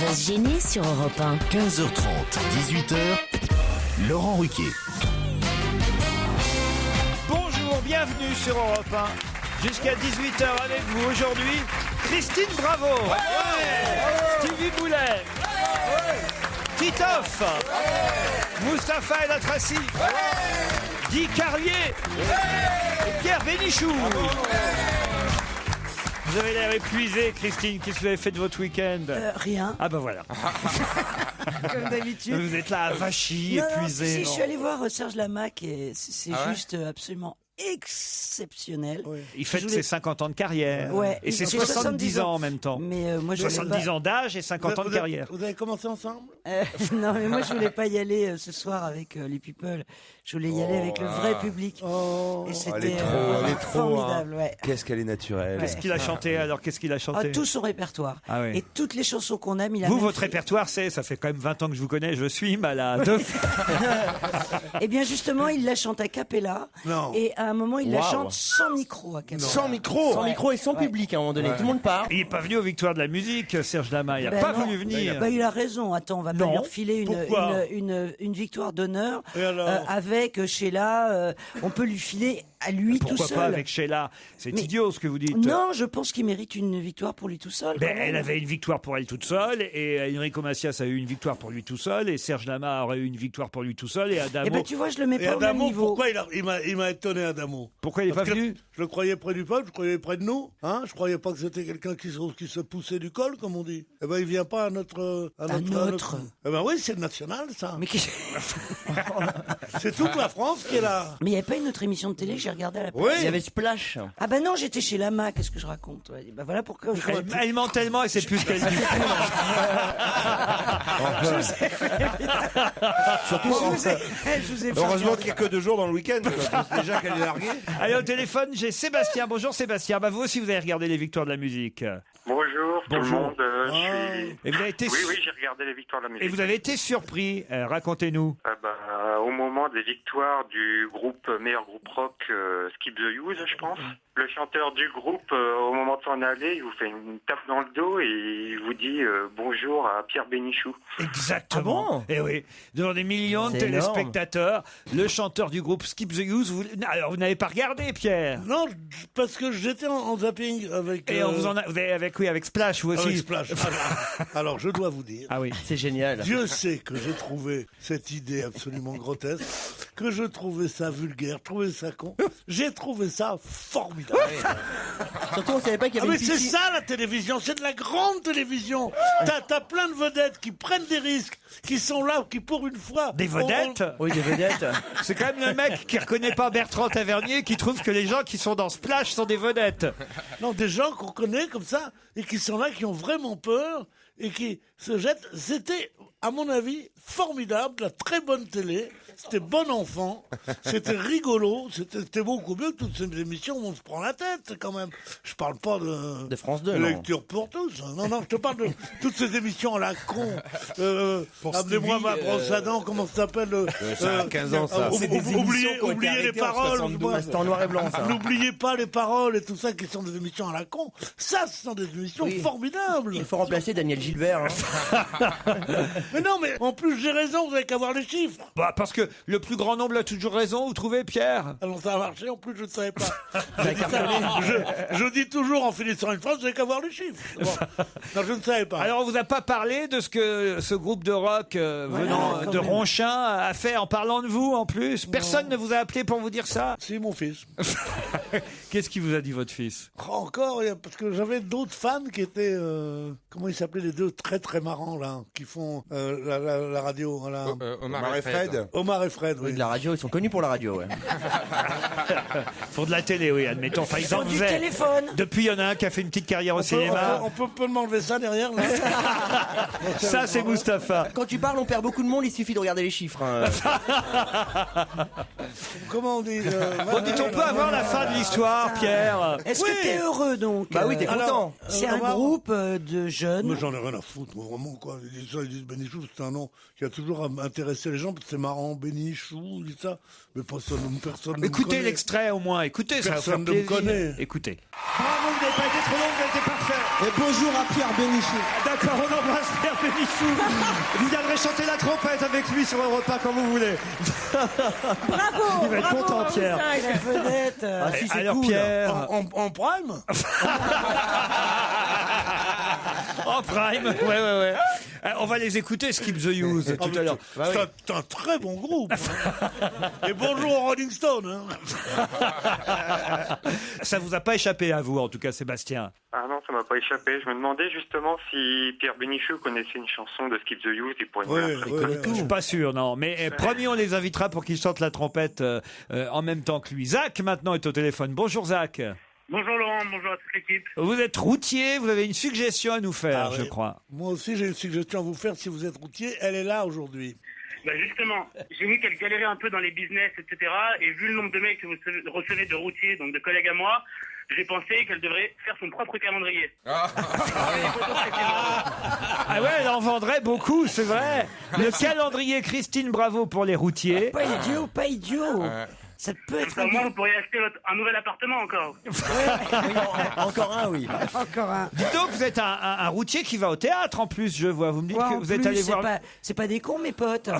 Does gêner sur Europe 1. 15h30, 18h, Laurent Ruquier. Bonjour, bienvenue sur Europe 1. Jusqu'à 18h avec vous aujourd'hui, Christine Bravo, Stevie Boulet, Titoff, Mustapha El Atrassi, Guy Carlier et Pierre Bénichou. Vous avez l'air épuisé, Christine. Qu'est-ce que vous avez fait de votre week-end? Rien. Ah ben voilà. Comme d'habitude. Vous êtes là, avachie, épuisé. Si, je suis allé voir Serge Lamaque et c'est Ah ouais juste absolument exceptionnel. Il fête Je voulais- ses 50 ans de carrière. Ouais, Et ses il- 70 ans en même temps. Mais moi je voulais 70 ans d'âge et 50 ans de carrière. Vous avez commencé ensemble? Non, mais moi je voulais pas y aller ce soir avec les people. Je voulais y aller avec le vrai public. Et c'était Elle est trop, formidable. Ouais. Qu'est-ce qu'elle est naturelle. Qu'est-ce qu'il a chanté alors? Qu'est-ce qu'il a Ah, chanté? tout son répertoire. Ah oui. Et toutes les chansons qu'on aime, il a Vous, même votre fait- répertoire, ça fait quand même 20 ans que je vous connais, je suis malade. Eh bien justement, il la chante a cappella. Non. Et à un moment, il la Waouh. chante sans micro à cappella. Sans micro. Sans micro et sans public à un moment donné. Tout le monde part. Il n'est pas venu aux Victoires de la musique, Serge Lama. Il n'a Ben pas non. voulu venir. Bah, il a raison. Attends, on va pas Non. lui refiler Pourquoi une victoire d'honneur Et alors avec Sheila. On peut lui filer à lui tout Pourquoi seul. pas avec Sheila? C'est Mais- idiot ce que vous dites. Non, je pense qu'il mérite une victoire pour lui tout seul. Ben, quand même. elle avait une victoire pour elle toute seule, et Enrico Macias a eu une victoire pour lui tout seul, et Serge Lama aurait eu une victoire pour lui tout seul, et Adamo. Eh ben, tu vois, je le mets Et pas au même Adamo, niveau. pourquoi il m'a étonné, Adamo? Pourquoi il n'est pas Parce que venu? Je le croyais près du peuple, je le croyais près de nous. Hein, je croyais pas que c'était quelqu'un qui se poussait du col, comme on dit. Eh ben, il vient pas à notre... Eh ben oui, c'est le national, ça. Mais qui- C'est toute la France qui est là. Mais il n'y avait pas une autre émission de télé que j'ai regardé à la place. Oui. Il y avait Splash. Ah bah non, j'étais chez Lama, qu'est-ce que je raconte? Ouais, bah voilà pourquoi je Elle ment tellement, et c'est plus ce qu'elle dit. Surtout, je vous ai fait- heureusement qu'il n'y a que 2 jours dans le week-end. quoi, parce que déjà qu'elle est larguée. Allez, au téléphone, j'ai Sébastien. Bonjour Sébastien. Bah, vous aussi, vous avez regardé les Victoires de la musique. Bonjour tout le Bonjour. monde, je suis... Et vous avez été, Oui, j'ai regardé les victoires de la et musique. vous avez été surpris. Racontez-nous. Au moment des victoires du groupe, meilleur groupe rock, Skip the Use, je pense, le chanteur du groupe, au moment de s'en aller, il vous fait une tape dans le dos et il vous dit bonjour à Pierre Bénichou. Exactement. Ah bon Et oui, devant des millions de C'est téléspectateurs, le chanteur du groupe Skip the Use. Alors, vous n'avez pas regardé, Pierre? Non, parce que j'étais en zapping avec... Et on vous en a, vous avez avec Splash, vous aussi. avec Splash. Alors, je dois vous dire... Ah oui. C'est génial. Dieu sait que j'ai trouvé cette idée absolument grotesque, que je trouvais ça vulgaire, trouvais ça con. J'ai trouvé ça formidable. Surtout, on savait pas qu'il y Ah avait mais une c'est piscine. ça la télévision, c'est de la grande télévision. T'as plein de vedettes qui prennent des risques, qui sont là, qui pour une fois... Des vedettes? Oui, des vedettes. C'est quand même le mec qui reconnaît pas Bertrand Tavernier qui trouve que les gens qui sont dans Splash sont des vedettes. Non, des gens qu'on connaît comme ça, et qui sont là, qui ont vraiment peur, et qui se jettent. C'était, à mon avis, formidable, de la très bonne télé. C'était bon enfant, c'était rigolo, c'était beaucoup mieux que toutes ces émissions où on se prend la tête, quand même. Je parle pas de France 2, de non. lecture pour tous. Non, je te parle de toutes ces émissions à la con. Amenez-moi ma brosse à dents, comment ça s'appelle Ça a 15 ans, ça. C'est des émissions qui ont été oubliez les arrêtées en paroles. 72. C'était en noir et blanc, ça. N'oubliez pas les paroles et tout ça qui sont des émissions à la con. Ça, ce sont des émissions Oui. formidables. Il faut remplacer Daniel Gilbert. hein. Mais non, mais en plus j'ai raison, vous avez qu'à voir les chiffres. Bah, parce que le plus grand nombre a toujours raison, vous trouvez, Pierre? Alors ça a marché, en plus je ne savais pas. J'ai dit ça. Je dis toujours en finissant une phrase, vous avez qu'à voir les chiffres. Bon. Non, je ne savais pas. Alors, on vous a pas parlé de ce que ce groupe de rock venant quand de même. Ronchin a fait en parlant de vous, en plus? Personne ne vous a appelé pour vous dire ça? Si, mon fils. Qu'est-ce qu'il vous a dit, votre fils? Oh, encore, parce que j'avais d'autres fans qui étaient... comment ils s'appelaient les deux très très marrants là, qui font la radio là. Omar et Fred. Omar et Fred, oui. De la radio, ils sont connus pour la radio, ouais. Pour de la télé, oui, admettons. Enfin, ils en du faisaient. téléphone. Depuis, il y en a un qui a fait une petite carrière au On peut, cinéma. on peut m'enlever ça derrière là. Ça, c'est Mustapha. Quand tu parles, on perd beaucoup de monde, il suffit de regarder les chiffres. hein. Comment on dit Bon, dites, on peut avoir la fin de l'histoire, Pierre. Est-ce Oui. que t'es heureux donc? Bah oui, t'es content. C'est un groupe de jeunes. Mais j'en ai rien à foutre, moi, vraiment, quoi. Ils disent Bénichou, c'est un nom qui a toujours intéressé les gens, parce que c'est marrant, Bénichou, vous dites ça. Mais personne ne me Écoutez connaît. l'extrait au moins, écoutez, ça va faire Personne ne me plaisir. connaît. Écoutez. Bravo, vous n'avez pas été trop long, vous avez été parfait. Et bonjour à Pierre Bénichou. D'accord, on embrasse Pierre Bénichou. Vous viendrez chanter la trompette avec lui sur Europe 1 quand vous voulez. Bravo. Il va être content, Pierre. Putain, la vedette. Ah si, c'est Alors cool. Pierre, En prime. en prime, ouais. On va les écouter, Skip the Use, tout à l'heure. C'est un très bon groupe. Et bonjour aux Rolling Stones. Ça vous a pas échappé à vous, en tout cas, Sébastien. Ah non, ça m'a pas échappé. Je me demandais justement si Pierre Bénichou connaissait une chanson de Skip the Youth. Il pourrait me la faire. Je suis pas sûr, non. Mais promis, on les invitera pour qu'ils chantent la trompette en même temps que lui. Zach, maintenant, est au téléphone. Bonjour, Zach. Bonjour Laurent, bonjour à toute l'équipe. Vous êtes routier, vous avez une suggestion à nous faire, je crois. Moi aussi, j'ai une suggestion à vous faire si vous êtes routier. Elle est là aujourd'hui. Bah justement, j'ai vu qu'elle galérait un peu dans les business, etc. Et vu le nombre de mails que vous recevez de routiers, donc de collègues à moi, j'ai pensé qu'elle devrait faire son propre calendrier. Ah ouais, elle en vendrait beaucoup, c'est vrai. Le calendrier Christine Bravo pour les routiers. Pas idiot. Ça peut être Au moins, vous pourriez acheter un nouvel appartement encore. Encore un, oui. Encore un. Dites donc, vous êtes un routier qui va au théâtre en plus, je vois. Vous me dites Ouais, que en vous êtes plus, allé voir... C'est pas des cons, mes potes.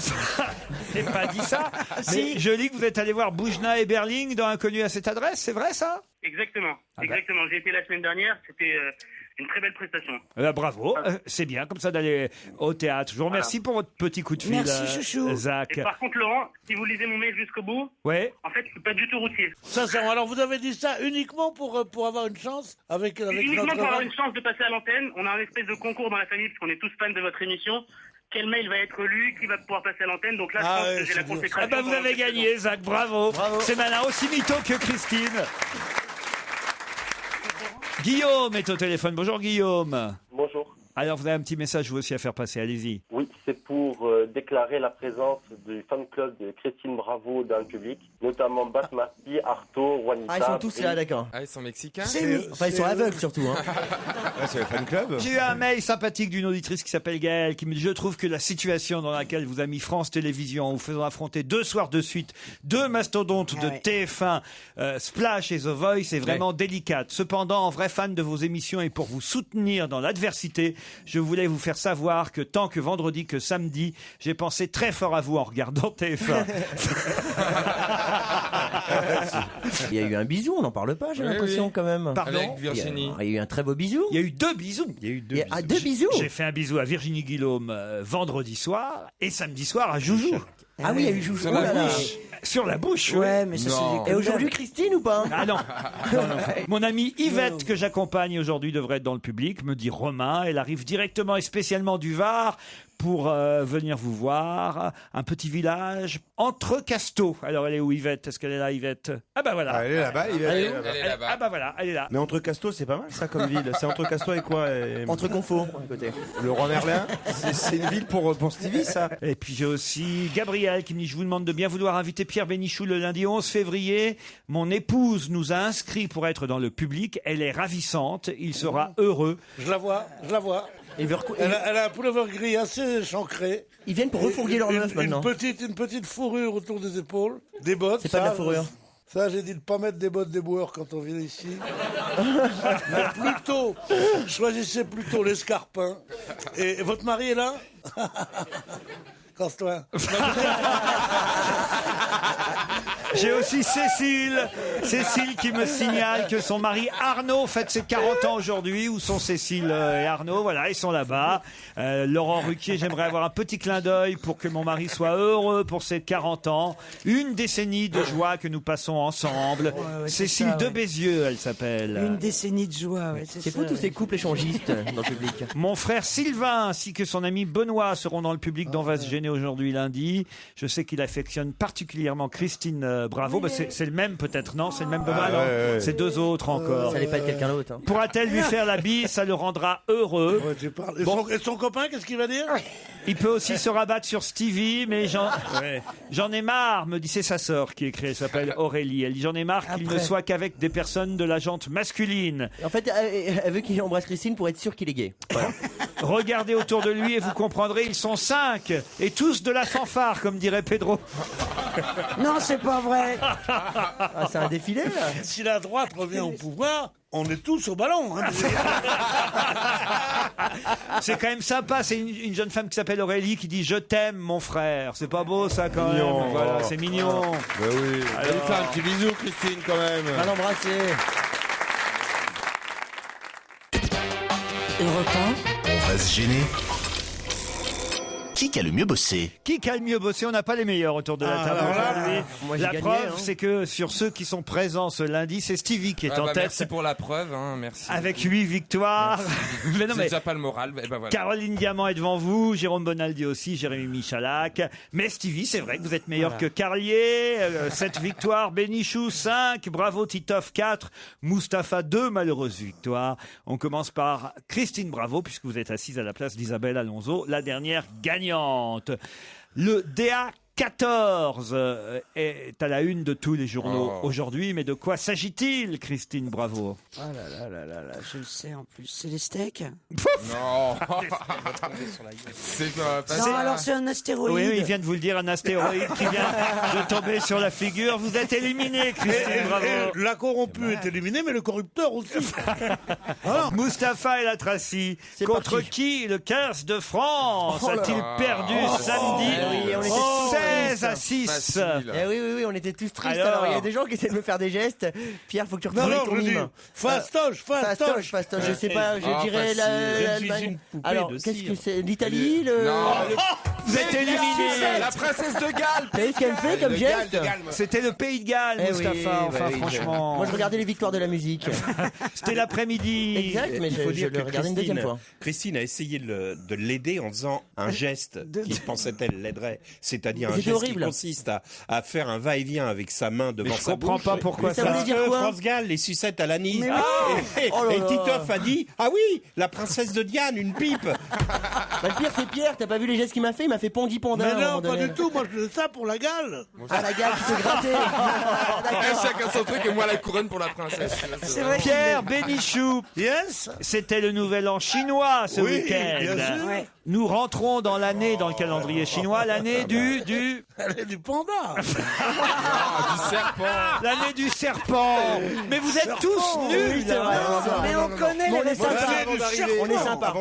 J'ai pas dit ça. Mais je lis que vous êtes allé voir Boujna et Berling dans Inconnu à cette adresse, c'est vrai ça? Exactement, exactement. J'ai été la semaine dernière, c'était une très belle prestation. Bravo, c'est bien comme ça d'aller au théâtre. Je vous remercie pour votre petit coup de fil, Merci, chouchou. Zach. Et par contre, Laurent, si vous lisez mon mail jusqu'au bout, Ouais. en fait, je suis pas du tout routier. Sincèrement, alors vous avez dit ça uniquement pour avoir une chance avec Uniquement notre... pour avoir une chance de passer à l'antenne. On a un espèce de concours dans la famille, parce qu'on est tous fans de votre émission. Quel mail va être lu, qui va pouvoir passer à l'antenne. Donc là, je pense que j'ai la consécration. Ah bah vous avez gagné, Zach, bravo. C'est malin, aussi mytho que Christine. Guillaume est au téléphone. Bonjour Guillaume. Bonjour. Alors vous avez un petit message vous aussi à faire passer, allez-y. Oui, c'est pour déclarer la présence du fan club de Christine Bravo dans le public, notamment Basmati, Arto, Juanita. Ah, ils sont tous là, d'accord. Ah, ils sont mexicains? Enfin, ils sont aveugles surtout. Hein. C'est le fan club. J'ai eu un mail sympathique d'une auditrice qui s'appelle Gaëlle qui me dit: je trouve que la situation dans laquelle vous a mis France Télévisions, en vous faisant affronter 2 soirs de suite 2 mastodontes de TF1, Splash et The Voice, est vraiment délicate. Cependant, en vrai fan de vos émissions et pour vous soutenir dans l'adversité, je voulais vous faire savoir que tant que vendredi que samedi, j'ai pensé très fort à vous en regardant TF1. Il y a eu un bisou, on n'en parle pas, j'ai l'impression quand même. Pardon? Avec Virginie. Il y a eu un très beau bisou. Il y a eu 2 bisous. Il y a eu 2 bisous. Ah, 2 bisous. J'ai fait un bisou à Virginie Guillaume vendredi soir et samedi soir à Joujou. Ah oui, il y a eu Joujou. Sur la bouche. Sur la bouche, oui. Ouais, mais ça Non. c'est. Et aujourd'hui, Christine ou pas? Ah non. Mon amie Yvette, que j'accompagne aujourd'hui, devrait être dans le public, me dit Romain. Elle arrive directement et spécialement du Var pour venir vous voir. Un petit village entre Casteaux. Alors elle est où, Yvette? Est-ce qu'elle est là, Yvette? Ah bah voilà. Ah, elle est là-bas, il Elle est est où là-bas. Elle est là-bas. Ah bah voilà, elle est là. Mais entre Casto, c'est pas mal ça comme ville. C'est entre Casto et quoi Entre Confo, à côté. Le Roi Merlin. C'est une ville pour Stevie, ça. Et puis j'ai aussi Gabriel qui me dit: je vous demande de bien vouloir inviter Pierre Bénichou le lundi 11 février. Mon épouse nous a inscrits pour être dans le public. Elle est ravissante. Il sera heureux. Je la vois. Elle a un pullover gris assez chancré. Ils viennent pour refourguer leur meuf maintenant. Une petite fourrure autour des épaules, des bottes. C'est pas de la fourrure. Ça, j'ai dit de pas mettre des bottes déboueurs quand on vient ici. Mais plutôt, choisissez plutôt l'escarpin. Et votre mari est là? Casse-toi. J'ai aussi Cécile qui me signale que son mari Arnaud fête ses 40 ans aujourd'hui. Où sont Cécile et Arnaud? Voilà, ils sont là-bas. Laurent Ruquier, j'aimerais avoir un petit clin d'œil pour que mon mari soit heureux pour ses 40 ans. Une décennie de joie que nous passons ensemble. Ouais, Cécile ça, de Bézieux, elle s'appelle. Une décennie de joie, ouais, C'est fou tous ces couples échangistes dans le public. Mon frère Sylvain ainsi que son ami Benoît seront dans le public dont on va se gêner aujourd'hui lundi. Je sais qu'il affectionne particulièrement Christine Bravo. Bah, c'est le même peut-être, non? C'est le même Benoît, non? C'est 2 autres encore. Ça allait pas être quelqu'un d'autre. Hein. Pourra-t-elle lui faire la bise? Ça le rendra heureux. Ouais, tu parles. Et son copain, qu'est-ce qu'il va dire? Il peut aussi se rabattre sur Stevie, mais j'en ai marre, me dit, c'est sa sœur qui écrit, elle s'appelle Aurélie. Elle dit: j'en ai marre qu'il ne soit qu'avec des personnes de la jante masculine. En fait, elle veut qu'il embrasse Christine pour être sûr qu'il est gay. Voilà. Regardez autour de lui et vous comprendrez, ils sont 5 et tous de la fanfare, comme dirait Pedro. Non, c'est pas vrai. Ah, c'est un défilé, là. Si la droite revient au pouvoir, on est tous au ballon. Hein. C'est quand même sympa, c'est une jeune femme qui s'appelle Aurélie qui dit « Je t'aime, mon frère ». C'est pas beau, ça, quand Mignon. même. Voilà, c'est mignon. Ben oui. Allez, fais un petit bisou, Christine, quand même. Va l'embrasser. Europe 1, on va se gêner. Qui a le mieux bossé? Qui a le mieux bossé? On n'a pas les meilleurs autour de la table aujourd'hui. Moi, j'ai La gagné, preuve, hein. c'est que sur ceux qui sont présents ce lundi, c'est Stevie qui est en tête. Merci pour la preuve, hein, merci. Avec 8 victoires. Mais non, mais... déjà pas le moral. Ben voilà. Caroline Diamant est devant vous, Jérôme Bonaldi aussi, Jérémy Michalak. Mais Stevie, c'est vrai que vous êtes meilleur que Carlier. 7 victoires, Bénichou 5, bravo Titoff 4, Mustapha 2 malheureuses victoires. On commence par Christine Bravo, puisque vous êtes assise à la place d'Isabelle Alonso, la dernière gagnante. Le DA 14 est à la une de tous les journaux aujourd'hui, mais de quoi s'agit-il, Christine Bravo? Oh là là, je le sais en plus. C'est les steaks? Non. C'est quoi? Non, alors c'est un astéroïde. Oui, il vient de vous le dire, un astéroïde qui vient de tomber sur la figure. Vous êtes éliminé, Christine Bravo. La corrompue est éliminée, mais le corrupteur aussi. Mustapha El Atrassi, contre qui le 15 de France a-t-il perdu samedi? Oui, on était 16 à 6. Eh oui, on était tous tristes. Alors, Alors, il y a des gens qui essaient de me faire des gestes. Pierre, faut que tu retrouves ton mime. Fastoche. Fastoche. Je sais pas, je dirais l'Allemagne. Alors, qu'est-ce que c'est? L'Italie, Non. Vous êtes éliminé. La princesse de Galles. Vous savez ce qu'elle fait comme geste? C'était le pays de Galles, Eh Mustapha. oui, Enfin, oui. franchement. Moi, je regardais les victoires de la musique. C'était l'après-midi. Exact, mais Il faut je dire le que regardais une deuxième fois. Christine a essayé de l'aider en faisant un geste qui pensait-elle l'aiderait, c'est-à-dire un C'était geste horrible. qui consiste à faire un va-et-vient avec sa main devant je sa comprends bouche. pas pourquoi ça voulait dire quoi? France Gall, les sucettes à l'anis. Mais Et Oh là là. Titoff a dit « Ah oui, la princesse de Diane, une pipe !» Bah, le pire, c'est Pierre. T'as pas vu les gestes qu'il m'a fait? Il m'a fait Pondy Panda. Mais à un non, moment pas donné. du tout. Moi, je faisais ça pour la gale. Ah, la gale qui s'est grattée. Chacun son truc et moi la couronne pour la princesse. C'est vrai. Pierre Bénichou, Yes. c'était le nouvel an chinois ce Oui, week-end. bien sûr. Ouais. Nous rentrons dans l'année, dans le calendrier chinois, l'année du Elle est du panda. Du serpent. l'année du serpent. Mais vous êtes tous nuls. c'est vrai. Mais on connaît Bon, les on est sympa. serpent. On est sympa.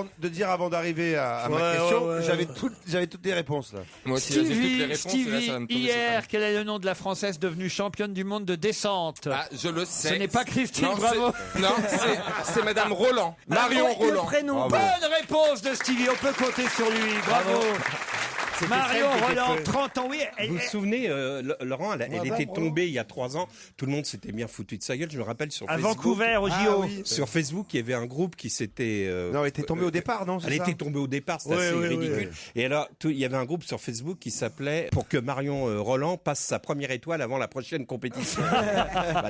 Avant d'arriver à ma Ouais, question, ouais. j'avais toutes les réponses là. Moi aussi, j'ai toutes les réponses. Stevie, et là, ça va me tomber sur hier, la- quel est le nom de la Française devenue championne du monde de descente? Ah, je le sais. Ce n'est pas Christine Non, Bravo. Non, c'est Madame Roland. Marion Le Roland. prénom. Bonne réponse de Stevie, on peut compter sur lui. Bravo. Marion Roland, 30 ans, oui. Vous vous souvenez, Laurent, elle était tombée il y a 3 ans. Tout le monde s'était bien foutu de sa gueule. Je me rappelle sur À Facebook. Vancouver, au JO. Sur Facebook, il y avait un groupe qui s'était. Non, elle était tombée au départ, non? Elle était tombée au départ, c'était assez ridicule. Et alors, il y avait un groupe sur Facebook qui s'appelait Pour que Marion Roland passe sa première étoile avant la prochaine compétition.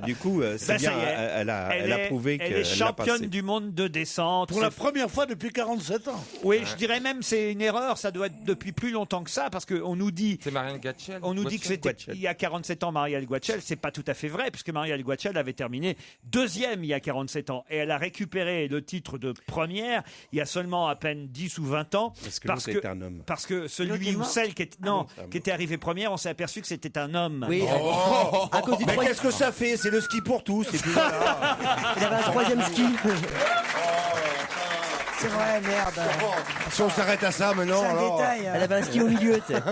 Du coup, c'est Bah, ça bien. y est. Elle a prouvé qu'elle Elle est l'a championne passé. du monde de descente. Pour la première fois depuis 47 ans. Oui, je dirais même c'est une erreur. Ça doit être depuis plus longtemps que ça, parce qu'on nous dit. C'est Marianne Gatchel. On nous dit que c'était il y a 47 ans Marielle Guachel. C'est pas tout à fait vrai, puisque Marielle Guachel avait terminé deuxième il y a 47 ans. Et elle a récupéré le titre de première il y a seulement à peine 10 ou 20 ans. Parce que l'autre était un homme. Parce que L'autre celui est ou mort. celle qui était arrivé première, on s'est aperçu que c'était un homme. Oui, à cause du Mais troisième. qu'est-ce que ça fait? C'est le ski pour tous. Et puis voilà. Il avait un troisième ski. C'est vrai, merde. Si on s'arrête à ça maintenant, C'est un alors. détail. Elle avait un ski au milieu, tu sais.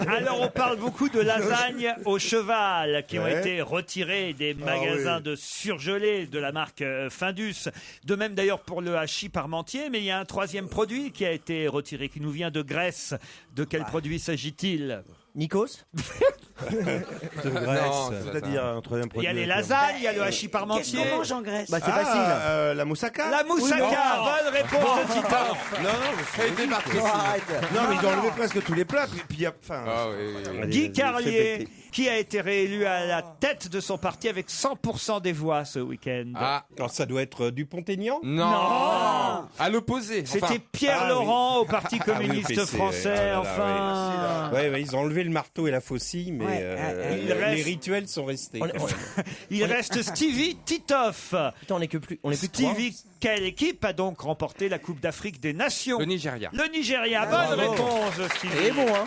Alors on parle beaucoup de lasagnes au cheval qui ont Ouais. été retirées des magasins de surgelés de la marque Findus. De même d'ailleurs pour le hachis parmentier, mais il y a un troisième produit qui a été retiré, qui nous vient de Grèce. De quel produit s'agit-il? Nikos. De Grèce. Non, C'est-à-dire un troisième Il produit. y a les lasagnes, il y a le hachis Qu'est-ce parmentier. qu'on mange en Grèce? Bah, c'est facile. La moussaka. La moussaka, bonne réponse de Titoff. Non, Elle débarque Oh, arrête. non, mais ils ont enlevé presque tous les plats. Puis il y a. Enfin. Ah oui. Guy Carlier, qui a été réélu à la tête de son parti avec 100% des voix ce week-end. Ah, alors ça doit être Dupont-Aignan. Non. À l'opposé. C'était Pierre Laurent au Parti communiste PC, français, enfin. Ouais, ils ont enlevé le marteau et la faucille, mais les rituels sont restés. Il reste Stevie Titoff. Putain, on est plus de Stevie, quelle équipe a donc remporté la Coupe d'Afrique des Nations? Le Nigeria. Le Nigeria, bonne réponse, Stevie. Et bon, hein.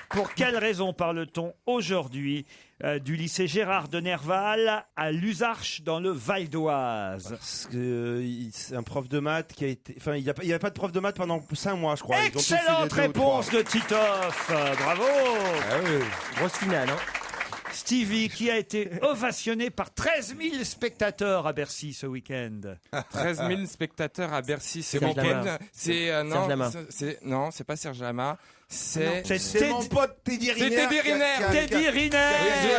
Pour quelle raison parle-t-on aujourd'hui du lycée Gérard de Nerval à Luzarches dans le Val d'Oise? Parce que c'est un prof de maths qui a été... Enfin, il n'y avait pas de prof de maths pendant 5 mois, je crois. Excellente réponse de Titoff. Bravo. Grosse finale, hein. Stevie, qui a été ovationné par 13 000 spectateurs à Bercy ce week-end. 13 000 spectateurs à Bercy ce Serge week-end. Lama. C'est Serge Lama. non, c'est pas Serge Lama. C'est mon pote Teddy Riner. C'est Teddy Riner. Teddy Riner.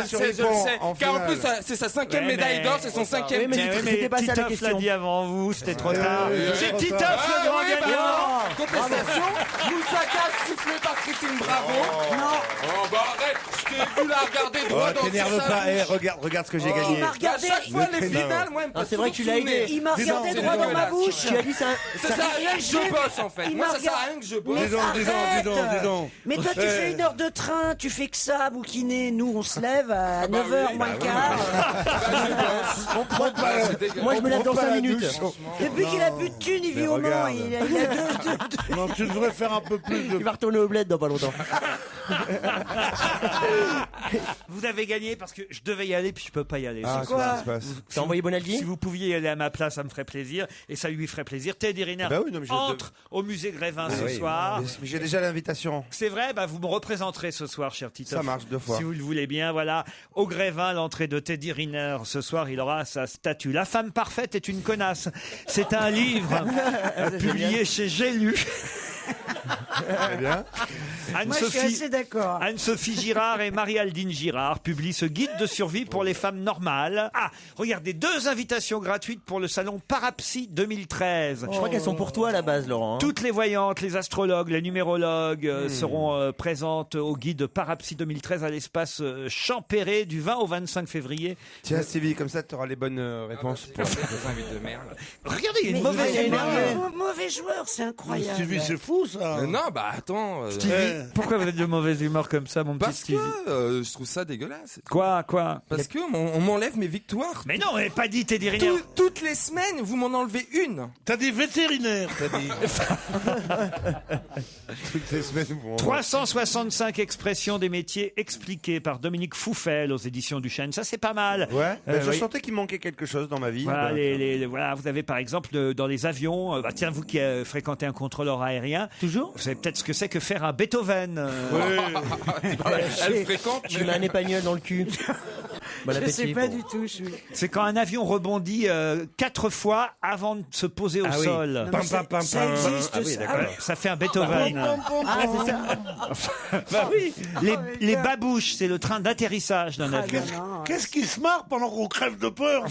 Je le sais. Car en plus, c'est sa 5e médaille d'or, c'est son 5e. mais c'était pas ça la Titoff question. l'a dit avant vous, c'était trop tard. C'est Titoff le grand gagnant. Contestation. Moussaka soufflé par Christine Bravo. Non. Oh bah arrête, je t'ai vu la regarder droit dans le T'énerve pas, regarde ce que j'ai gagné. Il m'a regardé. À chaque fois les finales, moi, C'est vrai que tu l'as aidé. Il m'a regardé droit dans ma bouche. Tu as dit ça. Ça sert à rien que je bosse en fait. Moi, ça sert à rien que je bosse. Dis donc. Mais toi, tu fais 1 heure de train, tu fais que ça, bouquiner. Nous, on se lève à 9h moins le quart. Moi, je me lève dans 5 minutes. Depuis qu'il a plus de thunes, il vit au Mans. Il a deux. Non, tu devrais faire un peu plus de... Il va retourner au bled dans pas longtemps. Vous avez gagné parce que je devais y aller puis je peux pas y aller. Ah, C'est quoi quoi se passe? T'as envoyé Bonaldi? Si vous pouviez y aller à ma place, ça me ferait plaisir et ça lui ferait plaisir. Teddy Riner Bah oui, non, mais entre au musée Grévin ce soir. Mais j'ai déjà l'invitation. C'est vrai, bah vous me représenterez ce soir, cher Titoff. Ça marche 2 fois. Si vous le voulez bien, voilà. Au Grévin, l'entrée de Teddy Riner. Ce soir, il aura sa statue. La femme parfaite est une connasse. C'est un livre publié chez J'ai lu. Très bien. Moi, je suis assez d'accord. Anne-Sophie Girard et Marie-Aldine Girard publient ce guide de survie pour les femmes normales. Ah, regardez, 2 invitations gratuites pour le salon Parapsy 2013. Je crois qu'elles sont pour toi à la base, Laurent. hein. Toutes les voyantes, les astrologues, les numérologues seront présentes au guide Parapsy 2013 à l'espace Champéret du 20 au 25 février. Tiens, Stevie, comme ça, tu auras les bonnes réponses. Des invités de merde. Regardez, il y a une Mais mauvaise il est humeur. mauvais joueur, c'est incroyable. Stevie, c'est fou, ça. Non, bah attends. Stevie, pourquoi vous êtes de mauvaise humeur comme ça, mon petit Parce Stevie? que je trouve ça dégueulasse. Quoi Parce que on m'enlève mes victoires. Mais non, on n'avait pas dit Teddy Riner. Toutes les semaines, vous m'en enlevez une. T'as dit vétérinaire, t'as dit. Toutes les semaines, bon. 365 expressions des métiers expliquées par Dominique Fouffel aux éditions du Chêne. Ça, c'est pas mal. Ouais. Je oui. sentais qu'il manquait quelque chose dans ma vie. Voilà, Donc, voilà, vous avez par exemple dans les avions, tiens, vous qui fréquentez un contrôleur aérien, Toujours vous savez peut-être ce que c'est que faire un Beethoven. Elle fréquente. Tu mets un épagnol dans le cul. Bon Je sais appétit. pas du tout. C'est quand un avion rebondit 4 fois avant de se poser au sol. Non, mais ça existe, ça. Ah ouais. Ça fait un Beethoven. Ah, c'est ça. Bah oui. Les babouches, c'est le train d'atterrissage d'un avion. Qu'est-ce qui se marre pendant qu'on crève de peur? Un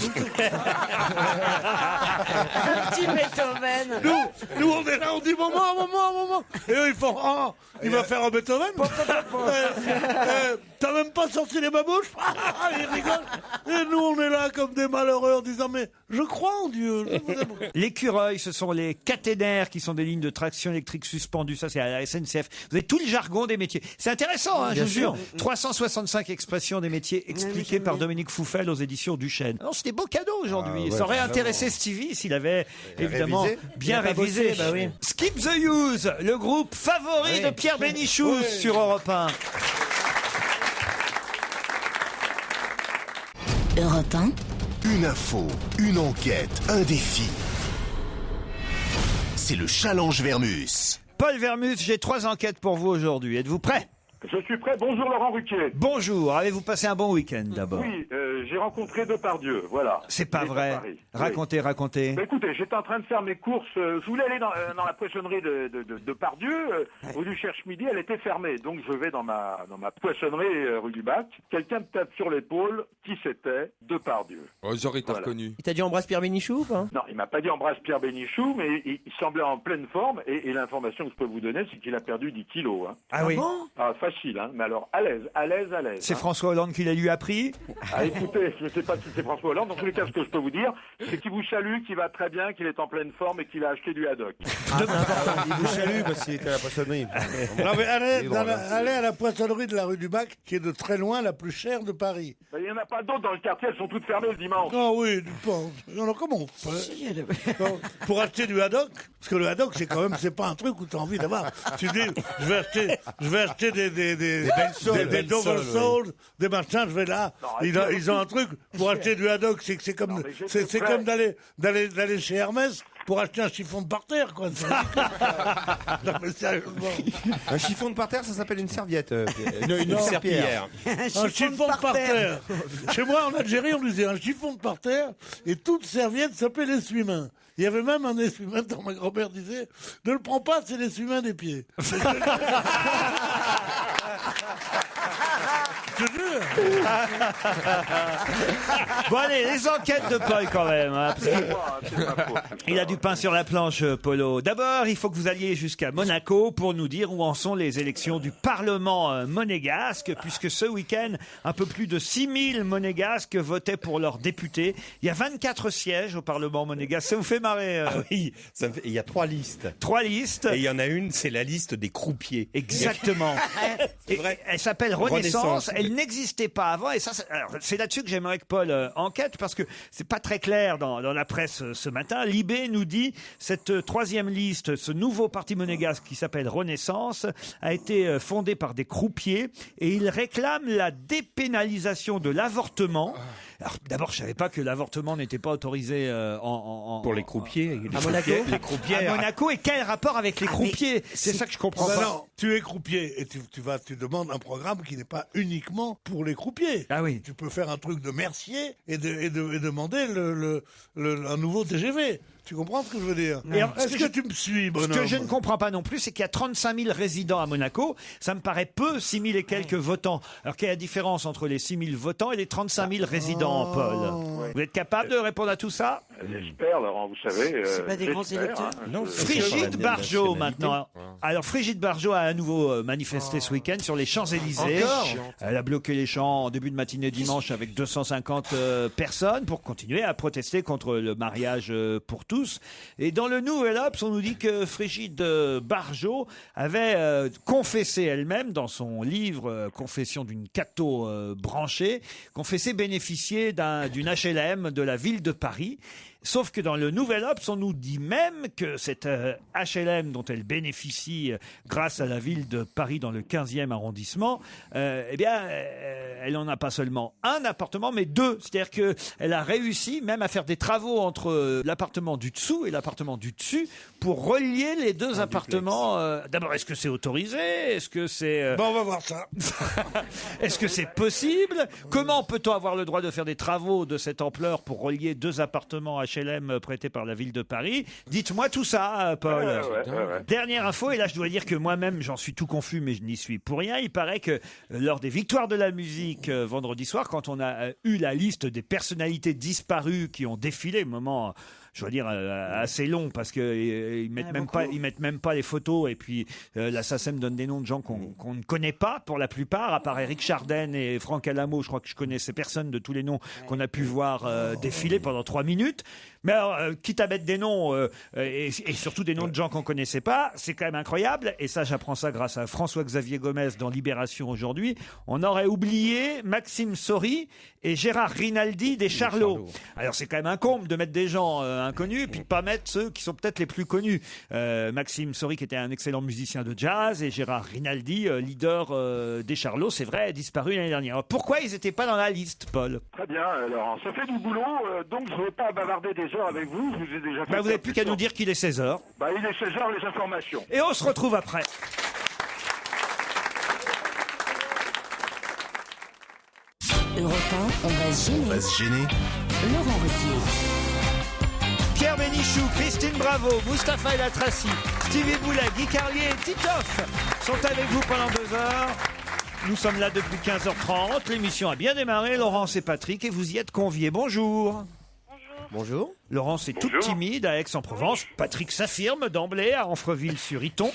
petit Beethoven. Nous, on est là, on dit moment. Et eux, ils font, il va faire un Beethoven? T'as même pas sorti les babouches? Ils rigolent. Et nous, on est là comme des malheureux en disant, mais je crois en Dieu. L'écureuil, ce sont les caténaires qui sont des lignes de traction électrique suspendues. Ça, c'est à la SNCF. Vous avez tout le jargon des métiers. C'est intéressant, hein, je vous jure. 365 expressions des métiers expliquées par Dominique Fouffel aux éditions du Chêne. Non, c'est des beaux cadeaux aujourd'hui. Ah ouais, Ça aurait vraiment. intéressé Stevie s'il avait évidemment révisé. bien Il a pas révisé. bossé, bah oui. Skip the Use, le groupe favori de Pierre Bénichou sur Europe 1. Europe 1. Une info, une enquête, un défi. C'est le Challenge Vermus. Paul Vermus, j'ai 3 enquêtes pour vous aujourd'hui. Êtes-vous prêt? Je suis prêt. Bonjour Laurent Ruquier. Bonjour. Avez-vous passé un bon week-end d'abord? Oui, j'ai rencontré Depardieu, voilà. C'est pas Il est à vrai. Paris. Racontez, racontez. Bah, écoutez, j'étais en train de faire mes courses. Je voulais aller dans la poissonnerie de Depardieu. Rue du Cherche-Midi, elle était fermée. Donc je vais dans ma poissonnerie rue du Bac. Quelqu'un me tape sur l'épaule. Qui c'était? Depardieu. Oh, j'aurais été reconnu. Il t'a dit embrasse Pierre Bénichou ou pas? Non, il m'a pas dit embrasse Pierre Bénichou, mais il semblait en pleine forme. Et l'information que je peux vous donner, c'est qu'il a perdu 10 kilos. Hein. Ah oui. Ah, facile, hein. Mais alors, à l'aise. C'est hein. François Hollande qui l'a lui appris. Ah, écoutez, je ne sais pas si c'est François Hollande. Dans tous les cas, ce que je peux vous dire, c'est qu'il vous salue, qu'il va très bien, qu'il est en pleine forme et qu'il a acheté du haddock. Il vous salue parce qu'il était à la poissonnerie. Non, mais allez à la poissonnerie de la rue du Bac, qui est de très loin la plus chère de Paris. Il n'y en a pas d'autres dans le quartier, elles sont toutes fermées le dimanche. Ah oui, tu penses. Non, comment on fait pour acheter du haddock? Parce que le haddock, c'est quand même, c'est pas un truc où tu as envie d'avoir. Tu dis, je vais acheter des double soles, des machins, je vais là. Ils ont un truc pour acheter du haddock, c'est comme d'aller chez Hermès pour acheter un chiffon de parterre, quoi. Non, mais sérieusement. Un chiffon de parterre, ça s'appelle une serviette. Une serpillière. Un chiffon de parterre. Chez moi, en Algérie, on disait un chiffon de parterre et toute serviette s'appelait l'essuie-main. Il y avait même un essuie-main dont ma grand-mère disait « Ne le prends pas, c'est l'essuie-main des pieds. » Je te jure. Bon allez, les enquêtes de Paul quand même. Hein, parce il a du pain sur la planche, Polo. D'abord, il faut que vous alliez jusqu'à Monaco pour nous dire où en sont les élections du Parlement monégasque, puisque ce week-end, un peu plus de 6000 monégasques votaient pour leurs députés. Il y a 24 sièges au Parlement monégasque. Ça vous fait marrer Ah oui, il y a 3 listes. 3 listes. Et il y en a une, c'est la liste des croupiers. Exactement. C'est vrai. Elle s'appelle Renaissance. Elle n'existait pas avant. Et ça, c'est là-dessus que j'aimerais que Paul enquête, parce que c'est pas très clair dans la presse ce matin. Libé nous dit cette troisième liste, ce nouveau parti monégasque qui s'appelle Renaissance, a été fondé par des croupiers et il réclame la dépénalisation de l'avortement. Alors, d'abord, je savais pas que l'avortement n'était pas autorisé pour les croupiers. À Monaco. Les croupiers. À Monaco. Et quel rapport avec les croupiers? C'est ça que je comprends pas. Non, tu es croupier et tu demandes un programme qui n'est pas uniquement pour les croupiers. Ah oui. Tu peux faire un truc de mercier et demander un nouveau TGV. Tu comprends ce que je veux dire? Est-ce que tu me suis, bonhomme? Ce que je ne comprends pas non plus, c'est qu'il y a 35 000 résidents à Monaco. Ça me paraît peu, 6 000 et quelques votants. Alors, quelle est la différence entre les 6 000 votants et les 35 000 résidents, Paul? Vous êtes capable de répondre à tout ça? J'espère, Laurent, vous savez. C'est pas des grands électeurs. Frigide Barjot, maintenant. Alors, Frigide Barjot a à nouveau manifesté ce week-end sur les Champs-Élysées. Elle a bloqué les champs en début de matinée dimanche avec 250 personnes pour continuer à protester contre le mariage pour tous. Et dans le Nouvel Obs, on nous dit que Frigide Barjot avait confessé elle-même dans son livre Confession d'une catho branchée, confessé bénéficier d'une HLM de la ville de Paris. Sauf que dans le Nouvel Obs, on nous dit même que cette HLM dont elle bénéficie grâce à la ville de Paris dans le 15e arrondissement, elle n'en a pas seulement un appartement, mais 2. C'est-à-dire qu'elle a réussi même à faire des travaux entre l'appartement du dessous et l'appartement du dessus pour relier les deux appartements. D'abord, est-ce que c'est autorisé? Est-ce que c'est... Bon, on va voir ça. Est-ce que c'est possible? Comment peut-on avoir le droit de faire des travaux de cette ampleur pour relier 2 appartements HLM prêtés par la ville de Paris? Dites-moi tout ça, Paul. Ouais. Dernière info, et là je dois dire que moi-même j'en suis tout confus, mais je n'y suis pour rien. Il paraît que lors des Victoires de la musique vendredi soir, quand on a eu la liste des personnalités disparues qui ont défilé, moment... je dois dire assez long, parce que ils mettent même pas les photos, et puis la SACEM donne des noms de gens qu'on ne connaît pas pour la plupart, à part Éric Chardin et Franck Alamo. Je crois que je connaissais personne de tous les noms qu'on a pu voir défiler pendant 3 minutes. Mais alors, quitte à mettre des noms et surtout des noms de gens qu'on connaissait pas, c'est quand même incroyable. Et ça, j'apprends ça grâce à François-Xavier Gomez dans Libération aujourd'hui. On aurait oublié Maxime Sori et Gérard Rinaldi des Charlots. Alors c'est quand même un comble de mettre des gens inconnus et puis de pas mettre ceux qui sont peut-être les plus connus. Maxime Sori qui était un excellent musicien de jazz et Gérard Rinaldi, leader des Charlots, c'est vrai, a disparu l'année dernière. Alors, pourquoi ils n'étaient pas dans la liste, Paul? Très bien, Laurent. Ça fait du boulot, donc je ne veux pas bavarder des heures avec vous. Je vous ai déjà fait vous n'avez plus qu'à nous dire qu'il est 16h. Il est 16h, les informations. Et on se retrouve après. Europe 1, on va se gêner. On va se gêner. Laurent Ruquier. Pierre Bénichou, Christine Bravo, Mustapha El Atrassi, Stevie Boulet, Guy Carlier et Titoff sont avec vous pendant 2 heures. Nous sommes là depuis 15h30. L'émission a bien démarré. Laurence et Patrick, et vous y êtes conviés. Bonjour. Bonjour. Laurence est toute timide à Aix-en-Provence. Patrick s'affirme d'emblée à Amfreville-sur-Iton.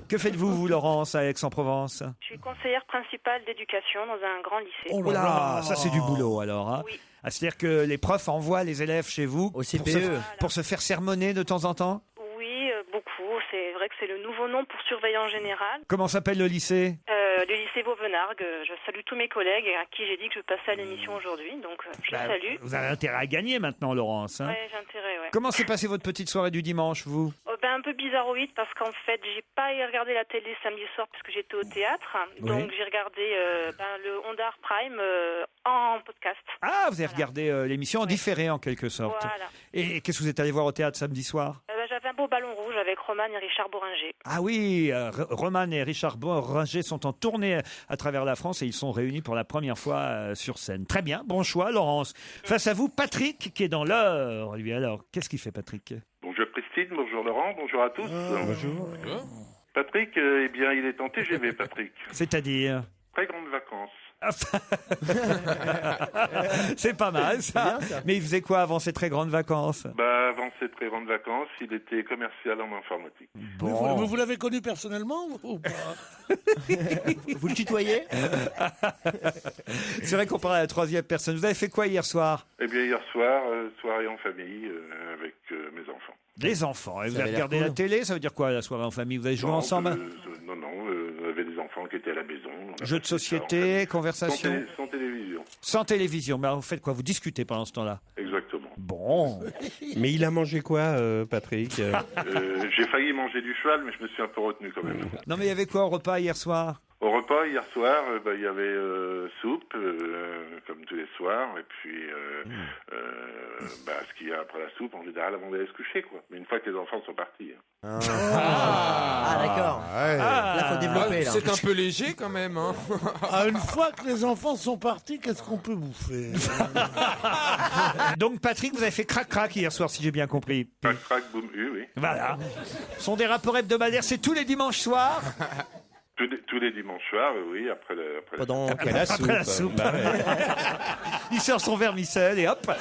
Que faites-vous, vous, Laurence, à Aix-en-Provence? Je suis conseillère principale d'éducation dans un grand lycée. Oh là, ça c'est du boulot alors. Hein. Oui. Ah, c'est-à-dire que les profs envoient les élèves chez vous au CPE pour se faire sermonner de temps en temps? Oui, beaucoup. C'est vrai que c'est le nouveau nom pour surveillant général. Comment s'appelle le lycée? Le lycée Vauvenargues. Je salue tous mes collègues à qui j'ai dit que je passais à l'émission aujourd'hui. Donc, je les salue. Vous avez intérêt à gagner maintenant, Laurence. Hein. Oui, j'ai intérêt, ouais. Comment s'est passée votre petite soirée du dimanche, vous? Un peu bizarroïde parce qu'en fait, j'ai pas regardé la télé samedi soir parce que j'étais au théâtre. Donc, j'ai regardé le Ondar Prime en podcast. Ah, vous avez regardé l'émission en différé en quelque sorte. Voilà. Et qu'est-ce que vous êtes allé voir au théâtre samedi soir? J'avais un beau ballon rouge avec Roman et Richard Boringer. Ah oui, Roman et Richard Boringer sont en tournée à travers la France et ils sont réunis pour la première fois sur scène. Très bien, bon choix, Laurence. Face à vous, Patrick, qui est dans l'heure. Lui, alors, qu'est-ce qu'il fait, Patrick? Bonjour Christine, bonjour Laurent, bonjour à tous. Bonjour. Patrick, eh bien, il est en TGV, Patrick. C'est-à-dire? Très grandes vacances. C'est pas mal, ça. Bien, ça. Mais il faisait quoi avant ces très grandes vacances? Avant ces très grandes vacances, il était commercial en informatique. Bon. Vous l'avez connu personnellement ou pas? Vous le tutoyez? C'est vrai qu'on parle à la troisième personne. Vous avez fait quoi hier soir? Eh bien, hier soir, soirée en famille avec mes enfants. Les enfants. Et vous Ça avez avait l'air regardé cool. la télé? Ça veut dire quoi, la soirée en famille? Vous avez joué Non, ensemble? Non, on avait des enfants qui étaient à la maison. On a Jeux de passé ça en société, famille. conversation? Sans télévision. Sans télévision. Mais alors, vous faites quoi? Vous discutez pendant ce temps-là? Exactement. Bon. Mais il a mangé quoi, Patrick? J'ai failli manger du cheval, mais je me suis un peu retenu quand même. Non, mais il y avait quoi au repas hier soir? Au repas, hier soir, il y avait soupe, comme tous les soirs, et puis ce qu'il y a après la soupe, en général, avant d'aller se coucher, quoi. Mais une fois que les enfants sont partis. Hein. D'accord. Là, faut développer. Là. C'est un peu léger quand même. Hein. Une fois que les enfants sont partis, qu'est-ce qu'on peut bouffer? Donc, Patrick, vous avez fait crac-crac hier soir, si j'ai bien compris. Crac, crac, boum, oui. Voilà. Son des rapports hebdomadaires, c'est tous les dimanches soirs. Tous les dimanches soirs, oui, après la soupe. Bah ouais. Il sort son vermicelle et hop.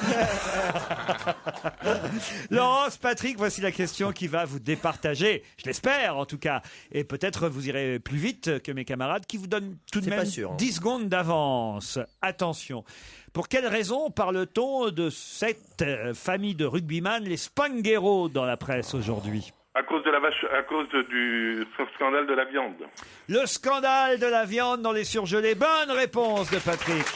Laurence, Patrick, voici la question qui va vous départager, je l'espère en tout cas. Et peut-être vous irez plus vite que mes camarades qui vous donnent tout de C'est même pas sûr, hein. 10 secondes d'avance. Attention. Pour quelle raison parle-t-on de cette famille de rugbyman, les Spanghero, dans la presse aujourd'hui? À cause du scandale de la viande. Le scandale de la viande dans les surgelés. Bonne réponse de Patrick.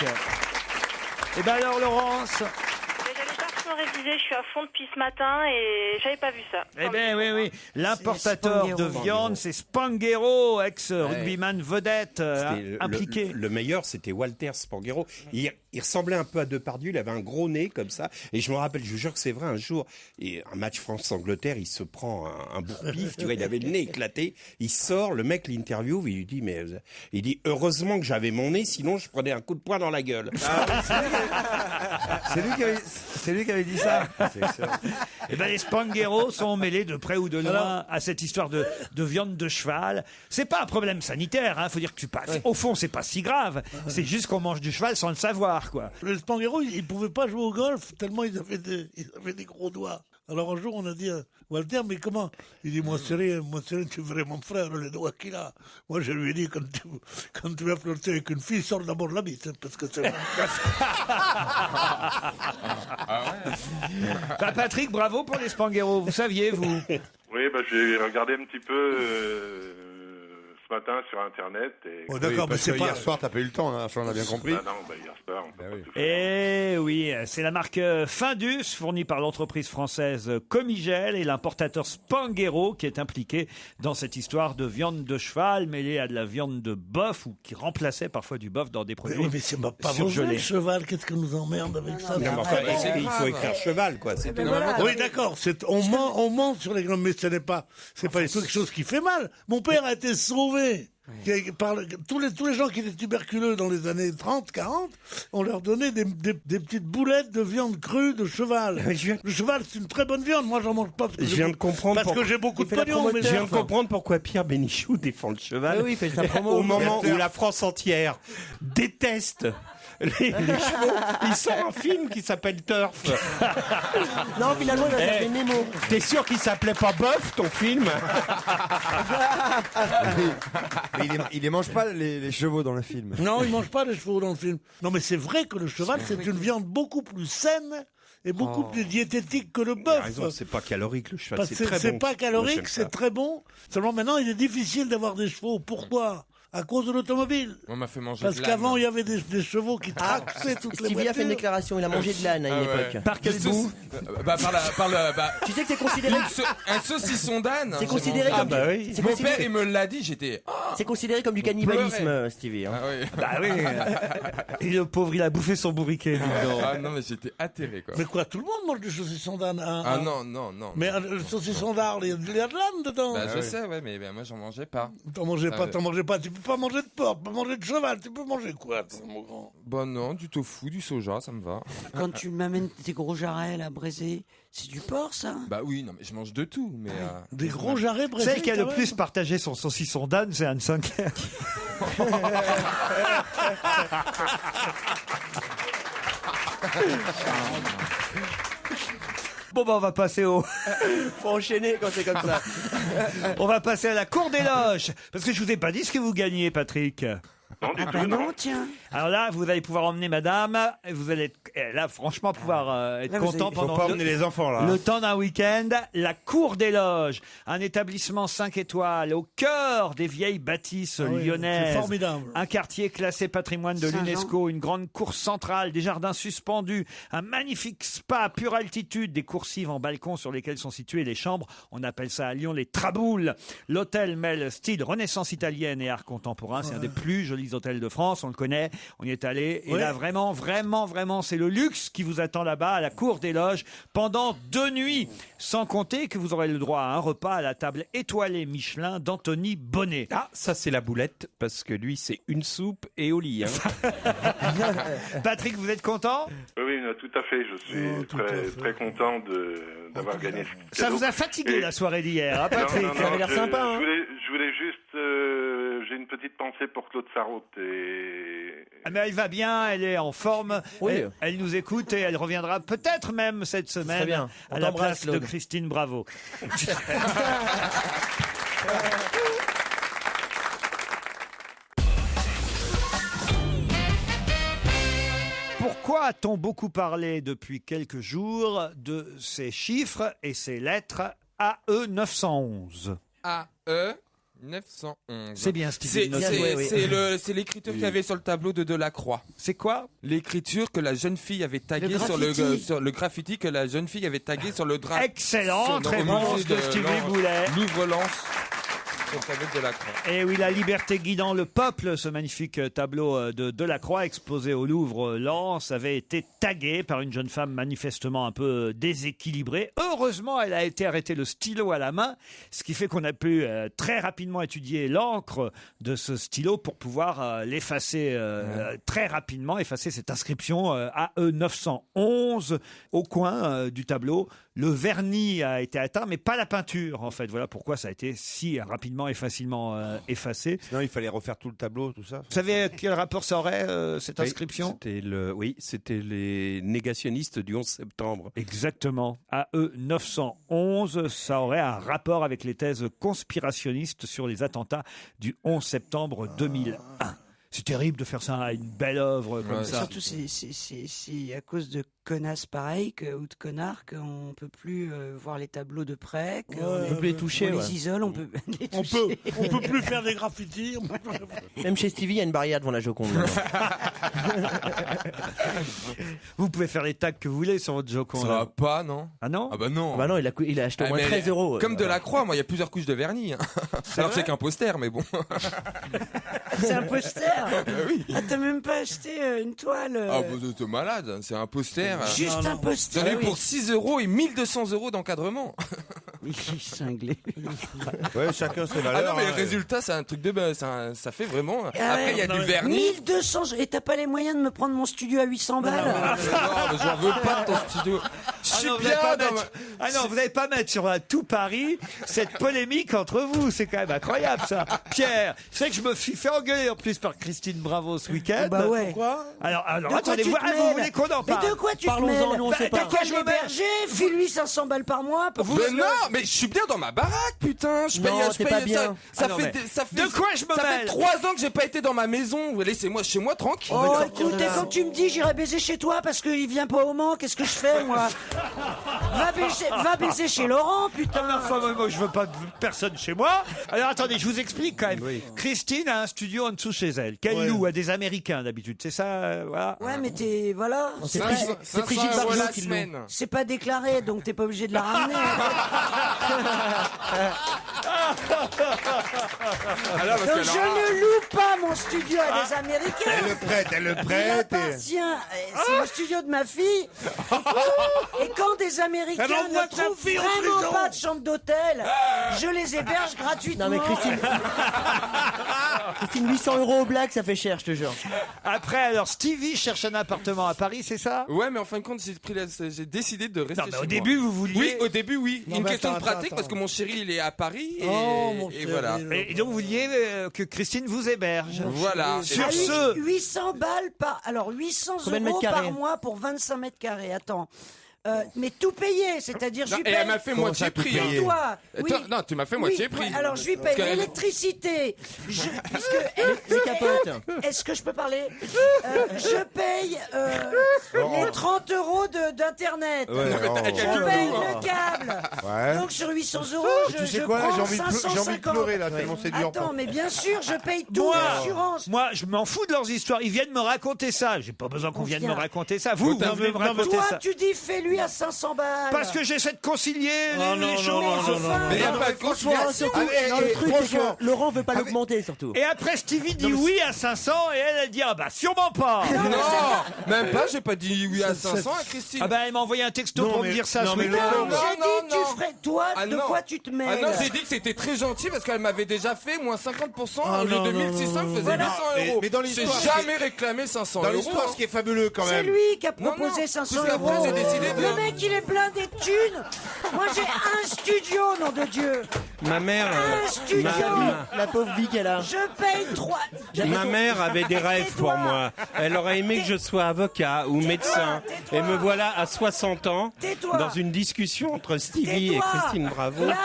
Et ben alors, Laurence? J'avais pas révisé, je suis à fond depuis ce matin et j'avais pas vu ça. Eh bien, oui. L'importateur de viande, c'est Spanghero, ex-rugbyman vedette, impliqué. Le meilleur, c'était Walter Spanghero. Il ressemblait un peu à Depardieu, il avait un gros nez comme ça. Et je me rappelle, je vous jure que c'est vrai, un jour, un match France-Angleterre, il se prend un bourre-pif, tu vois, il avait le nez éclaté. Il sort, le mec l'interview, il lui dit, il dit, heureusement que j'avais mon nez, sinon je prenais un coup de poing dans la gueule. C'est lui qui avait dit ça. Eh ben, les Spanghero sont mêlés de près ou de loin à cette histoire de viande de cheval. C'est pas un problème sanitaire, hein. Faut dire que tu passes. Au fond, c'est pas si grave. C'est juste qu'on mange du cheval sans le savoir, quoi. Les Spanghero, ils pouvaient pas jouer au golf tellement ils avaient des gros doigts. Alors un jour, on a dit à Walter, mais comment? Il dit, moi, c'est tu verrais mon frère, les doigts qu'il a. Moi, je lui ai dit, quand tu vas flirter avec une fille, sors d'abord la bite, parce que c'est... Patrick, bravo pour les Spanghero. Vous saviez, vous? Oui, j'ai regardé un petit peu ce matin sur Internet. Oh, d'accord, mais c'est pas... Hier soir, t'as pas eu le temps, hein, on a bien compris. Hier soir, on peut pas tout faire. Eh oui, c'est la marque Findus, fournie par l'entreprise française Comigel et l'importateur Spanghero qui est impliqué dans cette histoire de viande de cheval mêlée à de la viande de bœuf ou qui remplaçait parfois du bœuf dans des produits Oui, mais c'est pas surgelés. le cheval, qu'est-ce que nous emmerde avec ça? Il faut écrire cheval, quoi. C'est tout. Oui, d'accord, on ment sur les grands, mais c'est pas quelque chose qui fait mal. Mon père a été sauvé prouvé. Tous les gens qui étaient tuberculeux dans les années 30, 40, on leur donnait des petites boulettes de viande crue de cheval. Le cheval, c'est une très bonne viande. Moi, j'en mange pas parce que j'ai beaucoup de pognon. Je viens de comprendre pourquoi Pierre Bénichou défend le cheval. Ah oui, il fait sa promo. Au moment où la France entière déteste les chevaux. Il sort un film qui s'appelle Turf. Non, finalement, il va s'appeler Nemo. T'es sûr qu'il s'appelait pas Boeuf, ton film? Mais il les mange pas, les chevaux, dans le film. Non, il mange pas les chevaux dans le film. Non, mais c'est vrai que le cheval, c'est une viande beaucoup plus saine et beaucoup plus diététique que le Il a bœuf. raison, c'est pas calorique le cheval, Parce c'est que très bon. c'est pas calorique, Moi, j'aime c'est ça. très bon. Seulement maintenant, il est difficile d'avoir des chevaux. Pourquoi ? À cause de l'automobile. On m'a fait manger Parce de l'âne. qu'avant, il y avait des chevaux qui traxaient toutes les Stevie voitures. a fait une déclaration, il a mangé de l'âne à une époque. Par quel bout? Tu sais que c'est considéré... Un saucisson d'âne. C'est considéré comme... c'est Mon considéré- père, il me l'a dit, j'étais... C'est considéré comme du cannibalisme, Stevie. hein. Bah oui. Et le pauvre, il a bouffé son bourriquet. dis donc. Ah non, mais j'étais atterré, quoi. Mais quoi, tout le monde mange du saucisson d'âne. Ah non, non, non. Mais le saucisson d'Arles, il y a de l'âne dedans. Bah, je sais, ouais, mais moi, j'en mangeais pas. T'en mangeais pas. Tu peux pas manger de porc, tu peux pas manger de cheval, tu peux manger quoi, mon grand? Bah non, du tofu, du soja, ça me va. Quand tu m'amènes tes gros jarrets à braiser, c'est du porc, ça? Bah oui, non, mais je mange de tout, mais... Des gros jarrets braisés. Celle qui a le quand plus même. partagé son saucisson d'âne, c'est Anne Sinclair. Bon, bah, on va passer au... Faut enchaîner quand c'est comme ça. On va passer à la cour des loges. Parce que je vous ai pas dit ce que vous gagnez, Patrick. Non, du Ah tout, bah non. non, tiens. Alors là, vous allez pouvoir emmener madame. Et vous allez là, franchement, pouvoir être Là, vous content avez- Faut pendant pas emmener les enfants, là. le temps d'un week-end. La Cour des Loges, un établissement 5 étoiles au cœur des vieilles bâtisses Ah oui, lyonnaises. c'est formidable. Un quartier classé patrimoine de Saint-Jean. l'UNESCO, une grande cour centrale, des jardins suspendus, un magnifique spa à pure altitude, des coursives en balcon sur lesquelles sont situées les chambres. On appelle ça à Lyon les traboules. L'hôtel mêle style Renaissance italienne et art contemporain. C'est un des plus jolis hôtels de France. On le connaît. On y est allé. Et Ouais. là, vraiment, c'est le luxe qui vous attend là-bas à la Cour des Loges pendant 2 nuits. Sans compter que vous aurez le droit à un repas à la table étoilée Michelin d'Anthony Bonnet. Ah, ça c'est la boulette, parce que lui c'est une soupe et au lit. Hein. Patrick, vous êtes content? Oui, tout à fait. Je suis très content d'avoir gagné ce Ça cadeau. vous a fatigué Et- la soirée d'hier, hein, Patrick? Non, Ça avait l'air sympa, hein. Je voulais juste... j'ai une petite pensée pour Claude Sarraute et... Ah, mais elle va bien, elle est en forme, Oui. elle nous écoute et elle reviendra peut-être même cette semaine bien. On à la t'embrasse, place de Claude. Christine Bravo. Pourquoi a-t-on beaucoup parlé depuis quelques jours de ces chiffres et ces lettres AE 911? AE 911. C'est bien, Stevie. C'est l'écriture qu'il y avait sur le tableau de Delacroix. C'est quoi? L'écriture que la jeune fille avait taguée Le sur graffiti. sur le graffiti que la jeune fille avait tagué sur le drap. Excellente sur le réponse musée de Stevie Lens. Boulet. Louvre-Lens sur le tableau de Delacroix. Et oui, la liberté guidant le peuple, ce magnifique tableau de Delacroix exposé au Louvre Lens avait été tagué par une jeune femme manifestement un peu déséquilibrée. Heureusement, elle a été arrêtée le stylo à la main, ce qui fait qu'on a pu très rapidement étudier l'encre de ce stylo pour pouvoir l'effacer très rapidement, effacer cette inscription AE 911 au coin du tableau. Le vernis a été atteint, mais pas la peinture, en fait. Voilà pourquoi ça a été si rapidement et facilement effacé. Sinon, il fallait refaire tout le tableau, tout ça. Vous savez quel rapport ça aurait, cette inscription? C'était les négationnistes du 11 septembre. Exactement. AE 911, ça aurait un rapport avec les thèses conspirationnistes sur les attentats du 11 septembre 2001. C'est terrible de faire ça à une belle œuvre comme ça. Surtout, c'est à cause de connasses pareilles ou de connards qu'on peut plus voir les tableaux de près, on peut plus les toucher. On ouais. les isole, on peut les On toucher. peut plus faire des graffitis. Même chez Stevie, il y a une barrière devant la Joconde. Vous pouvez faire les tags que vous voulez sur votre Joconde. Ça va pas, non? Ah non? Ah bah non. Ah bah non, il a acheté au moins mais 13 euros. Comme Delacroix, moi, il y a plusieurs couches de vernis. Hein. Alors c'est qu'un poster, mais bon. C'est un poster. Oui. Ah, t'as même pas acheté une toile. Ah bah t'es malade, c'est un poster. Juste un poster. J'en ai Ah oui. pour 6 euros et 1200 euros d'encadrement. Cinglé. Ouais, chacun ses Ah valeurs. non, mais le hein. résultat, c'est un truc de buzz. Ça fait vraiment. Ah Après, il y a du vernis. 1200. Et t'as pas les moyens de me prendre mon studio à 800 balles? Non, mais j'en veux pas de ton studio. Je suis vous bien n'allez pas dans mettre... Ah non, vous n'allez pas mettre sur tout Paris cette polémique entre vous. C'est quand même incroyable, ça. Pierre, c'est que je me suis fait engueuler en plus par Christine Bravo ce week-end. Bah ouais. Quoi? Alors De quoi attendez, tu vous, te vous mêles voulez qu'on en parle? Mais de quoi tu te Parlons-en, mêles? nous, on sait T'as pas. qu'à l'héberger, file-lui 500 balles par mois pour Mais non, mais je suis bien dans ma baraque, putain. Je paye, Non, je t'es paye pas bien. ça fait De quoi je me Ça fait mêle? 3 ans que j'ai pas été dans ma maison. Laissez-moi chez moi tranquille. Oh, écoute, et quand tu me dis j'irai baiser chez toi parce qu'il vient pas au Mans, qu'est-ce que je fais, moi? Va baiser chez Laurent, putain. Enfin, moi, je veux pas de personne chez moi. Alors attendez, je vous explique quand même. Christine a un studio en dessous chez elle, qu'elle loue à des Américains d'habitude. C'est ça, voilà. Ouais, mais t'es. Voilà. C'est 500 Brigitte euros Bardot la qui le semaine. C'est pas déclaré, donc t'es pas obligé de la ramener. Alors, parce Donc que je alors, ne loue pas mon studio à des Américains. Elle le Il prête. appartient. C'est le studio de ma fille. Et quand des Américains Elle envoie ne sa trouvent fille en vraiment prison. pas de chambre d'hôtel, je les héberge gratuitement. Non mais Christine, 800 euros au black, ça fait cher, je te jure. Après, alors Stevie cherche un appartement à Paris, c'est ça? Ouais, mais en fin de compte, j'ai décidé de rester Non, mais chez au moi. début, vous vouliez. Oui, au début, oui. Non, Une mais question attends, de pratique attends. parce que mon chéri, il est à Paris. Et, Oh, mon et chéri. voilà. Et donc vous vouliez que Christine vous héberge. Voilà. Sur Ah, ce, 800 balles par. Alors 800 Combien de mètres euros carrés par mois pour 25 mètres carrés. Attends. Mais tout payé, c'est-à-dire je Non, lui et paye. elle m'a fait moitié prix. Et hein. toi, oui. Non, tu m'as fait Oui, moitié prix. alors je lui paye Parce que- l'électricité. Les capotes. Est-ce que je peux parler? Je paye les 30 euros d'internet. Ouais, Non, mais t'as- oh. elle Je calcule paye tout. le câble. Ouais. Donc sur 800 euros, Tu sais je quoi, prends j'ai envie de 550. pleurer là, tellement c'est dur. Attends, mais bien sûr, je paye tout, l'assurance. moi, je m'en fous de leurs histoires. Ils viennent me raconter ça. J'ai pas besoin qu'on vienne me raconter ça. Vous venez me raconter Toi, ça. tu dis fais-lui à 500 balles. Parce que j'essaie de concilier Oh, les non, choses. non, non, non, non. Mais il n'y a pas de Franchement, conciliation. surtout, Ah, non, le truc c'est franchement. que Laurent veut pas l'augmenter surtout. Et après, Stevie dit oui à 500 et elle dit ah bah sûrement pas. Non, même pas, j'ai pas dit oui à 500 à Christine. Ah bah elle m'a envoyé un texto Non, pour mais- me dire ça non, ce mais week-end. Laurent, Non, Non, j'ai non, dit, non. tu ferais. Toi, Ah de non. quoi tu te mêles? Ah non, j'ai dit que c'était très gentil parce qu'elle m'avait déjà fait moins 50%. Ah Au lieu non, de non, 1600, non, elle faisait Voilà. 800 euros. Mais dans J'ai l'histoire, jamais réclamé 500 Dans euros. l'histoire, ce qui est fabuleux quand C'est même. lui qui a Non, proposé non. 500 Parce qu'après, euros. j'ai décidé de- Le mec, il est plein des thunes. Moi, j'ai un studio, nom de Dieu. Ma mère, Un studio. La pauvre vie qu'elle a. Je paye 3. ma mère avait des rêves pour moi. Elle aurait aimé que je sois avocat ou médecin. tais-toi. Et me voilà à 60 ans Tais-toi. dans une discussion entre Stevie et Tais-toi. Christine Bravo Là,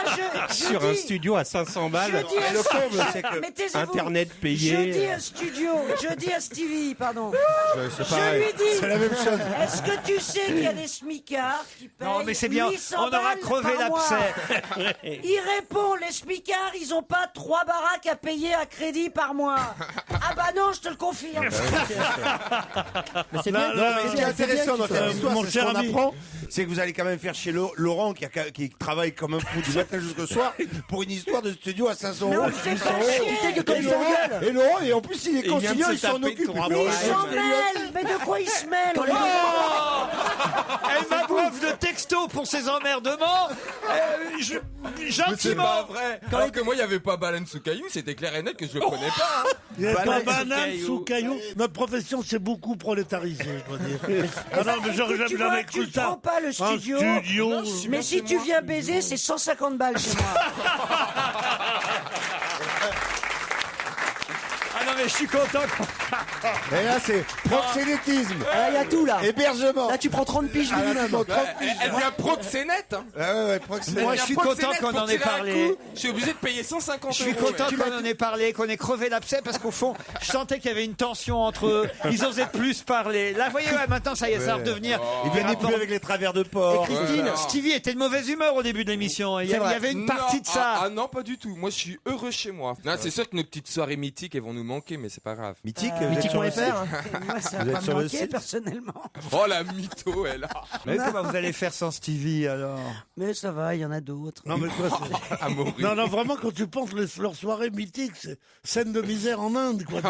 je sur dis- un studio à 500 balles. Je dis Et le à- comble, c'est que Mais taisez-vous. Internet Je payé. dis à studio, je dis à Stevie, pardon. C'est Je pareil. lui dis. C'est la même chose. Est-ce que tu sais qu'il y a des smicards qui payent Non mais c'est bien, 800 on aura balles crevé par mois? l'abcès. Il répond, les smicards, ils ont pas 3 baraques à payer à crédit par mois. Ah bah non, je te le confirme. Mais c'est bien. Non, mais ce qui est intéressant dans cette histoire, mon c'est ce cher qu'on ami. apprend, c'est que vous allez quand même faire chez Laurent qui travaille comme un fou du matin jusqu'au soir pour une histoire de studio à 500 Mais euros. on le fait 800 pas euros. chier. Tu sais que quand Et il Laurent, s'engueule. et Laurent, et en plus il est Il vient de conciliant, se il s'en taper occupe. ton Mais rapport. Il s'en mêle. Mais de quoi il se mêle? Quand les- Elle m'abreuve de textos pour ses emmerdements. Mais c'est Gentiment. pas vrai. Alors que moi, il n'y avait pas baleine sous caillou, c'était clair et net que je le prenais pas. hein. Il n'y a pas Banane sous banane caillou. sous caillou. Notre profession s'est beaucoup prolétarisée, je dois dire. Ah non, mais j'aurais Tu jamais vois, cru tu ça. prends pas le Un studio. studio. Mais si tu viens baiser, c'est 150 balles chez moi. Ah non mais je suis content. Et là, c'est proxénétisme, Ah, il y a tout là. hébergement. Là, tu prends 30 piges Ah, là, tu minimum. prends 30 piges. Elle vient proxénète. Hein. Ah ouais, proxénétisme. Moi, je suis content qu'on en ait parlé. Je suis obligé de payer 150 Je suis euros. content qu'on en ait parlé, qu'on ait crevé l'abcès parce qu'au fond, je sentais qu'il y avait une tension entre eux. Ils osaient plus parler. Là, vous voyez, ouais, maintenant, ça y est, ça va redevenir. Il venait plus avec les travers de porc. Christine, Stevie était de mauvaise humeur au début de l'émission. Il y avait une partie de ça. Ah non, pas du tout. Moi, je suis heureux chez moi. Non, c'est sûr que nos petites soirées mythiques, elles vont nous manquer. manqué, mais c'est pas grave. Mythique, Mythique.fr. Moi, ça Vous va êtes me sur le manquer site personnellement. Oh la mytho, elle a. Mais comment vous allez faire sans Stevie alors? Mais ça va, il y en a d'autres. Non, mais quoi, c'est- À mourir. non, non, vraiment, quand tu penses leur soirée mythique, c'est scène de misère en Inde, quoi.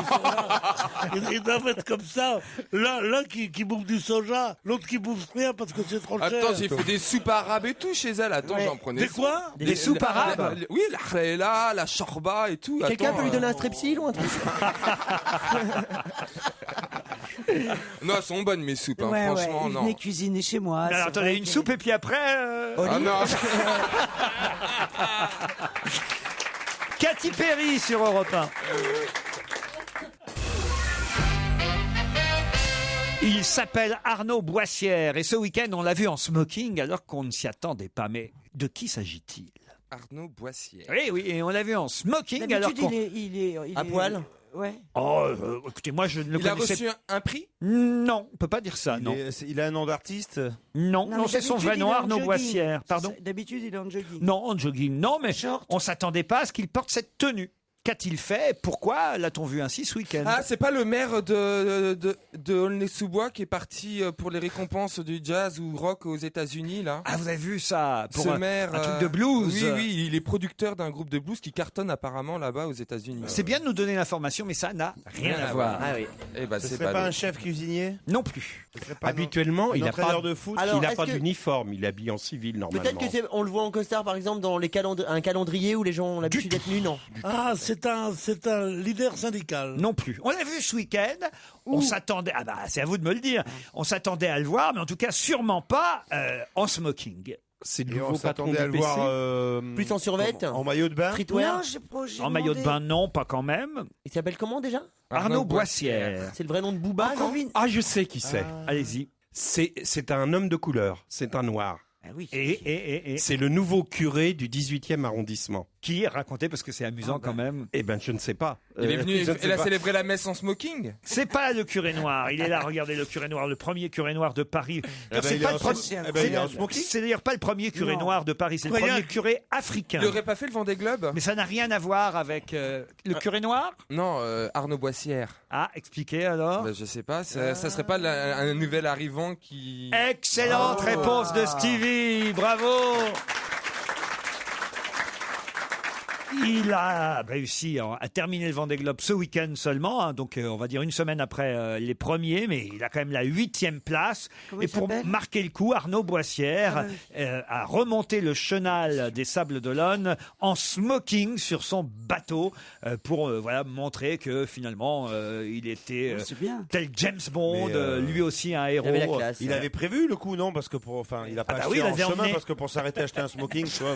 Ils doivent être comme ça. L'un qui bouffe du soja, l'autre qui bouffe rien parce que c'est trop cher. Attends, j'ai fait des soupes arabes et tout chez elle. Attends, Ouais. j'en prenais. Des quoi? Des soupes arabes? Oui, la khalela, la shorba et tout. Quelqu'un Attends, peut lui donner un strepsil ou un truc? Non, elles sont bonnes mes soupes, hein, Ouais, franchement, il non. venait cuisiner chez moi. Alors c'est attendez, vrai une que- soupe et puis après. Ah non. Katy Perry sur Europe 1. Il s'appelle Arnaud Boissière et ce week-end on l'a vu en smoking alors qu'on ne s'y attendait pas. Mais de qui s'agit-il? Arnaud Boissière. Oui, oui, et on l'a vu en smoking alors D'habitude, qu'on... il À est- poil. Ouais. Oh, écoutez, moi je ne le Il a connaissais reçu un prix? Non, on peut pas dire ça, non. Il a un nom d'artiste. Non, Non, non, mais c'est son d'habitude, vrai il nom, est en Arnaud jogging. Boissière. Pardon? D'habitude, il est en jogging. Non, en jogging, non, mais Short. on s'attendait pas à ce qu'il porte cette tenue. Qu'a-t-il fait? Pourquoi l'a-t-on vu ainsi ce week-end? Ah, c'est pas le maire de Aulnay-sous-Bois qui est parti pour les récompenses du jazz ou rock aux États-Unis là? Ah, vous avez vu ça? Pour Ce un maire, truc de blues? Oui, oui, il est producteur d'un groupe de blues qui cartonne apparemment là-bas aux États-Unis. C'est bien de nous donner l'information, mais ça n'a rien à voir. Ah oui. Eh ben, Ce c'est serait pas ballot. un chef cuisinier? Non plus. Ce serait pas Habituellement, un il n'a entraîneur pas, de foot? Alors, il a est-ce pas que- d'uniforme, il est habillé en civil normalement. Peut-être que on le voit en costard par exemple dans un calendrier où les gens ont l'habitude d'être nus, non? Ah, c'est un leader syndical. Non plus. On l'a vu ce week-end. On s'attendait. Ah bah, c'est à vous de me le dire. On s'attendait à le voir, mais en tout cas, sûrement pas en smoking. C'est le Et on nouveau patron s'attendait à du le PC. voir Plus en survette? en maillot de bain. Streetwear? Non, j'ai En maillot de demandé. bain, non, pas quand même. Il s'appelle comment déjà? Arnaud Boissière. C'est le vrai nom de Booba, non? Ah, je sais qui c'est. Allez-y. C'est un homme de couleur, c'est un noir. Ah oui. Et C'est le nouveau curé du 18e arrondissement. qui racontez parce que c'est amusant quand même. Eh ben, je ne sais pas. Il est venu, Je ne sais il a pas. célébré la messe en smoking. C'est pas le curé noir. Il est là, regardez le curé noir, le premier curé noir de Paris. D'ailleurs, c'est il pas est le en premier- smoking. Eh ben, il est en smoking. c'est d'ailleurs pas le premier curé Non. noir de Paris, c'est le Croyez premier que- curé africain. Il aurait pas fait le Vendée Globe? Mais ça n'a rien à voir avec le curé noir. Non, Arnaud Boissière. Ah, expliquez alors. Ben, je sais pas, ça serait pas un nouvel arrivant qui... Excellente réponse de Stevie, bravo. Il a réussi à terminer le Vendée Globe ce week-end seulement, hein, donc on va dire une semaine après les premiers, mais il a quand même la 8e place. Comment Et il pour s'appelle marquer le coup, Arnaud Boissière a remonté le chenal des Sables d'Olonne en smoking sur son bateau pour voilà montrer que finalement il était C'est bien. tel James Bond, Mais, lui aussi un héros. avait la classe. Il avait prévu le coup, non? Parce que il a pas bah acheté oui, il en avait chemin emmené- parce que pour s'arrêter acheter un smoking, tu vois.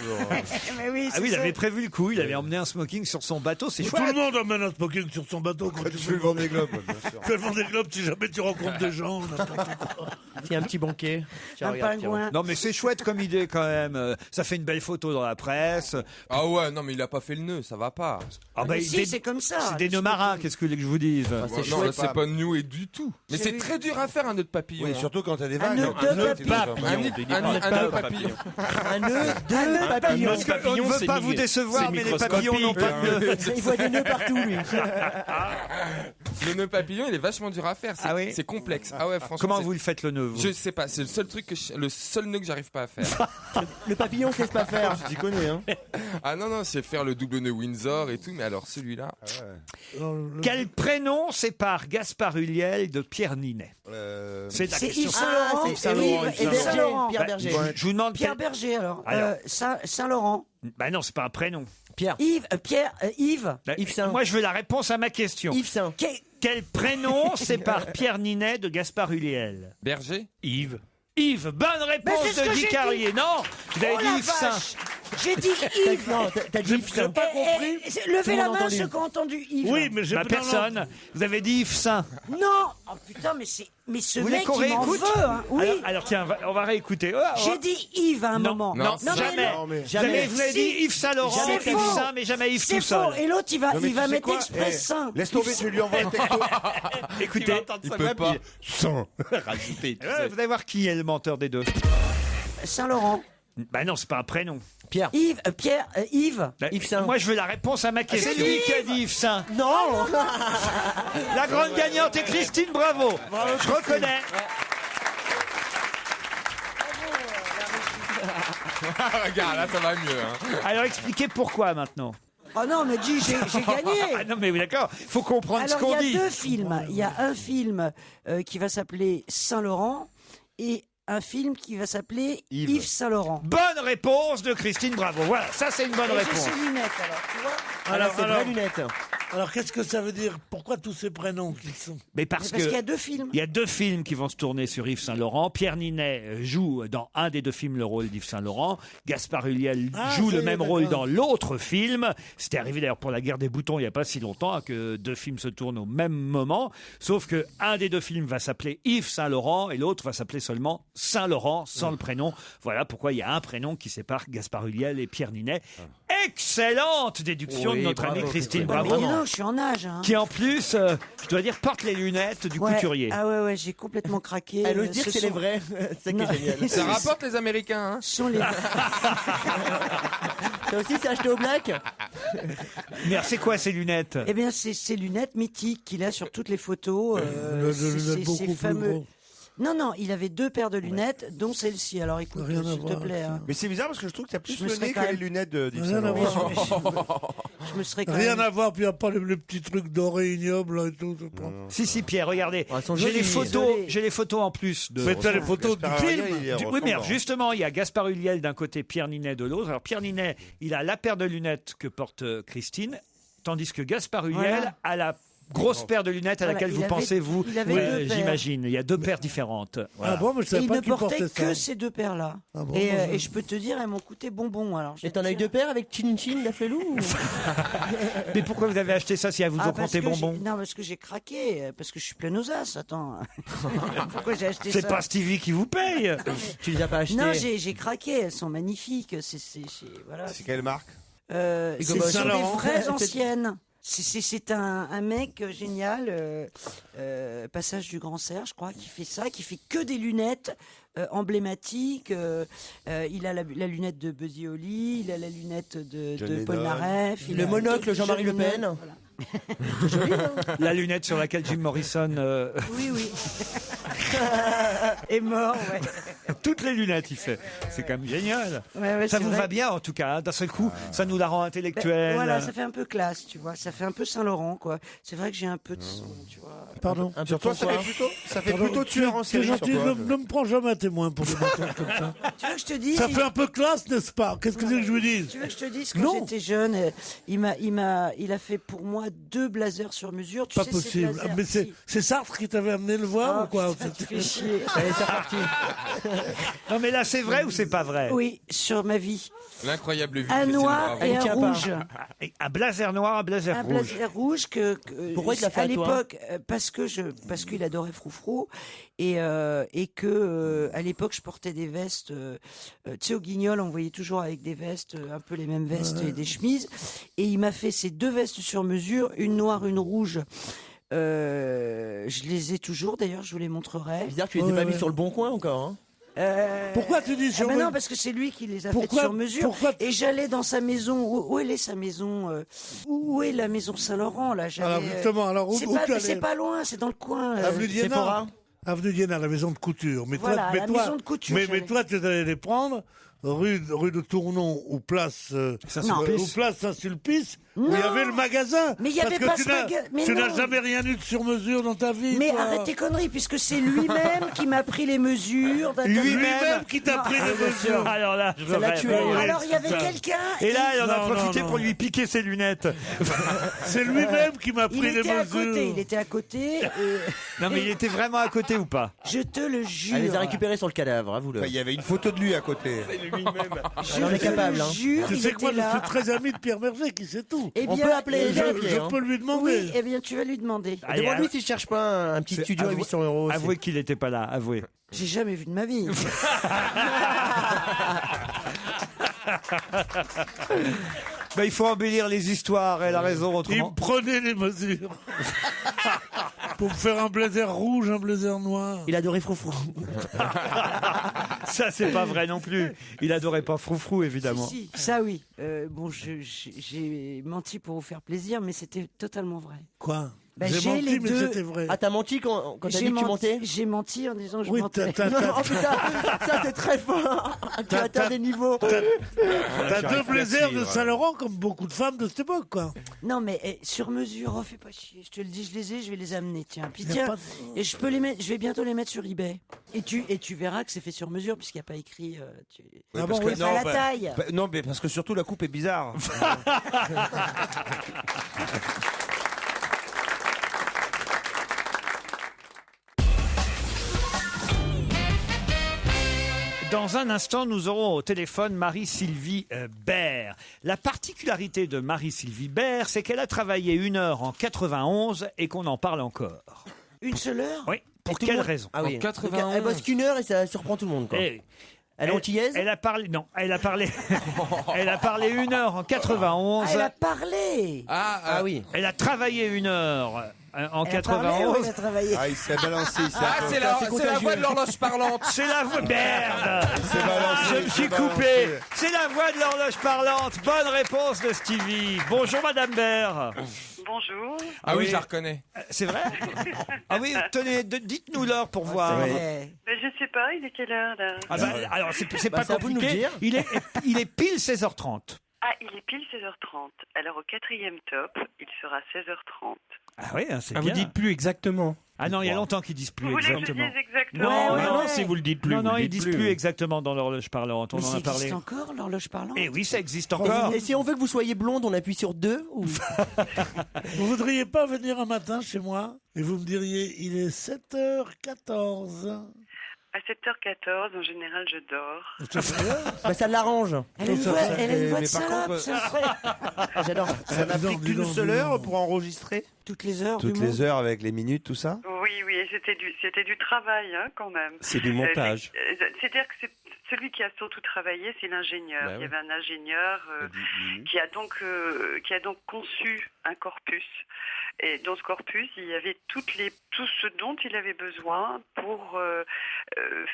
Mais oui, Ah oui, il avait prévu le coup, il avait emmené un smoking sur son bateau, c'est Tout chouette. le monde emmène un smoking sur son bateau quand tu fais le Vendée Globe, bien sûr. fais le Vendée Globe si jamais tu rencontres des gens. n'importe quoi. Il y a un petit banquet. Tiens, Un regarde, tiens. pingouin. Non mais c'est chouette comme idée quand même. Ça fait une belle photo dans la presse. Ah ouais, non mais il a pas fait le nœud, ça va pas. Ah bah, Mais si, c'est comme ça. c'est des nœuds marins, qu'est-ce que vous voulez que je vous dise? Ah, c'est non, chouette. c'est pas new et du tout. Mais J'ai c'est vu. très dur à faire un nœud de papillon. Oui, hein. surtout quand t'as des Un vagues. nœud de t'es papillon. dans un Un nœud de papillon. Un nœud de papillon. Parce qu'on ne veut pas vous décevoir, mais les papillons n'ont pas de nœuds. Il voit des nœuds partout, lui. Le nœud papillon, il est vachement dur à faire. C'est Ah oui c'est complexe. Ah ouais, franchement. Comment c'est- vous le faites le nœud vous Je sais pas, c'est le seul truc le seul nœud que j'arrive pas à faire. Le papillon, c'est pas faire. Tu t'y connais, hein? Ah non, non, c'est faire le double nœud Windsor et tout, mais alors celui-là. Quel prénom sépare Gaspard Ulliel de Pierre Ninet? C'est la C'est question. Yves Saint-Laurent. Ah, c'est Yves et Berger. Pierre Berger. Je vous demande Pierre Berger, alors. Alors. Saint-Laurent. Bah non, c'est pas un prénom. Pierre. Yves. Yves. Bah, Yves Saint. Moi, je veux la réponse à ma question. Yves Saint. Quel prénom sépare Pierre Ninet de Gaspard Ulliel? Berger. Yves. Yves, bonne Mais réponse c'est ce de que Guy j'ai Carlier. Non, vous avez Oh dit la Yves Saint. vache. J'ai dit Yves. Non, t'as dit Yves Saint. pas compris. Levez Tout le la monde a main entendu. ceux qui ont entendu Yves. Oui, mais j'ai Bah, personne. Vous avez dit Yves Saint. Non. Oh putain, mais ce Vous voulez mec, qu'on il m'en réécoute veut. Hein. Oui. Alors tiens, on va réécouter. Oh, oh. J'ai dit Yves à un Non, moment. non, mais jamais. non. Jamais. Vous avez Si. dit Yves Saint-Laurent, C'est Yves faux. Saint, mais jamais Yves C'est tout seul. faux. Et l'autre, il va Non, mais tu sais mettre quoi express Eh, Saint. Laisse tomber, je lui envoie un texto. Écoutez, Il peut pas. Sans rajouter. tu ouais, sais. vous allez voir qui est le menteur des deux. Saint-Laurent. Bah non, c'est pas un prénom. Pierre. Yves. Yves Saint. Moi, je veux la réponse à ma question. C'est lui qui a dit Yves Saint. Non. La grande gagnante est Christine Bravo. Je reconnais. Regarde, là, ça va mieux. Hein. Alors, expliquez pourquoi maintenant. Oh non, mais dis, j'ai gagné. Ah non, mais oui, d'accord. Il faut comprendre ce qu'on dit. Il y a deux films. Il y a un film qui va s'appeler Saint-Laurent et un film qui va s'appeler Yves Saint-Laurent. Bonne réponse de Christine Bravo. Voilà, ça c'est une bonne Et réponse. j'ai ses lunettes, alors, tu vois. Alors, c'est vraies lunettes. Alors, qu'est-ce que ça veut dire? Pourquoi tous ces prénoms qui sont? Mais parce qu'il y a deux films. Il y a deux films qui vont se tourner sur Yves Saint-Laurent. Pierre Ninet joue dans un des deux films le rôle d'Yves Saint-Laurent. Gaspard Ulliel joue le même rôle dans l'autre film. C'était arrivé d'ailleurs pour la guerre des boutons il n'y a pas si longtemps hein, que deux films se tournent au même moment. Sauf que un des deux films va s'appeler Yves Saint-Laurent et l'autre va s'appeler seulement Saint-Laurent sans le prénom. Voilà pourquoi il y a un prénom qui sépare Gaspard Ulliel et Pierre Ninet. Excellente déduction de notre amie Christine Bravo. Mais non, je suis en âge. Hein. Qui en plus, je dois dire, porte les lunettes du couturier. Ah ouais, j'ai complètement craqué. Elle ose dire que c'est les vrais. C'est ça qui est génial. Ça rapporte les Américains. Hein. Ce sont les... Ça aussi, c'est acheté au black. Mais c'est quoi ces lunettes? Eh bien, c'est ces lunettes mythiques qu'il a sur toutes les photos. Beaucoup plus gros. Non, il avait deux paires de lunettes, dont celle-ci. Alors écoute, s'il te plaît. Hein. Mais c'est bizarre parce que je trouve que t'as plus Je me le serais nez quand que les même- lunettes d'Yves Rien à Saint-Laurent. voir. Je me serais quand Rien même... à voir, puis il n'y a pas les petits trucs dorés ignobles là, et tout. Si, Pierre, regardez. elles sont J'ai les jolies. photos en plus. Mais t'as les photos du Gaspard film. Ulliel, il est Oui, mais alors, ressemblant. justement, il y a Gaspard Ulliel d'un côté, Pierre Ninet de l'autre. Alors, Pierre Ninet, il a la paire de lunettes que porte Christine, tandis que Gaspard Ulliel Voilà. a la grosse paire de lunettes à Voilà, laquelle il vous avait- pensez, vous. il avait Oui, deux paires. j'imagine. Il y a deux paires différentes. Voilà. Ah bon, mais je Et savais il pas ne qu'il portait portait que ça. ces deux paires-là. Ah bon, Et je peux te dire, elles m'ont coûté bonbon. Alors, Et t'en as eu deux paires avec Chin Chin, la Flelou ou... Mais pourquoi vous avez acheté ça si elle vous ont parce compté que bonbons? Non, parce que j'ai craqué, parce que je suis plein aux as, attends. Pourquoi j'ai acheté ça? C'est pas Stevie qui vous paye. Tu les as pas achetés? Non, j'ai craqué, elles sont magnifiques. Voilà. C'est quelle marque? Ce Hugo Boss. sont des Saint-Laurent. vraies anciennes. C'est un mec génial, Passage du Grand Serre, je crois, qui fait ça, qui fait que des lunettes emblématiques. Il a la lunette de Buddy Holly, il a la lunette de John Paul Lennon. Naref. il Le a- monocle Jean-Marie Le Pen. Voilà. La lunette sur laquelle Jim Morrison. Oui. Est mort, ouais. Toutes les lunettes, il fait. C'est quand même génial. Ouais, Ça c'est vous vrai. va bien, en tout cas. Hein. D'un seul coup, ça nous la rend intellectuelle. Voilà, ça fait un peu classe, tu vois. Ça fait un peu Saint-Laurent, quoi. C'est vrai que j'ai un peu de son, tu vois. Pardon. Un peu Sur toi, de ça quoi fait plutôt tueur en C'est série. gentil, sur toi. ne me prends jamais à témoin pour des mensonges comme ça. Tu veux que je te dise Ça fait un peu classe, n'est-ce pas? Qu'est-ce que c'est que je vous dise? Tu veux que je te dise, quand Non. j'étais jeune, il a fait pour moi 2 blazers sur mesure. Tu Pas sais, ces possible. blazers, Ah, mais si. c'est Sartre qui t'avait amené le voir Ah, ou quoi? putain, tu fais chier. Allez, c'est reparti. Non, mais là, c'est vrai ou c'est pas vrai? Oui, sur ma vie. L'incroyable vie de Un Christine noir Bravo. et un tient pas. rouge. Un blazer noir, un blazer Un rouge. blazer rouge Pourquoi il l'a fait à à toi l'époque parce qu'il adorait Froufrou et que à l'époque je portais des vestes tu sais au Guignol on voyait toujours avec des vestes un peu les mêmes vestes et des chemises et il m'a fait ces 2 vestes sur mesure, une noire, une rouge. Je les ai toujours d'ailleurs, je vous les montrerai. Bizarre que tu les aies pas mis sur le bon coin encore. Hein. Pourquoi tu dis sur ben le- non, parce que c'est lui qui les a Pourquoi- faites sur mesure. pourquoi- Et j'allais dans sa maison. Où elle est sa maison Où est la maison Saint-Laurent là j'allais, Alors justement, alors où c'est où pas, tu allais? c'est pas loin, c'est dans le coin. Avenue Diana. Sephora. Avenue Diana, la maison de couture. Mais Voilà, toi, la maison de couture, Mais j'allais. toi, tu allais les prendre rue de Tournon ou place Saint-Sulpice. ou place Saint-Sulpice où il y Non. avait le magasin. Mais il y Parce avait que pas tu ce n'as- magasin. Mais Tu non. n'as jamais rien eu de sur mesure dans ta vie. Mais toi. arrête tes conneries, puisque c'est lui-même qui m'a pris les mesures. Lui-même qui t'a Non. pris les mesures. Alors là, je Ça l'a rêve. tué. Alors il y avait quelqu'un. Et là, il en a Non, profité non, pour non. lui piquer ses lunettes. C'est lui-même qui m'a Il pris les était à mesures. côté, il était à côté. Et Non, mais il était vraiment à côté ou pas? je te le jure. Elle les a récupérés sur le cadavre, hein, vous le. Enfin, il y avait une photo de lui à côté. Je on est te capable, le hein. jure, Tu il sais était quoi, je là. suis très ami de Pierre Berger, qui sait tout. Eh On bien, peut appeler eh bien, vérifier, Je hein. peux lui demander. Oui, eh bien, tu vas lui demander. Allez, Demande-lui s'il cherche pas un petit studio à 800 €. aussi. Avouez qu'il n'était pas là, avouez. J'ai jamais vu de ma vie. Ben, il faut embellir les histoires, elle a raison Il autrement. me prenait les mesures. Pour me faire un blazer rouge, un blazer noir. Il adorait Froufrou. Ça, c'est pas vrai non plus. Il adorait pas Froufrou, évidemment. Si, ça oui. Bon, j'ai menti pour vous faire plaisir, mais c'était totalement vrai. Quoi? Bah, J'ai j'ai menti, les mais deux. c'était vrai. Ah, t'as menti quand t'as dit que tu mentais? J'ai menti en disant que je Oui, mentais. Oh putain, ça c'est très fort. Tu atteins des niveaux. T'as deux blazers de Saint-Laurent comme beaucoup de femmes de cette époque, quoi. Non, mais sur mesure, oh, fais pas chier. Je te le dis, je les ai, je vais les amener. Tiens, puis Y a tiens, pas de- et je peux les mettre. Je vais bientôt les mettre sur eBay. Et tu verras que c'est fait sur mesure puisqu'il n'y a pas écrit. parce bon, que- oui, c'est à la bah- taille. bah, non, mais parce que surtout la coupe est bizarre. Dans un instant, nous aurons au téléphone Marie-Sylvie Baird. La particularité de Marie-Sylvie Baird, c'est qu'elle a travaillé 1 heure en 91 et qu'on en parle encore. Une seule heure? Oui. Pour tout le quelle monde- raison? Ah oui. Donc, elle bosse qu'une heure et ça surprend tout le monde, quoi. Eh, Elle est antillaise? Elle a parlé. Non, elle a parlé. Elle a parlé 1 heure en 91. Ah, elle a parlé. Ah oui. Elle a travaillé 1 heure en Elle a parlé ou 91. elle a travaillé? Ah, il s'est balancé. C'est la voix de l'horloge parlante. C'est la voix. Merde. C'est balancé, Je me suis c'est coupé. balancé. C'est la voix de l'horloge parlante. Bonne réponse de Stevie. Bonjour Madame Baird. Bonjour. Ah oui, je la reconnais. C'est vrai? Ah oui, tenez, dites-nous l'heure pour voir. Ouais. Ben, je sais pas, il est quelle heure là? Ah bah, alors c'est Bah, pas c'est à vous de nous compliqué. dire. Il est pile 16h30. Ah, il est pile 16h30. Alors au 4e top, il sera 16h30. Ah oui, hein, c'est Ah, bien. vous dites plus exactement. Ah non, il y a longtemps qu'ils disent plus Vous voulez que je exactement. dise exactement? Non, Ouais, non, ouais. si vous le dites plus. non, vous non, le ils dites disent plus exactement dans l'horloge parlante. On Mais en ça a parlé. existe encore, l'horloge parlante? Eh oui, ça existe encore. Et si on veut que vous soyez blonde, on appuie sur 2 ou... Vous voudriez pas venir un matin chez moi et vous me diriez, il est 7h14. À 7h14, en général, je dors. Bah ça l'arrange. Elle a une voix, elle a une voix de mais par salope, contre, c'est incroyable. J'adore. Ça n'a pris qu'une seule heure pour enregistrer? Toutes les heures Toutes du les monde. heures avec les minutes, tout ça? Oui, et c'était du travail, hein, quand même. C'est du montage. C'est-à-dire que celui qui a surtout travaillé, c'est l'ingénieur. Bah Il y oui. avait un ingénieur qui a donc conçu un corpus. Et dans ce corpus, il y avait tout ce dont il avait besoin pour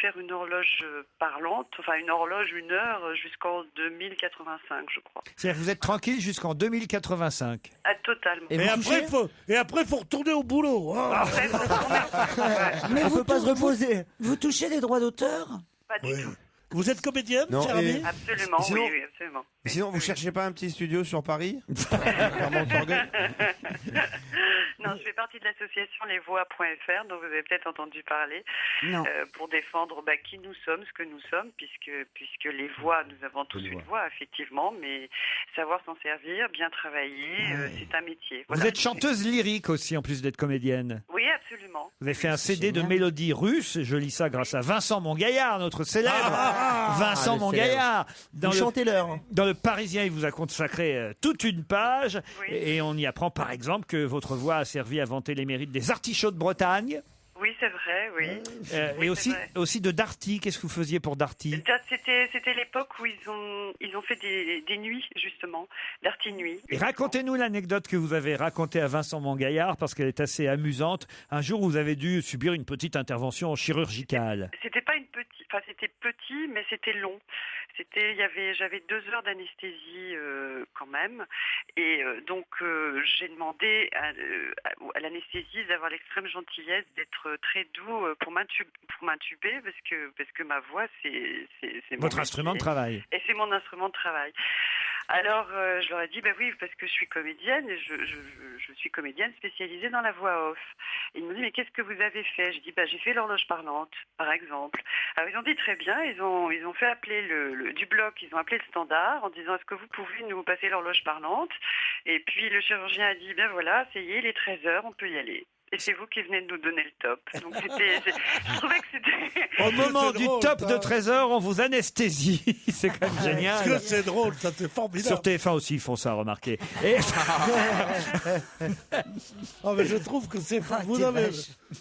faire une horloge parlante, enfin une horloge 1 heure jusqu'en 2085, je crois. C'est-à-dire que vous êtes tranquille jusqu'en 2085. Ah, totalement. Et Et vous après, touchez faut retourner au boulot. hein. Après, faut retourner- Mais On peut pas se reposer. Vous touchez des droits d'auteur? Pas du Oui. tout. Vous êtes comédienne, Non, cher et- ami? Absolument, Sinon- oui, absolument. Sinon, vous cherchez pas un petit studio sur Paris? Non, je fais partie de l'association lesvoix.fr, dont vous avez peut-être entendu parler, Non. pour défendre qui nous sommes, ce que nous sommes, puisque les voix, nous avons tous une voix, effectivement, mais savoir s'en servir, bien travailler, c'est un métier. Vous Voilà. êtes chanteuse lyrique aussi, en plus d'être comédienne. Oui, absolument. Vous avez fait un CD de génial. mélodies russes. Je lis ça grâce à Vincent Mongaillard, notre célèbre Vincent le Mongaillard. Dans Vous le, chantez l'heure. dans le Parisien, il vous a consacré toute une page. Oui. Et on y apprend par exemple que votre voix a servi à vanter les mérites des artichauts de Bretagne. Oui, c'est vrai, oui. Et Oui, c'est aussi vrai. de Darty. Qu'est-ce que vous faisiez pour Darty? C'était l'époque où ils ont fait des nuits, justement, d'Arty Nuit. Et racontez-nous l'anecdote que vous avez racontée à Vincent Mongaillard, parce qu'elle est assez amusante. Un jour, vous avez dû subir une petite intervention chirurgicale. C'était pas une petite, enfin c'était petit, mais c'était long. J'avais 2 heures d'anesthésie quand même, et donc j'ai demandé à l'anesthésiste d'avoir l'extrême gentillesse d'être très doux pour m'intuber, parce que ma voix c'est mon Votre métier. instrument de travail. Et c'est mon instrument de travail. Alors, je leur ai dit, oui, parce que je suis comédienne, et je suis comédienne spécialisée dans la voix off. Et ils m'ont dit, mais qu'est-ce que vous avez fait? Je dis, j'ai fait l'horloge parlante, par exemple. Alors, ils ont dit très bien, ils ont fait appeler du bloc, ils ont appelé le standard en disant, est-ce que vous pouvez nous passer l'horloge parlante? Et puis, le chirurgien a dit, voilà, ça y est, il est 13h, on peut y aller. Et c'est vous qui venez de nous donner le top. Donc je trouvais que c'était... Au moment du drôle, top ça. de 13h, on vous anesthésie. C'est quand même génial. Est-ce que c'est drôle, ça, c'est formidable. Sur TF1 aussi, ils font ça, remarquez. Et... Oh, mais je trouve que c'est...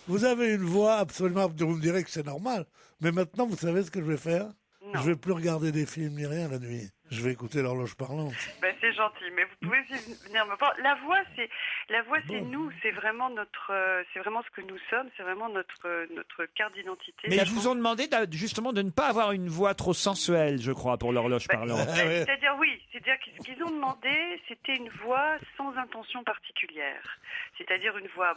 Vous avez une voix absolument... Vous me direz que c'est normal. Mais maintenant, vous savez ce que je vais faire? Non. Je vais plus regarder des films ni rien la nuit. Je vais écouter l'horloge parlante. Ben, c'est gentil, mais vous pouvez aussi venir me voir. La voix, c'est nous, c'est vraiment ce que nous sommes, c'est vraiment notre carte d'identité. Mais ils vous ont demandé justement de ne pas avoir une voix trop sensuelle, je crois, pour l'horloge parlante. C'est-à-dire ce qu'ils ont demandé, c'était une voix sans intention particulière. C'est-à-dire une voix,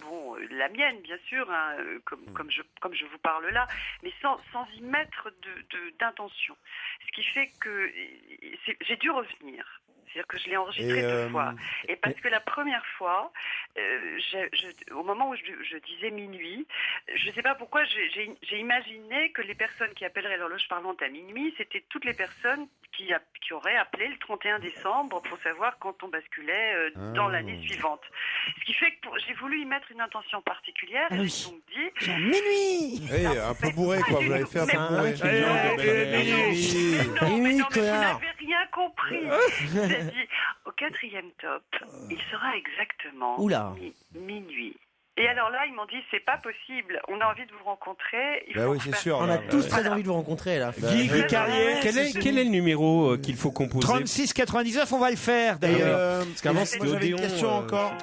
la mienne, bien sûr, hein, comme je vous parle là, mais sans y mettre d'intention. Ce qui fait que j'ai dû revenir. C'est-à-dire que je l'ai enregistré 2 fois. Et parce que la première fois, au moment où je disais minuit, je ne sais pas pourquoi, j'ai imaginé que les personnes qui appelleraient l'horloge parlante à minuit, c'était toutes les personnes qui auraient appelé le 31 décembre pour savoir quand on basculait dans l'année suivante. Ce qui fait que j'ai voulu y mettre une intention particulière et j'ai donc dit... Minuit. Un peu bourré, quoi. Vous l'avez fait un peu bourré. Mais vous n'avez rien compris. J'ai dit, au 4e top, il sera exactement minuit. Et alors là, ils m'ont dit, c'est pas possible, on a envie de vous rencontrer. Oui, c'est sûr. On a tous très envie de vous rencontrer, là. Guy Carlier. Quel est le numéro qu'il faut composer? 36,99, on va le faire d'ailleurs. Parce qu'avant, c'était j'avais une Odéon. question encore.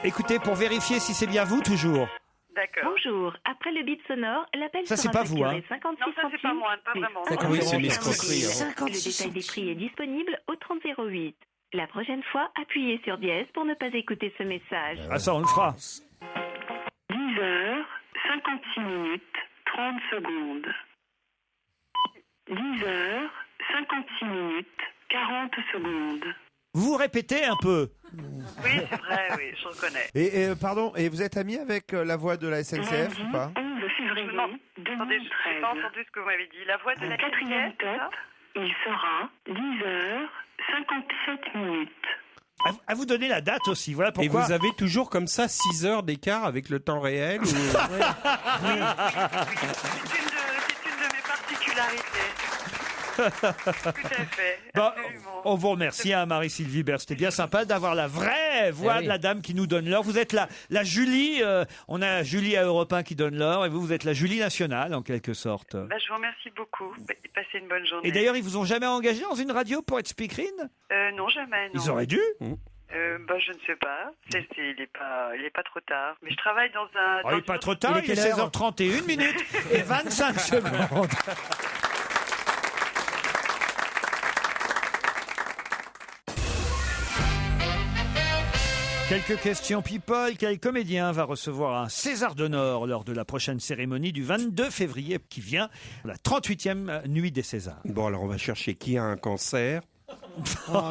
Écoutez, pour vérifier si c'est bien vous, toujours. D'accord. Bonjour, après le bip sonore, l'appel Ça, sera c'est pas vous, hein. 56 Non, ça c'est pas moi, pas vraiment. Oui, c'est l'escroquerie. Le détail des prix est disponible au 3008. La prochaine fois, appuyez sur dièse pour ne pas écouter ce message. Ah ça, on le fera. 10h, 56 minutes, 30 secondes. 10h, 56 minutes, 40 secondes. Vous répétez un peu. Oui, c'est vrai, oui, je reconnais. Et pardon, et vous êtes ami avec la voix de la SNCF ou pas? 11 février Attendez, je n'ai pas entendu ce que vous m'avez dit. La voix de la 4e top, il sera 10h, 57 minutes. À vous donner la date aussi, voilà Et pourquoi. vous avez toujours comme ça 6 heures d'écart avec le temps réel ou... C'est une de mes particularités. Tout à fait. Bon, Absolument. on vous remercie, hein, Marie-Sylvie Bert. C'était bien sympa d'avoir la vraie voix de la dame qui nous donne l'heure. Vous êtes la Julie, on a Julie à Europe 1 qui donne l'heure, et vous êtes la Julie nationale, en quelque sorte. Je vous remercie beaucoup. Passez une bonne journée. Et d'ailleurs, ils vous ont jamais engagé dans une radio pour être speakerine? Non, jamais, non. Ils auraient dû. Je ne sais pas. Il est pas trop tard. Mais je travaille dans un... Il n'est pas trop tard, il est 16h31 minutes et 25 secondes. Quelques questions people. Quel comédien va recevoir un César d'honneur lors de la prochaine cérémonie du 22 février qui vient, la 38e nuit des Césars? Bon, alors on va chercher qui a un cancer. Oh,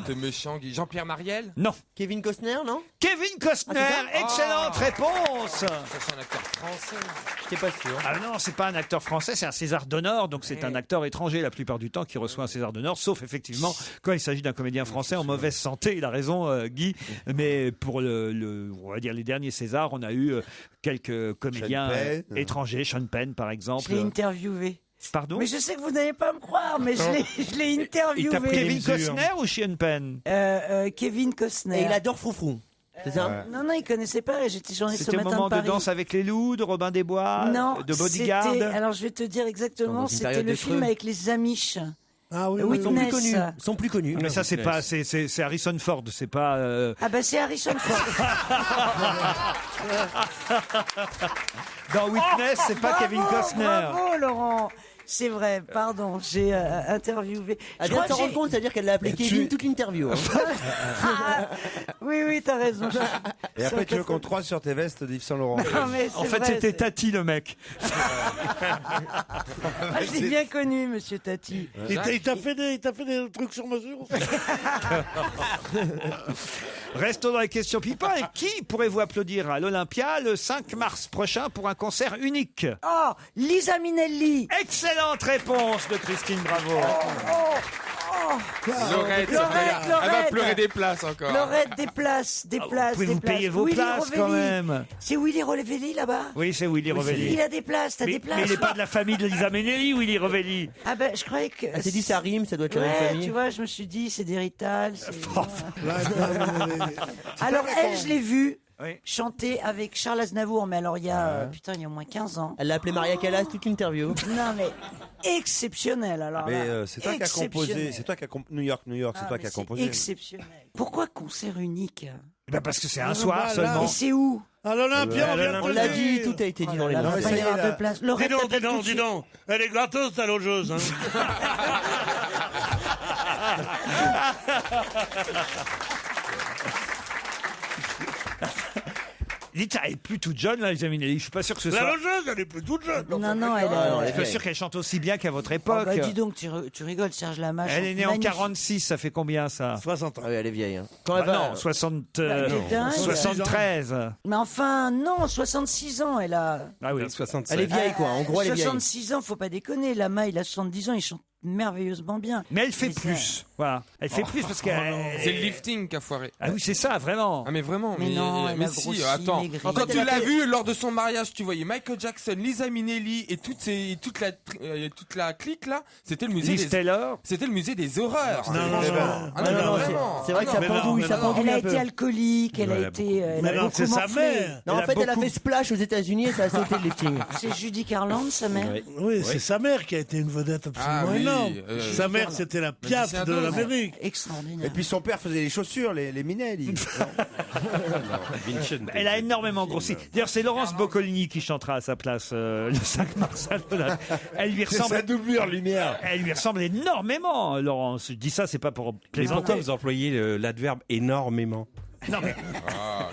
t'es méchant, Guy. Jean-Pierre Mariel? Non. Kevin Costner, non? Kevin Costner, excellente réponse. Ça, c'est un acteur français. J'étais pas sûr. Ah non, c'est pas un acteur français, c'est un César d'honneur, donc c'est un acteur étranger la plupart du temps qui reçoit un César d'honneur, sauf effectivement quand il s'agit d'un comédien français en mauvaise santé. Il a raison, Guy. Mais pour on va dire les derniers Césars, on a eu quelques comédiens étrangers, Sean Penn par exemple. Je l'ai interviewé. Pardon? Mais je sais que vous n'allez pas me croire, mais je l'ai interviewé. Kevin Costner ou Sean Penn? Kevin Costner. Et il adore Froufrou. C'est ça? Non, il connaissait pas. J'étais journaliste C'était au au matin moment de de Paris. Danse avec les loups, de Robin des Bois, de Bodyguard. Alors je vais te dire exactement, c'était le film avec les Amish. Ah oui, Witness. ils sont plus connus. Ils sont plus connus. Mais ça, c'est pas, c'est Harrison Ford, c'est pas. Ah bah c'est Harrison Ford. Dans Witness, c'est pas Kevin Costner. Bravo Laurent. C'est vrai, pardon, j'ai interviewé. Elle vient de se rendre compte, c'est-à-dire qu'elle l'a appelé Kevin toute l'interview. Oui, t'as raison. Et après, tu veux qu'on troie sur tes vestes d'Yves Saint Laurent. En fait, c'était Tati, le mec. Je l'ai bien connu, monsieur Tati. Il t'a fait des trucs sur mesure aussi. Restons dans les questions people. Et qui pourrez-vous applaudir à l'Olympia le 5 mars prochain pour un concert unique? Oh, Lisa Minnelli. Excellente réponse de Christine Bravo. Laurette, elle va pleurer des places encore. Laurette, des places. Pouvez-vous payer vos places quand même? C'est Willy Rovelli là-bas? Oui, c'est Willy Rovelli. Il a des places, t'as des places. Mais il n'est pas de la famille de Lisa Minnelli, Willy Rovelli. Ah ben, je croyais que... Elle s'est dit ça rime, ça doit être la même famille. Tu vois, je me suis dit, c'est des Rital. Alors elle, je l'ai vue. chanté avec Charles Aznavour, mais alors il y a il y a au moins 15 ans. Elle l'a appelé Maria Callas toute l'interview. Non mais exceptionnel alors. Mais là, c'est toi qui as composé, c'est toi qui as New York, c'est toi qui as composé. Exceptionnel. Pourquoi concert unique? Parce que c'est un soir seulement. Et c'est où? À l'Olympia, on l'a dit, tout a été dit dans les Il va pas y avoir de place. Dis donc, elle est gratos ta logeuse. Hein. Dites, elle est plus toute jeune, là, Lisa Minnelli. Je suis pas sûr que ce soit. La logeuse, elle est plus toute jeune. Non, elle Je suis pas sûr qu'elle chante aussi bien qu'à votre époque. dis donc, tu rigoles, Serge Lamache. Elle est née en 46, ça fait combien ça? 60 ans. Oui, elle est vieille. Hein. Quand elle va... Non, 73. Mais enfin, non, 66 ans, elle a. Ah oui, 67. Elle est vieille, quoi. En gros, elle est vieille. 66 ans, faut pas déconner. Lama, il a 70 ans, il chante merveilleusement bien. Mais elle fait plus. Voilà. Elle fait plus parce qu'elle. C'est le lifting qui a foiré. Ah oui, c'est ça, vraiment. Ah mais vraiment. Mais non, elle a si, grossi, attends. maigri. Quand tu l'as vu lors de son mariage, tu voyais Michael Jackson, Lisa Minnelli et toute la clique là. C'était le musée. C'était le musée des horreurs. Non, c'est vrai que ça pendouille, ça pendouille Elle a un peu. été alcoolique, elle a été. Elle a beaucoup c'est sa morflé. mère. Non, en fait, elle a fait splash aux États-Unis et ça a sauté le lifting. C'est Judy Garland, sa mère. Oui, c'est sa mère qui a été une vedette absolument énorme. Sa mère, c'était la Piaf de l'Amérique. Extraordinaire. Et puis son père faisait les chaussures, les Minnelli. Elle a énormément grossi. D'ailleurs, c'est Laurence Boccolini qui chantera à sa place le 5 mars. Elle lui ressemble. Sa doublure lumière. Elle lui ressemble énormément, Laurence. Je dis ça, c'est pas pour Mais plaisanter. pourquoi vous employez l'adverbe énormément? Non mais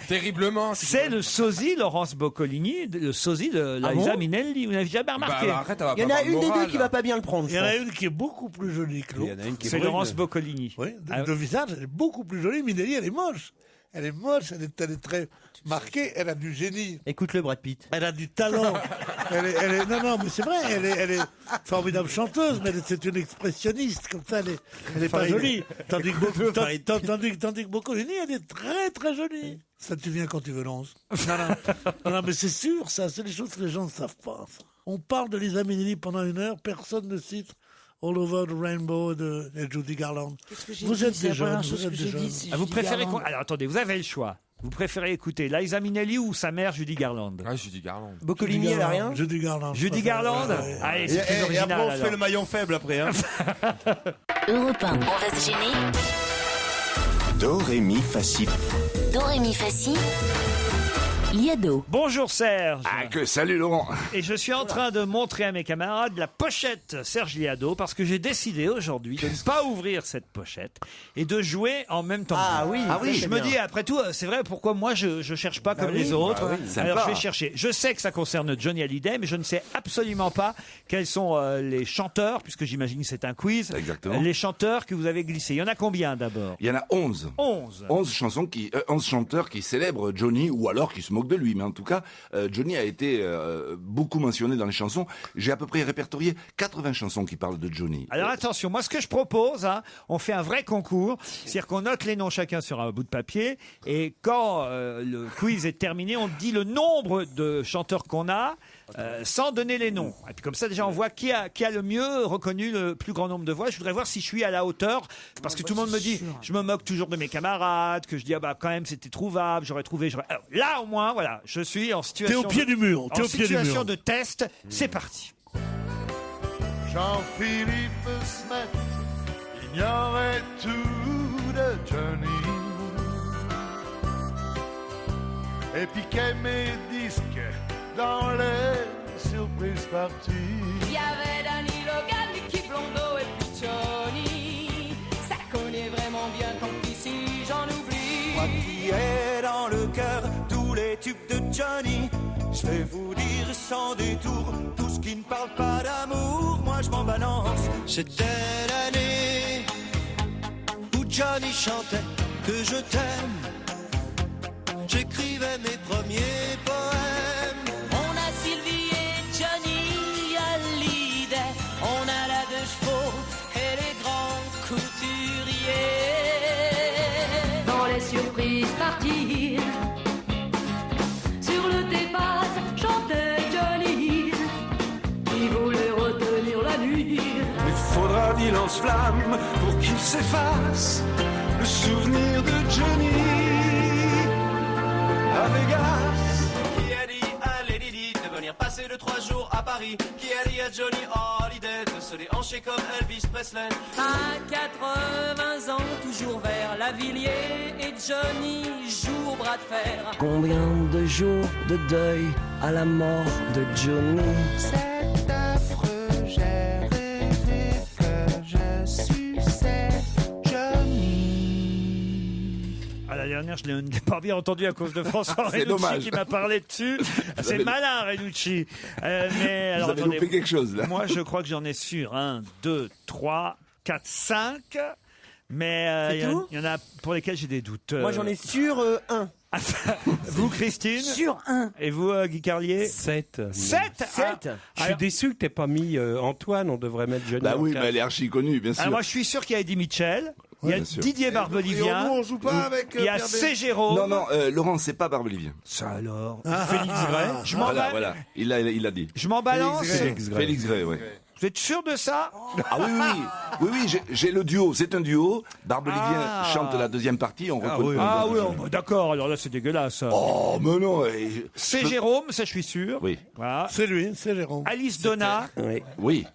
terriblement. c'est le sosie Laurence Boccolini, le sosie de Liza Minnelli. Vous n'avez jamais remarqué? Il y en a une des deux qui va pas bien le prendre. Il y en a une qui est beaucoup plus jolie que l'autre. C'est Laurence Boccolini. Oui, de visage, elle est beaucoup plus jolie. Minnelli, elle est moche. Elle est moche, elle est très marquée, elle a du génie. Écoute le Brad Pitt. Elle a du talent. Non, mais c'est vrai, elle est formidable chanteuse, mais c'est une expressionniste, comme ça, elle est pas jolie. Tandis que Boccolini, elle est très très jolie. Ça te vient quand tu veux, Lance. Non, mais c'est sûr, ça, c'est des choses que les gens ne savent pas. Ça. On parle de Lisa Minnelli pendant une heure, personne ne cite All Over the Rainbow de Judy Garland. Vous êtes des jeunes. Vous préférez Alors attendez, vous avez le choix. Vous préférez écouter Liza Minnelli ou sa mère Judy Garland? Ah, Judy Garland. Boccolini, elle a rien. Judy Garland. Judy Garland. Allez, c'est plus original. Et après, on se fait alors. le maillon faible après. Hein. Europe 1, on va se gêner. Do, ré, mi, fa, si. Do, ré, mi, fa, si. Liado. Bonjour Serge. Salut Laurent. Et je suis en train de montrer à mes camarades la pochette Serge Liado parce que j'ai décidé aujourd'hui de ne pas ouvrir cette pochette et de jouer en même temps. Ah oui, je me dis après tout, c'est vrai, pourquoi moi je cherche pas comme les autres. Alors je vais chercher. Je sais que ça concerne Johnny Hallyday, mais je ne sais absolument pas quels sont les chanteurs, puisque j'imagine que c'est un quiz. Exactement. Les chanteurs que vous avez glissés. Il y en a combien d'abord? Il y en a 11. 11 chanteurs qui célèbrent Johnny ou alors qui se moquent de lui. Mais en tout cas, Johnny a été beaucoup mentionné dans les chansons. J'ai à peu près répertorié 80 chansons qui parlent de Johnny. Alors attention, moi ce que je propose, on fait un vrai concours, c'est-à-dire qu'on note les noms chacun sur un bout de papier et quand le quiz est terminé, on dit le nombre de chanteurs qu'on a sans donner les noms. Et puis comme ça déjà on voit qui a le mieux reconnu le plus grand nombre de voix. Je voudrais voir si je suis à la hauteur parce que tout le monde me dit, je me moque toujours de mes camarades, que je dis quand même c'était trouvable, j'aurais trouvé. Alors, là au moins voilà, je suis en situation. T'es au pied du mur. En situation de test. C'est parti. Jean-Philippe Smet ignorait tout de Johnny et piquait mes disques dans les surprises parties. Il y avait Danny Logan, Mickey Blondeau et puis Johnny. Ça connaît vraiment bien tant ici j'en oublie. Moi qui ai dans le cœur tous les tubes de Johnny, je vais vous dire sans détour tout ce qui ne parle pas d'amour. Moi je m'en balance. C'était l'année où Johnny chantait que je t'aime. J'écrivais mes premiers poèmes. On a Sylvie et Johnny Hallyday. On a la deux chevaux et les grands couturiers. Dans les surprises parties, sur le dépasse chantait Johnny, qui voulait retenir la nuit. Il faudra qu'il lance-flamme pour qu'il s'efface le souvenir de Johnny. Avec Paris, qui a dit à Johnny Hallyday de se déhancher comme Elvis Presley. À 80 ans, toujours vers la Villiers, et Johnny joue au bras de fer. Combien de jours de deuil à la mort de Johnny? C'est affreux, j'ai rêvé que je suçais Johnny. À la dernière, je ne l'ai pas bien entendu à cause de François C'est Renucci dommage. qui m'a parlé dessus. C'est avez- malin, Renucci. Mais alors, avez attendez. loupé quelque chose, là. Moi, je crois que j'en ai sur 1, 2, 3, 4, 5. Mais C'est tout il y en a pour lesquels j'ai des doutes. Moi, j'en ai sur un. Vous, Christine? Sur un. Et vous, Guy Carlier? 7. 7. Je suis déçu que t'aies pas mis Antoine, on devrait mettre Johnny. Bah en oui, quatre. mais elle est archi connue, bien sûr. Alors moi, je suis sûr qu'il y a Eddie Mitchell. Il y a bien sûr. Didier Barbelivien. Et nous, on joue pas avec, Il y a Pierre C. Jérôme. Non, non, Laurent, c'est pas Barbelivien. Ça alors. Félix Gray. Je m'en Voilà, ba- voilà. Il a dit. Je m'en balance. Félix Gray, oui. Vous êtes sûr de ça? Ah oui, j'ai le duo. C'est un duo. Barbelivien chante la deuxième partie. On reconnaît. Ah oui, d'accord. Alors là, c'est dégueulasse. Oh, mais non. C'est Jérôme, ça je suis sûr. Oui. Voilà. C'est lui, c'est Jérôme. Alice Donna. Oui.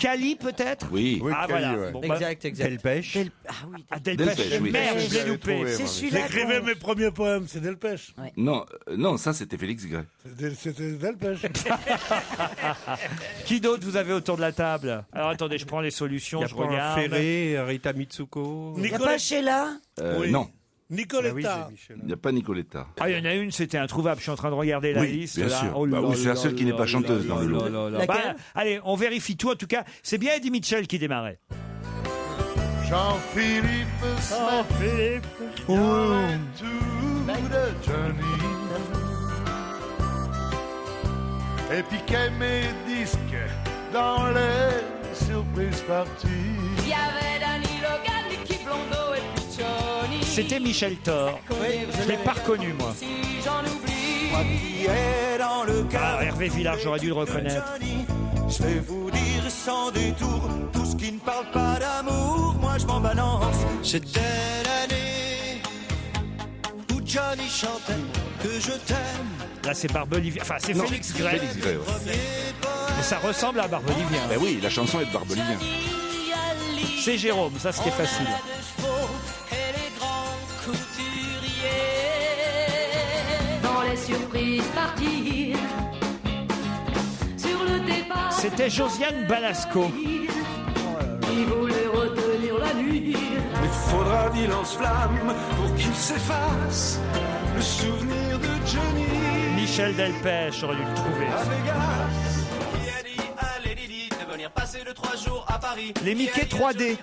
Cali peut-être. Oui. Ah voilà. Bon, bah, Exact. Delpech. Delpech. oui. Merde, je l'ai loupé. C'est celui-là. J'écrivais mes premiers poèmes, c'est Delpech. Non, ça c'était Félix Gray. C'était Delpech. Qui d'autre vous avez autour de la table? Alors attendez, je prends les solutions, Il y a je pas un regarde. Ferré, Rita Mitsuko. Il n'y a pas Sheila? Oui. Non, Nicoletta. il n'y a pas Nicoletta. Ah, il y en a une, c'était introuvable. Je suis en train de regarder la Oui, liste. bien là. sûr. Oh là Bah oui, c'est la là seule qui là n'est pas là chanteuse là dans le là lot. là là. Laquelle Bah, allez, on vérifie tout. En tout cas, c'est bien Eddie Mitchell qui démarrait. Jean-Philippe Philippe. tout de Johnny et piquait mes disques dans les surprises parties. Il y avait Danny Logan, Nicky Blondeau et puis Johnny. C'était Michel Thor. Je l'ai pas reconnu, moi. Si j'en oublie. Moi qui est dans le Ah, cœur Hervé Villard, j'aurais dû le reconnaître. Johnny, je vais vous dire sans détour tout ce qui ne parle pas d'amour. Moi je m'en balance. C'était l'année où Johnny chantait que je t'aime. Là, c'est Barbelivien. Enfin, c'est Non, Félix Gray. Félix Gray, ouais. Mais ça ressemble à Barbelivien. Ben oui, la chanson est de Barbelivien. C'est Jérôme, ça c'était facile. Et les grands couturiers. Dans les surprises parties. Sur le départ. C'était Josiane Balasco. Qui voulait retenir la nuit. Il faudra qu'il lance-flamme pour qu'il s'efface le souvenir de Johnny. Michel Delpech, j'aurais dû le trouver. À Vegas, qui a dit à Lady Di de venir passer 2-3 jours à Paris. Les Mickey 3D.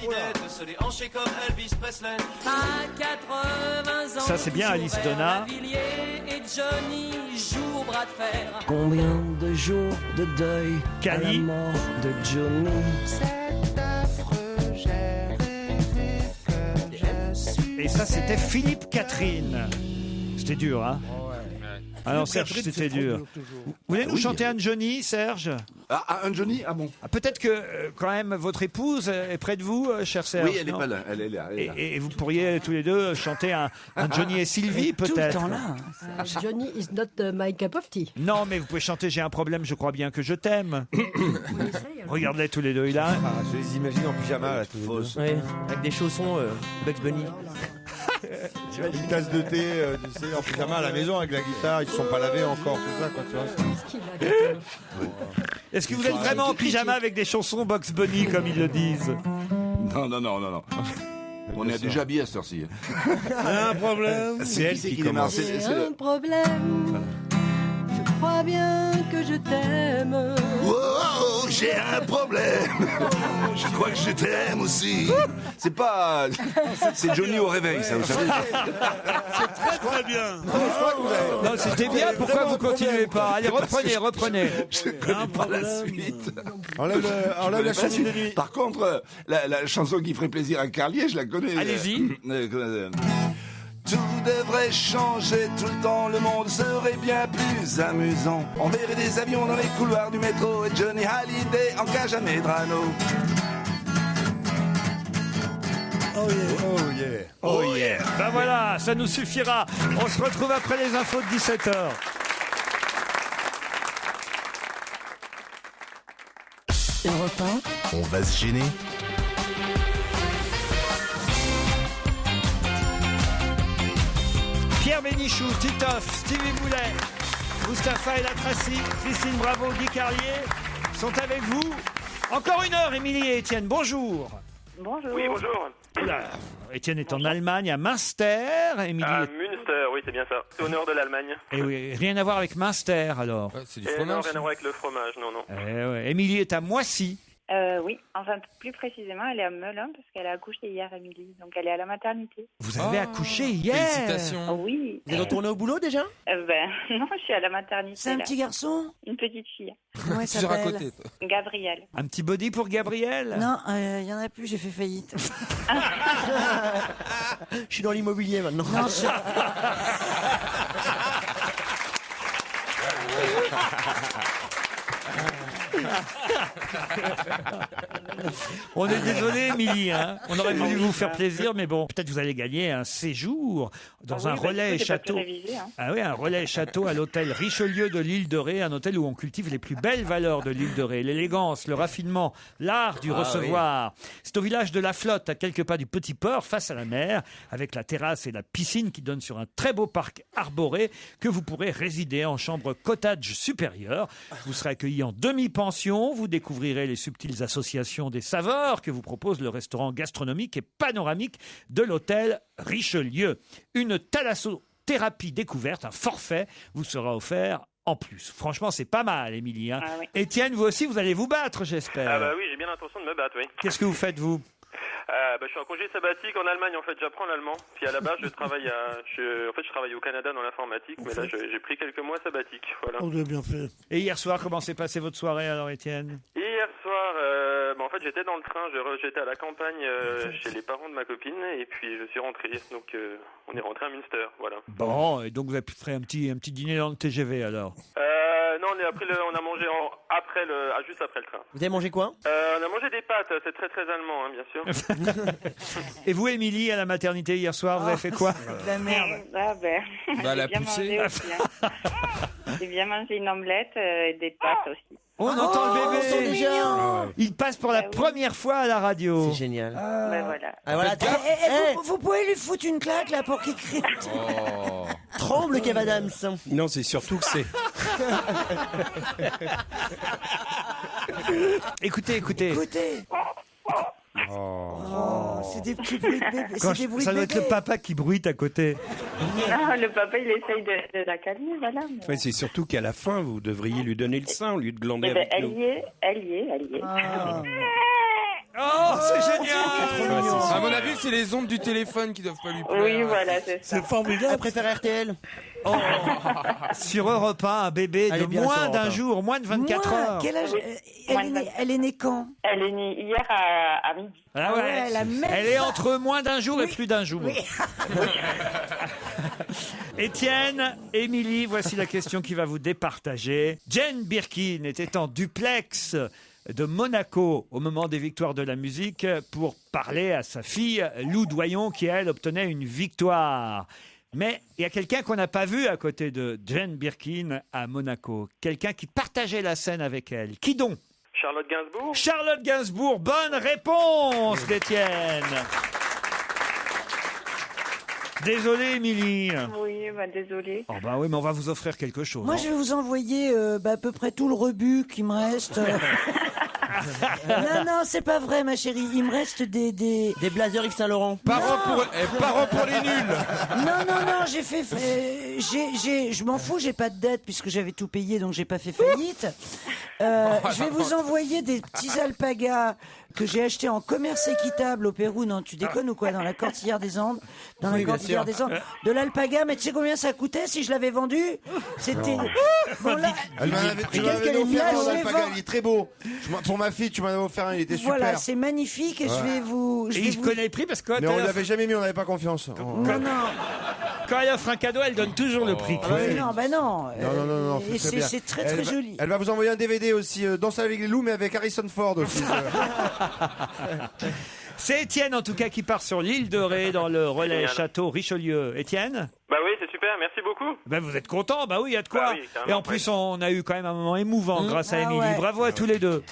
De se déhancher comme Elvis Presley. À 80 ans. Ça, c'est bien Alice Donna. Et Johnny joue au bras de fer. Combien de jours de deuil à la Cali. mort de Johnny? C'est affreux, j'ai rêvé que je suis. Et ça, c'était Philippe Catherine. C'était dur, hein? Alors, Serge, Catherine, c'était c'est trop dur. dur, toujours. Vous voulez nous chanter un Johnny, Serge? Ah, un Johnny? Ah bon? Peut-être que, quand même, votre épouse est près de vous, cher Serge. Oui, elle n'est non pas là. Elle est là. elle est là. Et vous pourriez tous les deux chanter un Johnny et Sylvie, Tout le peut-être. temps là. Johnny is not my cup of tea. Non, mais vous pouvez chanter J'ai un problème, je crois bien que je t'aime. Regardez tous les deux, il a. Je les imagine en pyjama, là, tous les deux. Ouais, avec des chaussons Bugs Bunny. Tu vois, une tasse de thé, tu sais, en pyjama à la maison avec la guitare, ils ne sont pas lavés encore, tout ça, quoi, tu vois. Est-ce que vous êtes vraiment en pyjama avec des chansons Bugs Bunny, comme ils le disent? Non. On est déjà habillés à cette heure-ci. Un problème. C'est elle qui démarre. J'ai un problème. Je crois bien que je t'aime. Oh, j'ai un problème. Je crois que je t'aime aussi. C'est pas. C'est Johnny au réveil, ça, vous savez. C'est très très bien. Non, c'était bien, pourquoi vous continuez pas? Allez, reprenez. Je connais pas la suite. Enlève la chanson. chanson. Par contre, la chanson qui ferait plaisir à Carlier, je la connais. Allez-y. Tout devrait changer tout le temps, le monde serait bien plus amusant. On verrait des avions dans les couloirs du métro et Johnny Hallyday en cage à Medrano. Oh yeah. Oh yeah. Oh yeah. Ben voilà, ça nous suffira. On se retrouve après les infos de 17h. Europe 1. On va se gêner. Pierre Bénichou, Titoff, Stevie Boulet, Mustapha El Atrassi, Christine Bravo, Guy Carlier sont avec vous. Encore une heure, Émilie et Étienne, bonjour. Bonjour. Oui, bonjour. Oula, Étienne est en Allemagne, à Münster. Émilie À est... Münster, oui, c'est bien ça. C'est au nord de l'Allemagne. Eh oui, rien à voir avec Münster, alors. C'est du Non, fromage. rien à voir avec le fromage, non, non. Émilie est à Moissy. Oui, enfin plus précisément, elle est à Melun parce qu'elle a accouché hier, Émilie. Donc elle est à la maternité. Vous avez accouché hier. Félicitations. Oui. Vous êtes retourné au boulot déjà? Non, je suis à la maternité. C'est un là. petit garçon? Une petite fille. Comment elle s'appelle? Gabrielle. Un petit body pour Gabriel? Non, il y en a plus, j'ai fait faillite. Je suis dans l'immobilier maintenant. Non, On est désolé, Émilie. Hein. On aurait voulu vous faire plaisir, mais bon, peut-être vous allez gagner un séjour dans un relais château. Ah oui, un relais château à l'hôtel Richelieu de l'île de Ré, un hôtel où on cultive les plus belles valeurs de l'île de Ré, l'élégance, le raffinement, l'art du recevoir. Oui. C'est au village de la Flotte, à quelques pas du Petit Port, face à la mer, avec la terrasse et la piscine qui donnent sur un très beau parc arboré, que vous pourrez résider en chambre cottage supérieure. Vous serez accueilli en demi-pension, vous découvrirez les subtiles associations des saveurs que vous propose le restaurant gastronomique et panoramique de l'hôtel Richelieu. Une thalassothérapie découverte, un forfait, vous sera offert en plus. Franchement, c'est pas mal, Émilie. Hein. Oui. Étienne, vous aussi, vous allez vous battre, j'espère. Ah bah oui, j'ai bien l'intention de me battre, oui. Qu'est-ce que vous faites, vous? Je suis en congé sabbatique en Allemagne, en fait, j'apprends l'allemand. Puis à la base, je travaille je travaille au Canada dans l'informatique, mais là, j'ai pris quelques mois sabbatiques, voilà. Vous avez bien fait. Et hier soir, comment s'est passée votre soirée, alors, Étienne? Hier soir, en fait, j'étais dans le train, j'étais à la campagne chez les parents de ma copine, et puis je suis rentré, donc on est rentré à Münster, voilà. Bon, et donc vous avez fait un petit dîner dans le TGV, alors? Non, on a mangé juste après le train. Vous avez mangé quoi? On a mangé des pâtes, c'est très très allemand, hein, bien sûr. Et vous, Émilie, à la maternité hier soir, vous avez fait quoi? de la merde. Ah ben, Bah, j'ai la bien poussée. mangé aussi. Hein. J'ai bien mangé une omelette et des pâtes aussi. On entend le bébé. c'est mignon. Il passe pour la première fois à la radio. C'est génial. Ben voilà. Ah, voilà, Vous pouvez lui foutre une claque là pour qu'il crie. tremble, Kev Adams. Non, c'est surtout que c'est. Écoutez. Oh, c'est des petits bruits de bébé. Quand C'est des bruits ça de doit être bébé. le papa qui bruite à côté. Non, le papa, il essaye de la calmer, voilà. mais- Ouais, c'est surtout qu'à la fin, vous devriez lui donner le sein au lieu de glander Eh ben, avec nous. elle y est. Oh, c'est génial! À mon avis, c'est les ondes du téléphone qui doivent pas lui plaire. Oui, voilà, c'est ça. C'est formidable. Elle préfère RTL. Oh. Sur Europe 1, un bébé Elle de est bien moins sur Europe d'un 1. jour, moins de 24 heures. Quel âge elle est née quand? Elle est née hier à midi. Ah ouais, la même elle est entre moins d'un jour et plus d'un jour. Étienne, Émilie, voici la question qui va vous départager. Jane Birkin était en duplex de Monaco au moment des victoires de la musique pour parler à sa fille Lou Doyon qui, elle, obtenait une victoire. Mais il y a quelqu'un qu'on n'a pas vu à côté de Jane Birkin à Monaco. Quelqu'un qui partageait la scène avec elle. Qui donc? Charlotte Gainsbourg. Charlotte Gainsbourg, bonne réponse d'Étienne. Désolé, Émilie. Oui, bah désolée. Oh bah oui, mais on va vous offrir quelque chose. Moi, je vais vous envoyer à peu près tout le rebut qui me reste. Non, c'est pas vrai, ma chérie. Il me reste des blazers Yves Saint-Laurent. Parents pour les nuls. Non, j'ai fait. Je m'en fous, j'ai pas de dette puisque j'avais tout payé, donc j'ai pas fait faillite. Je vais vous envoyer des petits alpagas que j'ai achetés en commerce équitable au Pérou. Non, tu déconnes ou quoi? Dans la Cordillère des Andes. Dans la Oui, bien Cordillère sûr. des Andes. De l'alpaga, mais tu sais combien ça coûtait si je l'avais vendu? C'était. Bon, là, Elle m'en avait, tu m'en qu'est-ce avais qu'elle est offert bien, un je les alpaga, vends. il est très beau. Pour ma fille, tu m'en avais offert un, il était super. Voilà, c'est magnifique et je vais vous. Et il connaît le prix parce que Mais on l'avait jamais mis, on n'avait pas confiance. Non. quand elle offre un cadeau, elle donne toujours le prix. Ah bah non. Non, Et c'est bien. c'est très joli. Elle va vous envoyer un DVD aussi, Danse avec les loups, mais avec Harrison Ford aussi. C'est Étienne, en tout cas, qui part sur l'île de Ré dans le relais Génial. château Richelieu. Étienne? Bah oui, c'est super, merci beaucoup. Ben vous êtes content? Bah oui, il y a de quoi. Bah oui, carrément, Et en plus, on a eu quand même un moment émouvant grâce à Émilie. ouais. Bravo à tous les deux.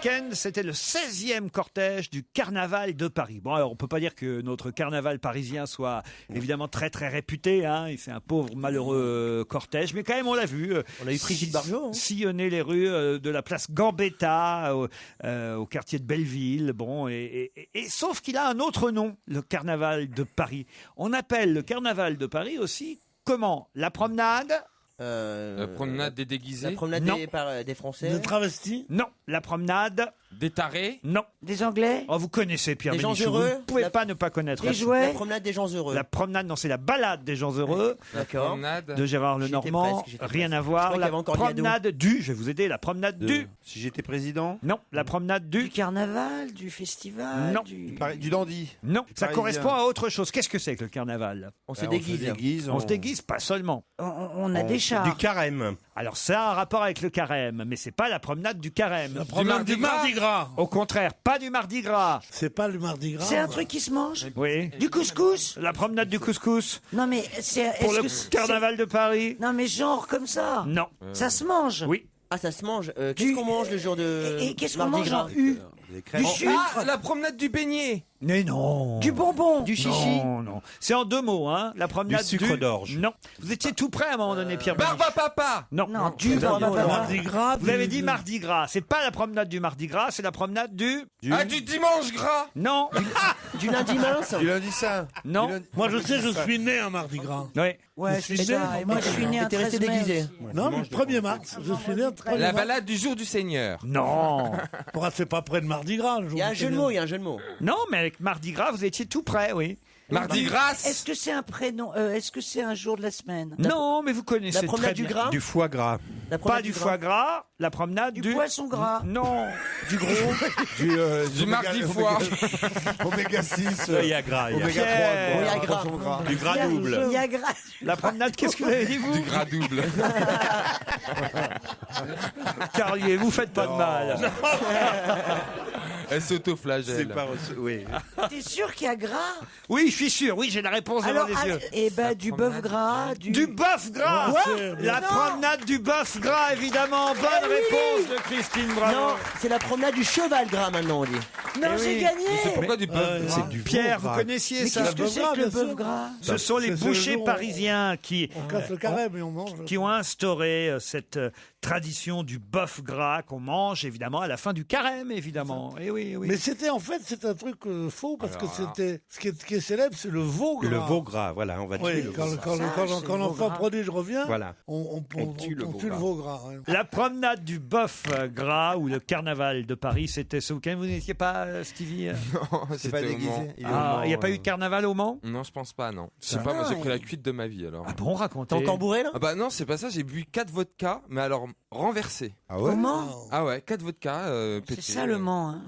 week-end, c'était le 16e cortège du Carnaval de Paris. Bon, alors on peut pas dire que notre carnaval parisien soit évidemment très très réputé, hein. C'est un pauvre malheureux cortège, mais quand même on l'a vu. On a eu Brigitte Bardot, hein. Sillonner les rues de la place Gambetta au quartier de Belleville. Bon, et sauf qu'il a un autre nom, le Carnaval de Paris. On appelle le Carnaval de Paris aussi comment? La promenade? La promenade des déguisés. La promenade Non. des Français. Des travestis. Non. La promenade? Des tarés. Non. Des Anglais? Oh, vous connaissez Pierre Des gens Bénichou, heureux. vous ne pouvez pas ne pas connaître. Des jouets? La promenade des gens heureux. La promenade, non, c'est la balade des gens heureux. D'accord. Promenade. De Gérard Lenormand. j'étais Rien presque. à Je voir. crois qu'il y La avait encore Liado. promenade du, je vais vous aider, la promenade du. Si j'étais président. Non, la promenade Du du. carnaval, du festival? Non. Du dandy. Non, ça Parisien. correspond à autre chose. Qu'est-ce que c'est que le carnaval? On se déguise. On se déguise, pas seulement. On a des chars. Du carême. Alors ça a un rapport avec le carême, mais c'est pas la promenade du carême. La promenade du Mardi Gras. Au contraire, pas du Mardi Gras. C'est pas le Mardi Gras. C'est un truc qui se mange? Oui. Du couscous? La promenade du couscous. Non mais c'est... Pour est-ce le que c'est- carnaval de Paris. Non mais genre comme ça? Non. Ça se mange? Oui. Ah, ça se mange. Qu'est-ce qu'on mange le jour de Et qu'est-ce qu'on Mardi mange Gras en U? Du sucre? Ah, la promenade du beignet. Mais non. Du bonbon? Du chichi? Non, non. C'est en deux mots, hein. La promenade Du sucre d'orge. Non. Vous étiez tout prêt à un moment donné, Pierre. Barba papa. Non. Non, du Mardi Gras. Vous avez dit Mardi Gras. C'est pas la promenade du Mardi Gras, c'est la promenade du. Ah, du dimanche gras. Non. Du lundi mince? Du lundi saint. Non. Moi, je sais, je suis né à Mardi Gras. Oui. Ouais, Je c'est suis ça. né. Et moi, je suis né un T'es resté 13 mai. déguisé. Non, mais le 1er mars. Je suis né un 1er La mars. balade du jour du Seigneur. Non. Pourquoi c'est pas près de Mardi Gras? Il y a un jeu de mots, il y a un jeu de mots. Non, mais avec Mardi Gras, vous étiez tout prêt, oui. Mardi Gras. Est-ce que c'est un prénom? Est-ce que c'est un jour de la semaine? Non, mais vous connaissez La promenade très du bien. gras? Du foie gras. La Pas promenade du foie gras, la promenade Du du. poisson gras? Non. Du gros. Du mardi foie. Oméga 6. Il y a gras. il y a- Oméga Pierre. 3. Il y a gras. Du gras double. Il y a gras. La promenade, qu'est-ce que vous avez dit, vous? Du gras double. Carlier, vous faites pas de mal. Elle s'autoflagelle. C'est pas oui. T'es sûr qu'il y a gras? Oui, je suis sûr. Oui, j'ai la réponse devant Alors, les yeux. eh ben, du bœuf gras, Du bœuf gras. Quoi La promenade du bœuf gras, évidemment. Bonne réponse de Christine Bravo. Non, c'est la promenade du cheval gras maintenant, on dit. Non, Eh j'ai oui. gagné. C'est pourquoi du bœuf gras. C'est du Pierre, veau vous gras. connaissiez Mais ça? qu'est-ce que c'est que le bien sûr. bœuf gras? Ce sont les C'est ce bouchers jour où parisiens qui On casse le carême et on mange. qui ont instauré cette tradition du bœuf gras qu'on mange évidemment à la fin du carême, évidemment. Et oui, oui. Mais c'était en fait, c'est un truc faux parce que Alors, c'était ce qui est célèbre, c'est le veau gras. Le veau gras, voilà, on va tuer Oui, le quand, veau gras. quand l'enfant prodige revient, Voilà. on tue le veau tue le gras. veau gras. ouais. La promenade du bœuf gras ou le carnaval de Paris, c'était ce week-end. Vous n'étiez pas, Stevie? Non, C'est pas c'était au déguisé. Mans. Il est au Ah, Mans, il n'y a pas eu de carnaval au Mans? Non, je pense pas, non. Je sais pas, moi j'ai pris la cuite de ma vie alors. Ah bon, racontez. T'es encore bourré là? Ah bah non, c'est pas ça, j'ai bu 4 vodkas, mais alors renversés. Ah ouais? Comment? Ah ouais, 4 vodkas C'est pétés. ça le Mans. Hein.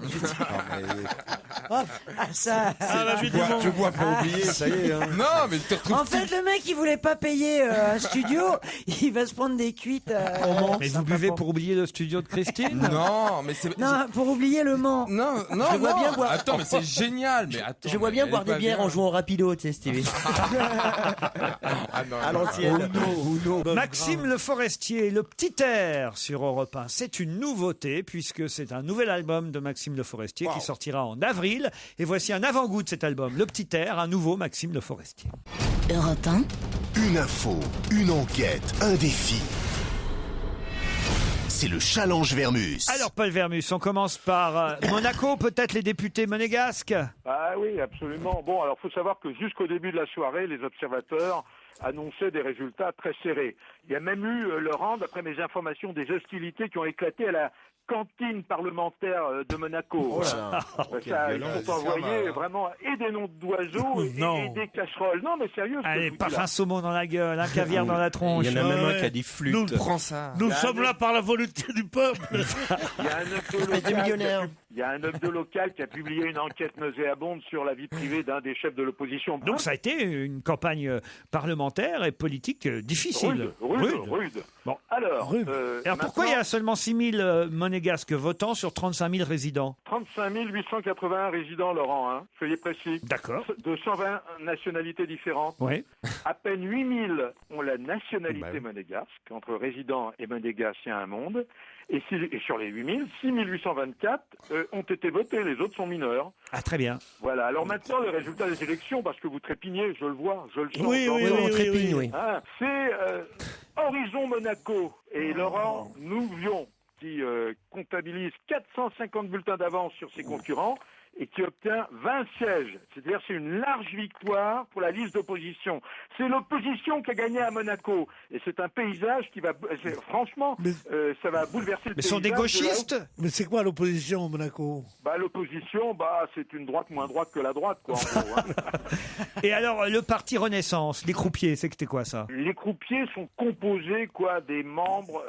Ah, Ah, ça. la vie du monde. Tu bois pour oublier, ça y est. Hein. Non, mais tu te retrouves En fait, le mec, il voulait pas payer un studio. Il va se prendre des cuites. Mais vous buvez pour oublier le studio de Christine? Non, mais c'est. Non, pour oublier le Mans. Non, non, Je vois non. bien boire. Attends, mais c'est génial. Mais attends, Je vois bien elle boire est des pas bières bien. en jouant rapido, tu sais, Stevie. Ah non, À non. l'ancienne. Maxime Le Forestier, Le Petit Air sur Europe 1. C'est une nouveauté puisque c'est un nouvel album de Maxime Le Forestier qui sortira en avril. Et voici un avant-goût de cet album. Le Petit Air, un nouveau Maxime Le Forestier. Europe 1. Une info, une enquête, un défi. C'est le challenge Vermus. Alors Paul Vermus, on commence par Monaco, peut-être les députés monégasques? Ah oui, absolument. Bon, alors faut savoir que jusqu'au début de la soirée, les observateurs annonçaient des résultats très serrés. Il y a même eu, Laurent, d'après mes informations, des hostilités qui ont éclaté à la cantine parlementaire de Monaco. Oh là là. Ça, ils ont envoyé vraiment et des noms d'oiseaux et des casseroles. Non, mais sérieux. ce que Allez, je vous dis paf là. un saumon dans la gueule, un caviar dans la tronche. Il y en a même Ouais. un qui a dit flûte. Nous, Prends ça. nous sommes là par la volonté du peuple. Il y a un hebdo Espèce de local millionnaire. il y a un hebdo local qui a publié une enquête nauséabonde sur la vie privée d'un des chefs de l'opposition. Donc ça a été une campagne parlementaire et politique difficile. Rude. Bon. Alors, Alors pourquoi il y a seulement 6 000 monégasques votants sur 35 000 résidents? 35 881 résidents, Laurent, hein, soyez précis. D'accord. De 120 nationalités différentes. Oui. À peine 8 000 ont la nationalité monégasque, entre résidents et monégasques, il y a un monde. Et sur les 8000, 6824 ont été votés, les autres sont mineurs. Ah, très bien. Voilà, alors maintenant, le résultat des élections, parce que vous trépignez, je le vois, je le sens. Oui, on trépigne, oui. Hein, c'est Horizon Monaco et Laurent Nouvion qui comptabilise 450 bulletins d'avance sur ses concurrents et qui obtient 20 sièges. C'est-à-dire c'est une large victoire pour la liste d'opposition. C'est l'opposition qui a gagné à Monaco. Et c'est un paysage qui va... Franchement, ça va bouleverser le paysage. Mais ce sont des gauchistes? Mais c'est quoi l'opposition à Monaco? L'opposition, c'est une droite moins droite que la droite, quoi, en gros. Hein. Et alors, le parti Renaissance, les croupiers, c'était quoi ça? Les croupiers sont composés, des membres,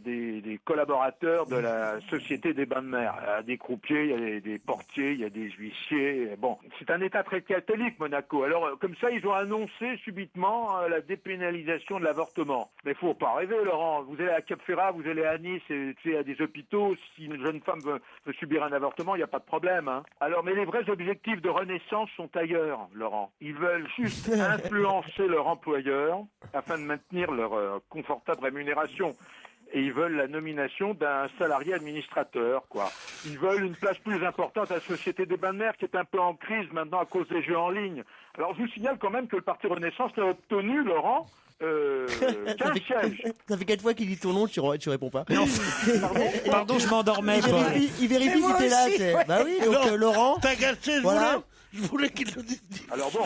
des collaborateurs de la Société des bains de mer. Il y a des croupiers, il y a des portiers, il y a des huissiers. Bon, c'est un État très catholique, Monaco. Alors, comme ça, ils ont annoncé subitement la dépénalisation de l'avortement. Mais il faut pas rêver, Laurent. Vous allez à Cap Ferrat, vous allez à Nice, à des hôpitaux. Si une jeune femme veut subir un avortement, il n'y a pas de problème. Hein. Alors, mais les vrais objectifs de Renaissance sont ailleurs, Laurent. Ils veulent juste influencer leur employeur afin de maintenir leur confortable rémunération. Et ils veulent la nomination d'un salarié administrateur, quoi. Ils veulent une place plus importante à la Société des bains de mer, qui est un peu en crise maintenant à cause des jeux en ligne. Alors, je vous signale quand même que le parti Renaissance a obtenu, Laurent, 15 sièges. Ça fait 4 fois qu'il dit ton nom, tu réponds pas. Non. Pardon, je m'endormais. Il vérifie si t'es là. aussi, Bah oui, donc Laurent. T'as gâché, je voulais qu'il le dise. Alors bon.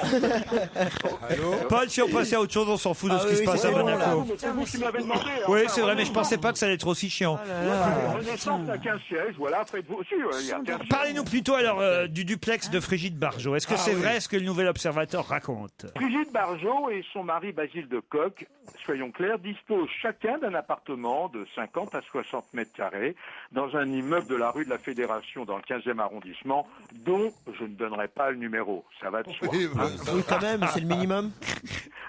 Paul, si on passait à autre chose, on s'en fout de ce qui se passe à Monaco. C'est vous qui m'avez demandé. Oui, c'est vrai, mais je pensais pas que ça allait être aussi chiant. Renaissance a 15 sièges, voilà, faites-vous aussi. Il y a 15 sièges. Parlez-nous plutôt alors du duplex de Frigide Barjot. Est-ce que c'est vrai ce que le Nouvel Observateur raconte? Frigide Barjot et son mari Basile de Kock, soyons clairs, disposent chacun d'un appartement de 50 à 60 mètres carrés dans un immeuble de la rue de la Fédération dans le 15e arrondissement, dont je ne donnerai pas le numéro. Ça va de soi. Oui, quand même, c'est le minimum.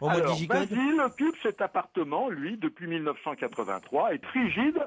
Alors, Basile occupe cet appartement, lui, depuis 1983, et Frigide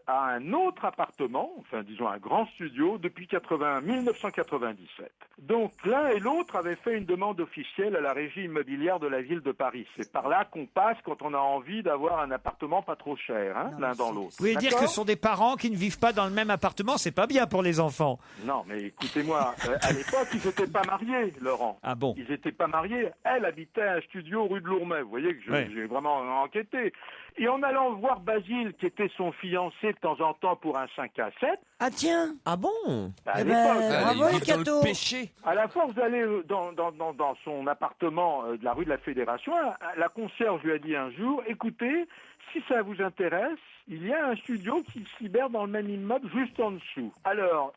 a un autre appartement, enfin disons un grand studio, depuis 1997. Donc l'un et l'autre avaient fait une demande officielle à la régie immobilière de la ville de Paris. C'est par là qu'on passe quand on a envie d'avoir un appartement pas trop cher, l'un dans l'autre. Vous voulez dire que ce sont des parents qui ne vivent pas dans le même appartement? C'est pas bien pour les enfants. Non, mais écoutez-moi, à l'époque, ils n'étaient pas mariés, Laurent. Ah bon? Ils n'étaient pas mariés. Elle habitait un studio rue de Lourmet. Vous voyez que j'ai vraiment enquêté. Et en allant voir Basile, qui était son fiancé de temps en temps pour un 5 à 7. Ah tiens. Ah bon? À l'époque, bravo les cadeaux. à la force d'aller dans son appartement de la rue de la Fédération, la concierge lui a dit un jour, écoutez, si ça vous intéresse, il y a un studio qui se libère dans le même immeuble juste en dessous. Alors,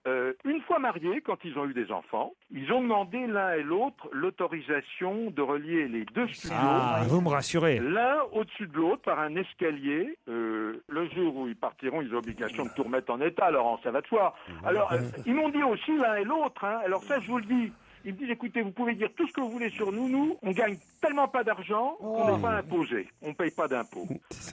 une fois mariés, quand ils ont eu des enfants, ils ont demandé l'un et l'autre l'autorisation de relier les deux studios. Ah, vous me rassurez. L'un au-dessus de l'autre par un escalier. Le jour où ils partiront, ils ont obligation de tout remettre en état, Laurent, ça va de soi. Alors, ils m'ont dit aussi l'un et l'autre, alors ça je vous le dis, ils me disent, écoutez, vous pouvez dire tout ce que vous voulez sur nous, on gagne tellement pas d'argent qu'on n'est pas imposé, on ne paye pas d'impôts.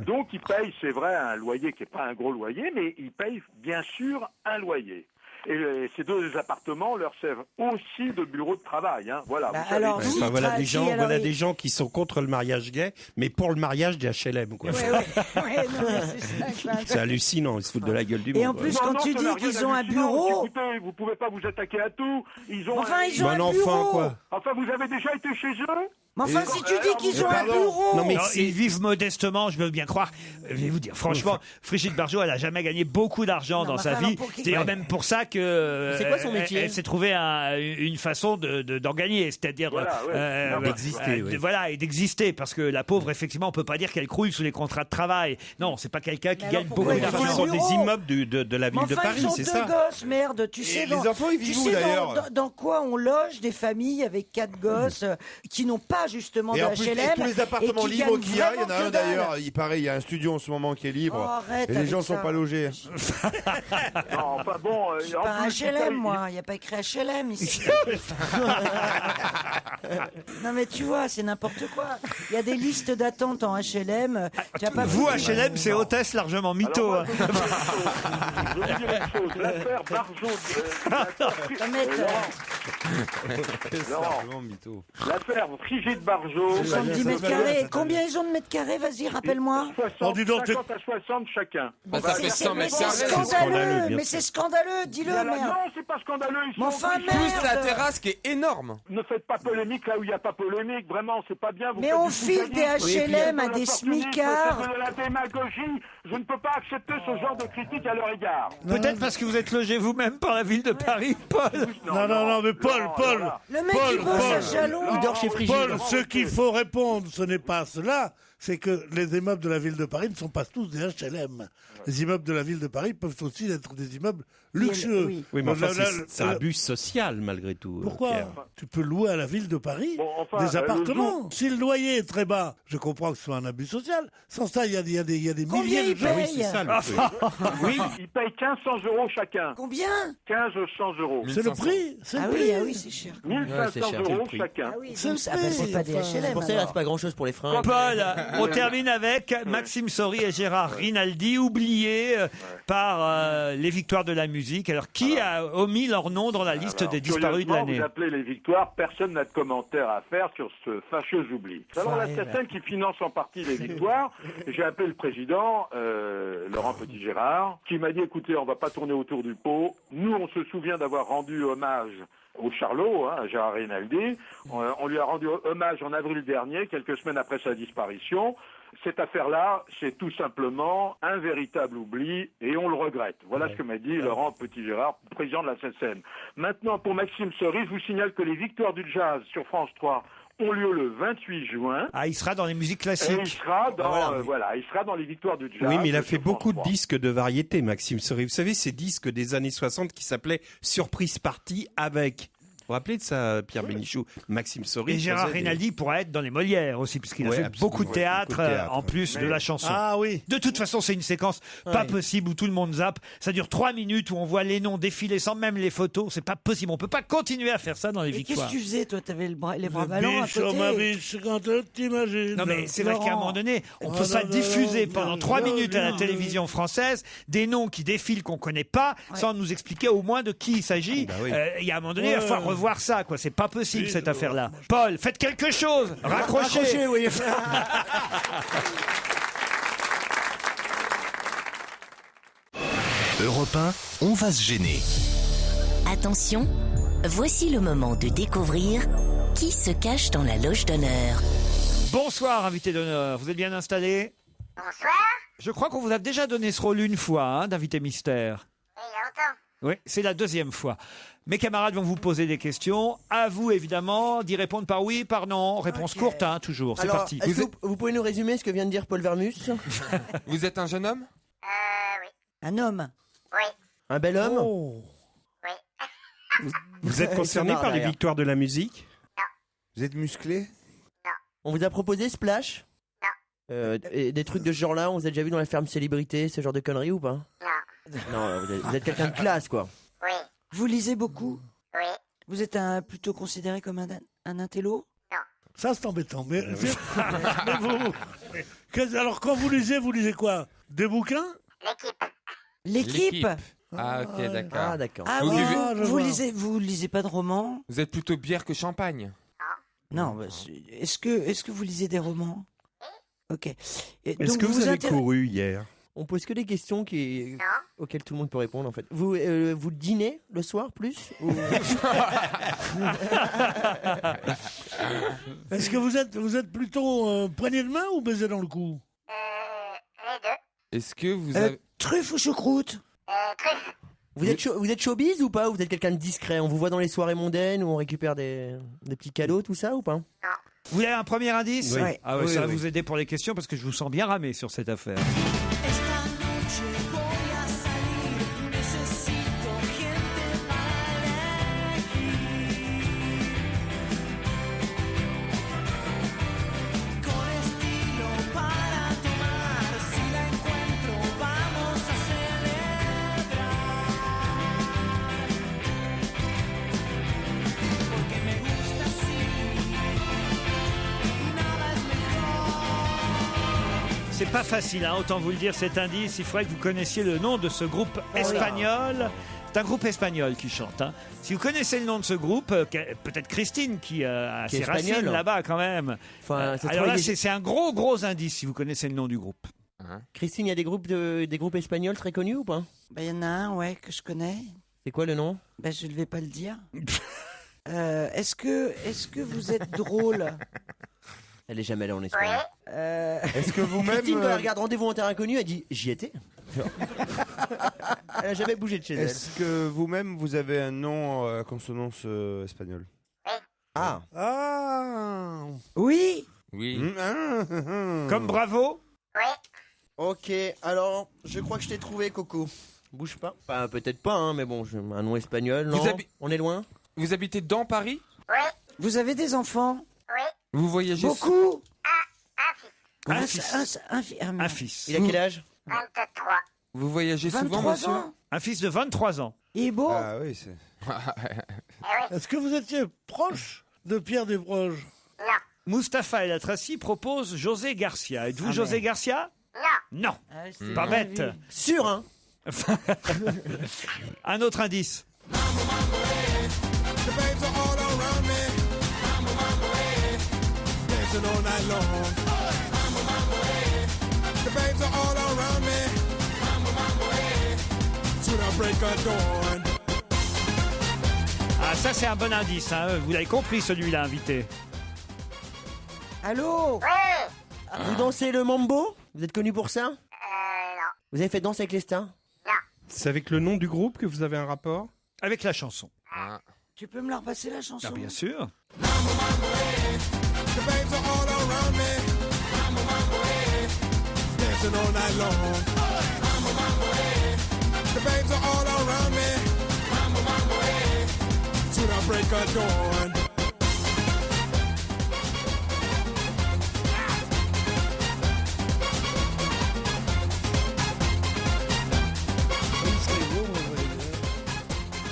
Donc ils payent, c'est vrai, un loyer qui n'est pas un gros loyer, mais ils payent bien sûr un loyer. Et ces deux appartements leur servent aussi de bureau de travail. Voilà. Voilà des gens qui sont contre le mariage gay, mais pour le mariage des HLM. Quoi. C'est hallucinant, ils se foutent de la gueule du monde. Et en plus, quand tu dis qu'ils ont un bureau... Écoutez, vous pouvez pas vous attaquer à tout. Ils ont ils ont un bureau. Enfin, vous avez déjà été chez eux? Mais enfin, si tu dis qu'ils ont un bureau... Non, mais ils vivent modestement, je veux bien croire. Je vais vous dire, franchement, Frigide Barjot, elle a jamais gagné beaucoup d'argent dans sa vie. C'est d'ailleurs même pour ça que c'est quoi son métier? Elle s'est trouvée une façon d'en gagner, c'est-à-dire d'exister. Voilà, et d'exister, parce que la pauvre, effectivement, on peut pas dire qu'elle croule sous les contrats de travail. Non, c'est pas quelqu'un qui gagne beaucoup d'argent. Ce sont des immeubles de la ville de Paris, c'est ça. Ils ont deux gosses, merde. Tu sais, les enfants, ils vivent où d'ailleurs? Dans quoi on loge des familles avec 4 gosses qui n'ont pas justement de HLM. Tous les appartements libres qu'il y a, il y en a un d'ailleurs. Il paraît, il y a un studio en ce moment qui est libre. Et les gens ne sont pas logés. Non, enfin bon. C'est pas un HLM, moi. Il n'y a pas écrit HLM ici. Non, mais tu vois, c'est n'importe quoi. Il y a des listes d'attente en HLM. Vous, HLM, c'est hôtesse largement mytho. Je veux dire une chose. L'affaire Barjot. Laurent, l'affaire Brigitte Bardot. 70 mètres carrés. Combien ils ont de mètres carrés? Vas-y, rappelle-moi. 50 à 60 chacun. Bah, ça fait 100 mètres C'est carrés. scandaleux, mais c'est scandaleux, dis-le, merde. Non, c'est pas scandaleux. Mais enfin, Plus la merde. terrasse qui est énorme. Ne faites pas polémique là où il n'y a pas polémique. Vraiment, c'est pas bien. Vous Mais faites on du file fouganisme. des HLM à de des l'opportunisme, smicards. c'est de la démagogie. Je ne peux pas accepter ce genre de critique à leur égard. Peut-être parce que vous êtes logé vous-même par la ville de Paris, Paul. Non, mais Paul. Le mec, il bosse à Jalon. Il dort chez Frigide. Paul, ce qu'il faut répondre, ce n'est pas cela, c'est que les immeubles de la ville de Paris ne sont pas tous des HLM. Les immeubles de la ville de Paris peuvent aussi être des immeubles luxueux. Oui, mais enfin, c'est un bus social, malgré tout. Pourquoi Pierre. Tu peux louer à la ville de Paris des le appartements. jour- Si le loyer est très bas, je comprends que ce soit un abus social. Sans ça, il y a des Combien milliers ils de gens. payent? Oui, c'est ça le truc. Oui, ils payent 1500 € chacun. Combien? 1500 €. C'est le prix. C'est le Ah prix. oui, c'est cher. 1500 € chacun. Ah oui, C'est donc le ça, bah, c'est prix, pas des enfin. HLM. Pour ça, il alors. reste pas grand-chose pour les freins. Paul, on termine avec Maxime Sory et Gérard Rinaldi, oubliés par les victoires de la musique. Alors, qui a omis leur nom dans la liste des disparus de Curieusement, l'année? Vous appelez les victoires, personne n'a de commentaire à faire sur ce fâcheux oubli. Alors la certaine qui finance en partie les victoires, j'ai appelé le président, Laurent Petit-Gérard, qui m'a dit, écoutez, on va pas tourner autour du pot. Nous, on se souvient d'avoir rendu hommage au Charlot, à Gérard Rinaldi. On lui a rendu hommage en avril dernier, quelques semaines après sa disparition. Cette affaire-là, c'est tout simplement un véritable oubli et on le regrette. Voilà ce que m'a dit Laurent Petit-Gérard, président de la SNCF. Maintenant, pour Maxime Sory, je vous signale que les victoires du jazz sur France 3 ont lieu le 28 juin. Ah, il sera dans les musiques classiques. Et il sera dans, il sera dans les victoires du jazz. Oui, mais il a fait sur France beaucoup de 3. disques de variété, Maxime Sory. Vous savez, ces disques des années 60 qui s'appelaient Surprise Party avec. Vous vous rappelez de ça, Pierre Bénichou? Maxime Sory. Et Gérard faisait des- Rinaldi pourra être dans les Molières aussi, puisqu'il a Ouais, fait absolument. beaucoup de théâtre, Beaucoup de théâtre. en plus de la chanson. Ah oui. De toute façon, c'est une séquence pas possible où tout le monde zappe. Ça dure 3 minutes où on voit les noms défiler sans même les photos. C'est pas possible. On peut pas continuer à faire ça dans les Et qu'est-ce victoires. que tu faisais, toi? T'avais les bras ballants à Biche, oh, ma côté. biche, quand t'imagines. Non mais c'est vrai qu'à un moment donné, on peut Oh pas là là, diffuser non, pendant non, 3 non, minutes à la non, télévision française des noms qui défilent qu'on connaît pas, sans nous expliquer au moins de qui il s'agit. Il y a un moment donné, il va falloir revoir ça, quoi. C'est pas possible cette affaire-là. Paul, faites quelque chose. Raccrochez. oui. Europe 1, on va se gêner. Attention, voici le moment de découvrir qui se cache dans la loge d'honneur. Bonsoir, invité d'honneur. Vous êtes bien installé? Bonsoir. Je crois qu'on vous a déjà donné ce rôle une fois, d'invité mystère. Il y a longtemps. Oui, c'est la deuxième fois. Mes camarades vont vous poser des questions. À vous, évidemment, d'y répondre par oui, par non. Réponse courte, toujours. C'est Alors, parti. est-ce que vous pouvez nous résumer ce que vient de dire Paul Vermus? Vous êtes un jeune homme? Oui. Un homme? Oui. Un bel homme? Oui. Vous êtes concerné par les victoires de la musique? Vous êtes musclé? On vous a proposé Splash? Et des trucs de ce genre-là, on vous a déjà vu dans la ferme célébrité, ce genre de conneries ou pas? Non, vous êtes quelqu'un de classe, quoi. Oui. Vous lisez beaucoup? Oui. Vous êtes plutôt considéré comme un intello? Ça, c'est embêtant. Mais alors, quand vous lisez quoi? Des bouquins? L'équipe? Ah, ok, d'accord. Ah, d'accord. Ah Vous oui, vivez- vous lisez pas de romans? Vous êtes plutôt bière que champagne. Non, bah, est-ce que vous lisez des romans? Ok. Est-ce que vous avez couru hier? On pose que des questions auxquelles tout le monde peut répondre, en fait. Vous dînez le soir, plus ou... Est-ce que vous êtes plutôt poignée de main ou baiser dans le cou? Les deux. Est-ce que vous avez... Truffe ou choucroute? Truffe. Vous êtes showbiz ou pas? Ou vous êtes quelqu'un de discret? On vous voit dans les soirées mondaines où on récupère des petits cadeaux, tout ça, ou pas? Vous voulez un premier indice? Oui. Ah ouais, Oui, ça va oui. vous aider pour les questions parce que je vous sens bien ramé sur cette affaire. Esta noche voy a salir, necesito gente para elegir. Con estilo para tomar, si la encuentro vamos a celebrar. Porque me gusta así, nada es mejor. C'est pas facile, autant vous le dire, cet indice. Il faudrait que vous connaissiez le nom de ce groupe espagnol C'est un groupe espagnol qui chante. Hein. Si vous connaissez le nom de ce groupe, peut-être Christine qui a Qui est ses racines espagnole. là-bas quand même. Enfin, ça Alors là, travaille des- c'est un gros indice si vous connaissez le nom du groupe. Christine, il y a des groupes espagnols très connus ou pas? Il y en a un, ouais, que je connais. C'est quoi le nom? Je ne vais pas le dire. Est-ce que vous êtes drôle? Elle est jamais allée en Espagne. Est-ce que vous-même, Christine, quand elle regarde Rendez-vous en terre inconnue, elle dit j'y étais. Elle a jamais bougé de chez elle. Est-ce que vous-même, vous avez un nom à consonance espagnole? Ah. Oui. Oui. Comme bravo? Ok, alors je crois que je t'ai trouvé, Coco. Bouge pas. Enfin, peut-être pas, hein, mais bon, un nom espagnol. Non. On est loin. Vous habitez dans Paris? Vous avez des enfants? Vous voyagez Beaucoup? Un fils. Un fils. Il a quel âge? 23. Vous voyagez souvent, 23 monsieur? ans. Un fils de 23 ans. Il est beau? Ah oui, c'est... Est-ce que vous étiez proche de Pierre Desproges? Mustapha El Atrassi propose José Garcia. Êtes-vous José Garcia? Non. Pas bête. Sûr, hein? Un autre indice. Ah, ça c'est un bon indice, hein. Vous l'avez compris celui-là, invité. Allô? Vous dansez le mambo? Vous êtes connu pour ça? Vous avez fait Danse avec les stars? C'est avec le nom du groupe que vous avez un rapport? Avec la chanson. Tu peux me la repasser la chanson? Ah, bien sûr.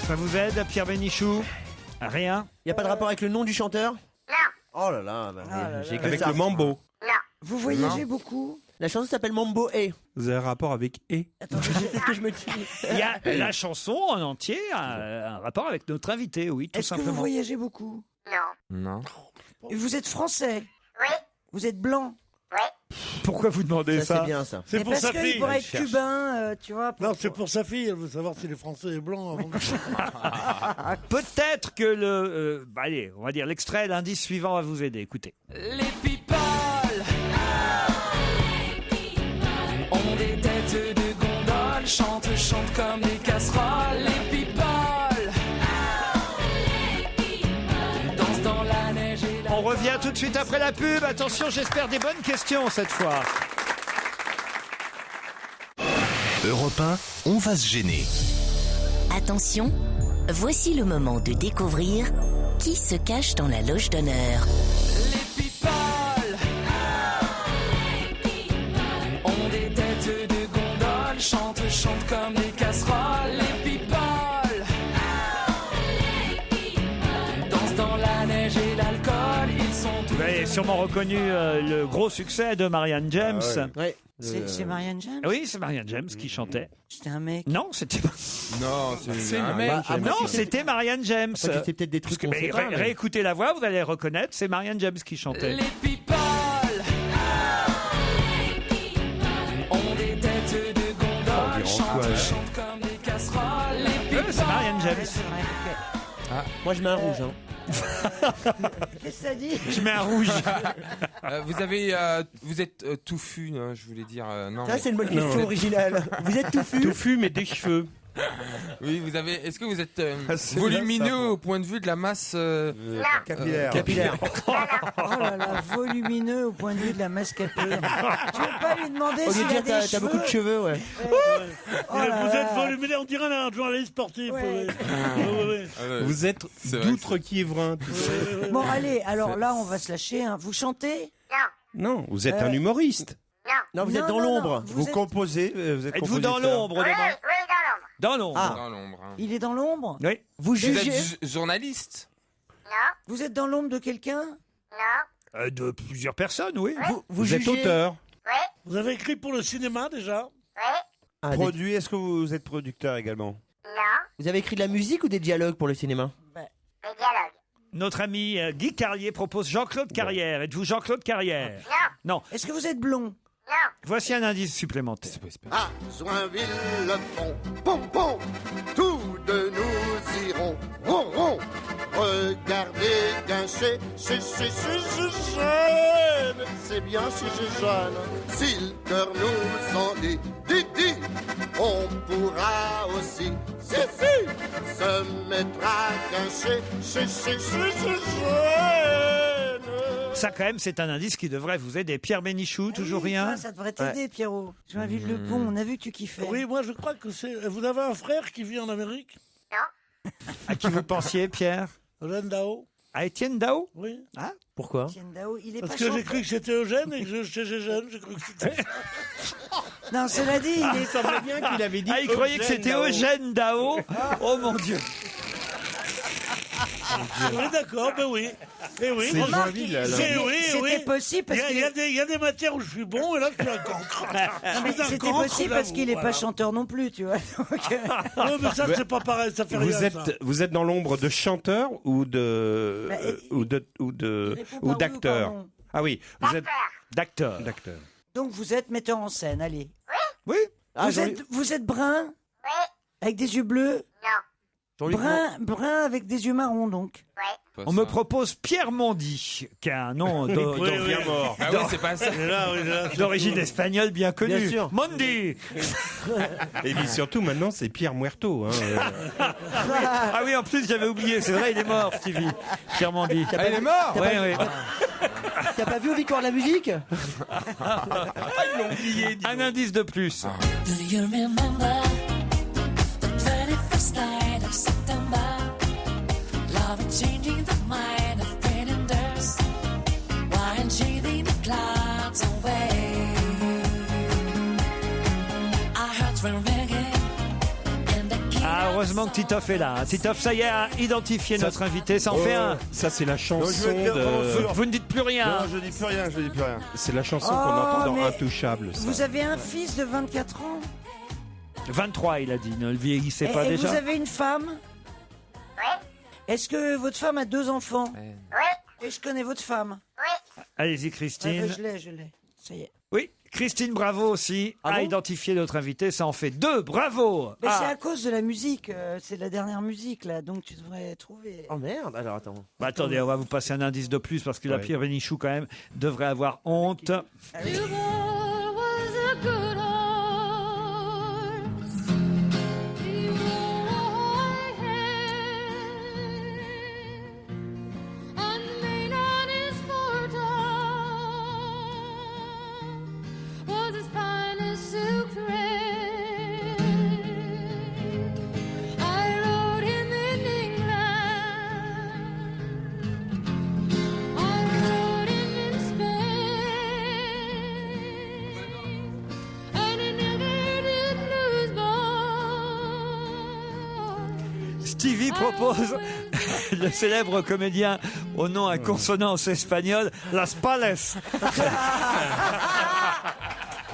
Ça vous aide, Pierre Bénichou? Rien? Y a pas de rapport avec le nom du chanteur? Oh là là, j'ai que Avec ça. le mambo. Vous voyagez beaucoup? La chanson s'appelle Mambo et. Vous avez un rapport avec E? C'est ce que je me dis. Il y a la chanson en entier, un rapport avec notre invité, oui, tout Est-ce que simplement. vous voyagez beaucoup? Non. Et vous êtes français? Vous êtes blanc? Pourquoi vous demandez ça? C'est bien ça. C'est Mais pour parce sa qu'il fille. pourrait être cubain, tu vois. Non, c'est pour sa fille. Elle veut savoir si les Français est blanc avant de... Peut-être que le... allez, on va dire l'extrait, l'indice suivant va vous aider. Écoutez. Les people ont des têtes de gondole, chantent comme des casseroles. Les people dansent dans la neige et la... On revient tout de suite après la pub. Attention, j'espère des bonnes questions cette fois. Europe 1, on va se gêner. Attention, voici le moment de découvrir qui se cache dans la loge d'honneur. Les people ont des têtes de gondole, chantent comme des casseroles. Les people dansent dans la neige et l'alcool. Ils sont tous... Vous avez sûrement reconnu le gros succès de Marianne James. Ouais. C'est Marianne James? Oui, c'est Marianne James qui chantait. C'était un mec. Non, c'était pas... Non, c'est un mec. non, c'était Marianne James. Après, c'est peut-être des trucs qu'on sait pas. Mais... Réécoutez la voix, vous allez reconnaître, c'est Marianne James qui chantait. Les people ont des têtes de gondole, chantent comme des casseroles. Les people... C'est Marianne James. Moi, je mets un rouge. Hein. Qu'est-ce que ça dit? Je mets un rouge. Vous êtes touffu, hein, je voulais dire. Non, Ça, mais- c'est une bonne question originale. Vous êtes touffu? Touffu, mais des cheveux. Oui, vous avez. Est-ce que vous êtes c'est volumineux bien ça, au point de vue de la masse Capillaire. Capillaire. Oh là là, volumineux au point de vue de la masse capillaire. Tu veux pas lui demander Au lieu s'il de a dire des t'as cheveux? beaucoup de cheveux, ouais. Oh là Vous là. êtes volumineux, on dirait un journaliste sportif. Ouais. Vous êtes C'est vrai, d'outre-Quiévrin. Bon, allez, alors là, on va se lâcher. Hein. Vous chantez? Non, vous êtes un humoriste. Non, vous Non, êtes dans non, l'ombre. non, Vous êtes- composez, vous êtes Êtes-vous dans compositeur. l'ombre? Oui, demande- oui, dans l'ombre. Dans l'ombre. Ah. dans l'ombre. Hein. Il est dans l'ombre? Oui. Vous Vous jugez. êtes journaliste? Non, Vous êtes dans l'ombre de quelqu'un? non, De plusieurs personnes, oui. Vous êtes jugez. auteur. oui, Vous avez écrit pour le cinéma déjà? oui, Ah, des- Produit, est-ce que vous êtes producteur également? non, Vous avez écrit de la musique ou des dialogues pour le cinéma? Des dialogues. Notre ami Guy Carlier propose Jean-Claude Carrière. Êtes-vous Jean-Claude Carrière? Non. Est-ce que vous êtes blond? Voici un indice supplémentaire. À Joinville-le-Pont, pom pom, tous deux nous irons, ron ron. Regardez Guinchet, c'est jeune, c'est bien c'est jeune. Si le cœur nous en dit, dit, on pourra aussi, si, se mettre à Guinchet, c'est jeune. Ça, quand même, c'est un indice qui devrait vous aider. Pierre Bénichou, toujours rien? Ça devrait t'aider, Pierrot. Joinville-le-Pont, on a vu que tu kiffais. Oui, moi je crois que c'est. Vous avez un frère qui vit en Amérique? À qui vous pensiez, Pierre? Eugène Dao. À Étienne Dao? Oui. Ah, pourquoi? Étienne Dao, il est Parce pas que j'ai chanteur. cru que c'était Eugène et que j'étais jeune, j'ai cru que c'était. Non, cela dit, il est. semblait bien qu'il avait dit. Ah, il croyait que c'était Eugène Dao. Oh mon Dieu. Oui, d'accord, ben oui. Et oui, C'est franchement, Joinville, alors. c'était C'était possible parce il y a des matières où je suis bon et là je suis un cancre. Non, mais c'était possible parce qu'il n'est pas chanteur non plus, tu vois. Oui, mais ça c'est pas pareil, ça fait rien. Ça. Vous êtes dans l'ombre de chanteur ou de ou d'acteur? Ah oui, vous êtes d'acteur. Donc vous êtes metteur en scène, allez. Oui. Vous êtes brun? Oui. Avec des yeux bleus? Non. Brun avec des yeux marrons, donc. Ouais. On me propose Pierre Mondi, qui a un nom Oui, bien mort. Ah oui, c'est pas ça. d'origine espagnole bien connu. Bien sûr. Mondi. Et puis surtout maintenant c'est Pierre Muerto. Hein. Ah oui, en plus j'avais oublié, c'est vrai, il est mort, Stevie. Pierre Mondi. Ah, il est mort? Oui, oui. T'as pas vu au Victoire de la musique? Un indice de plus. Do you remember the 21st night of September? Love and changing the mind of pretenders. Wine shading the clouds away. I heard from reggae and the key. Ah, heureusement que Titoff est là. Titoff, ça y est, a identifié notre invité. Ça en fait un. Ça c'est la chanson Vous ne dites plus rien. Non, je dis plus rien, je dis plus rien. C'est la chanson qu'on entend dans mais Intouchable. ça. Vous avez un fils de 24 ans? 23, il a dit. Ne le vieillissez pas Et déjà. vous avez une femme? Oui. Est-ce que votre femme a 2 enfants? Oui. Et je connais votre femme. Oui. Allez-y, Christine. Je l'ai. Ça y est. Oui, Christine Bravo aussi a identifié notre invité. Ça en fait 2. Bravo. Mais Ah. c'est à cause de la musique. C'est la dernière musique, là. Donc tu devrais trouver. Oh merde, alors attends. Bah, attendez, on va vous passer un indice de plus parce que la Ouais. Pierre Bénichou, quand même, devrait avoir honte. Stevie propose le célèbre comédien au nom à consonance espagnole, Las Palais.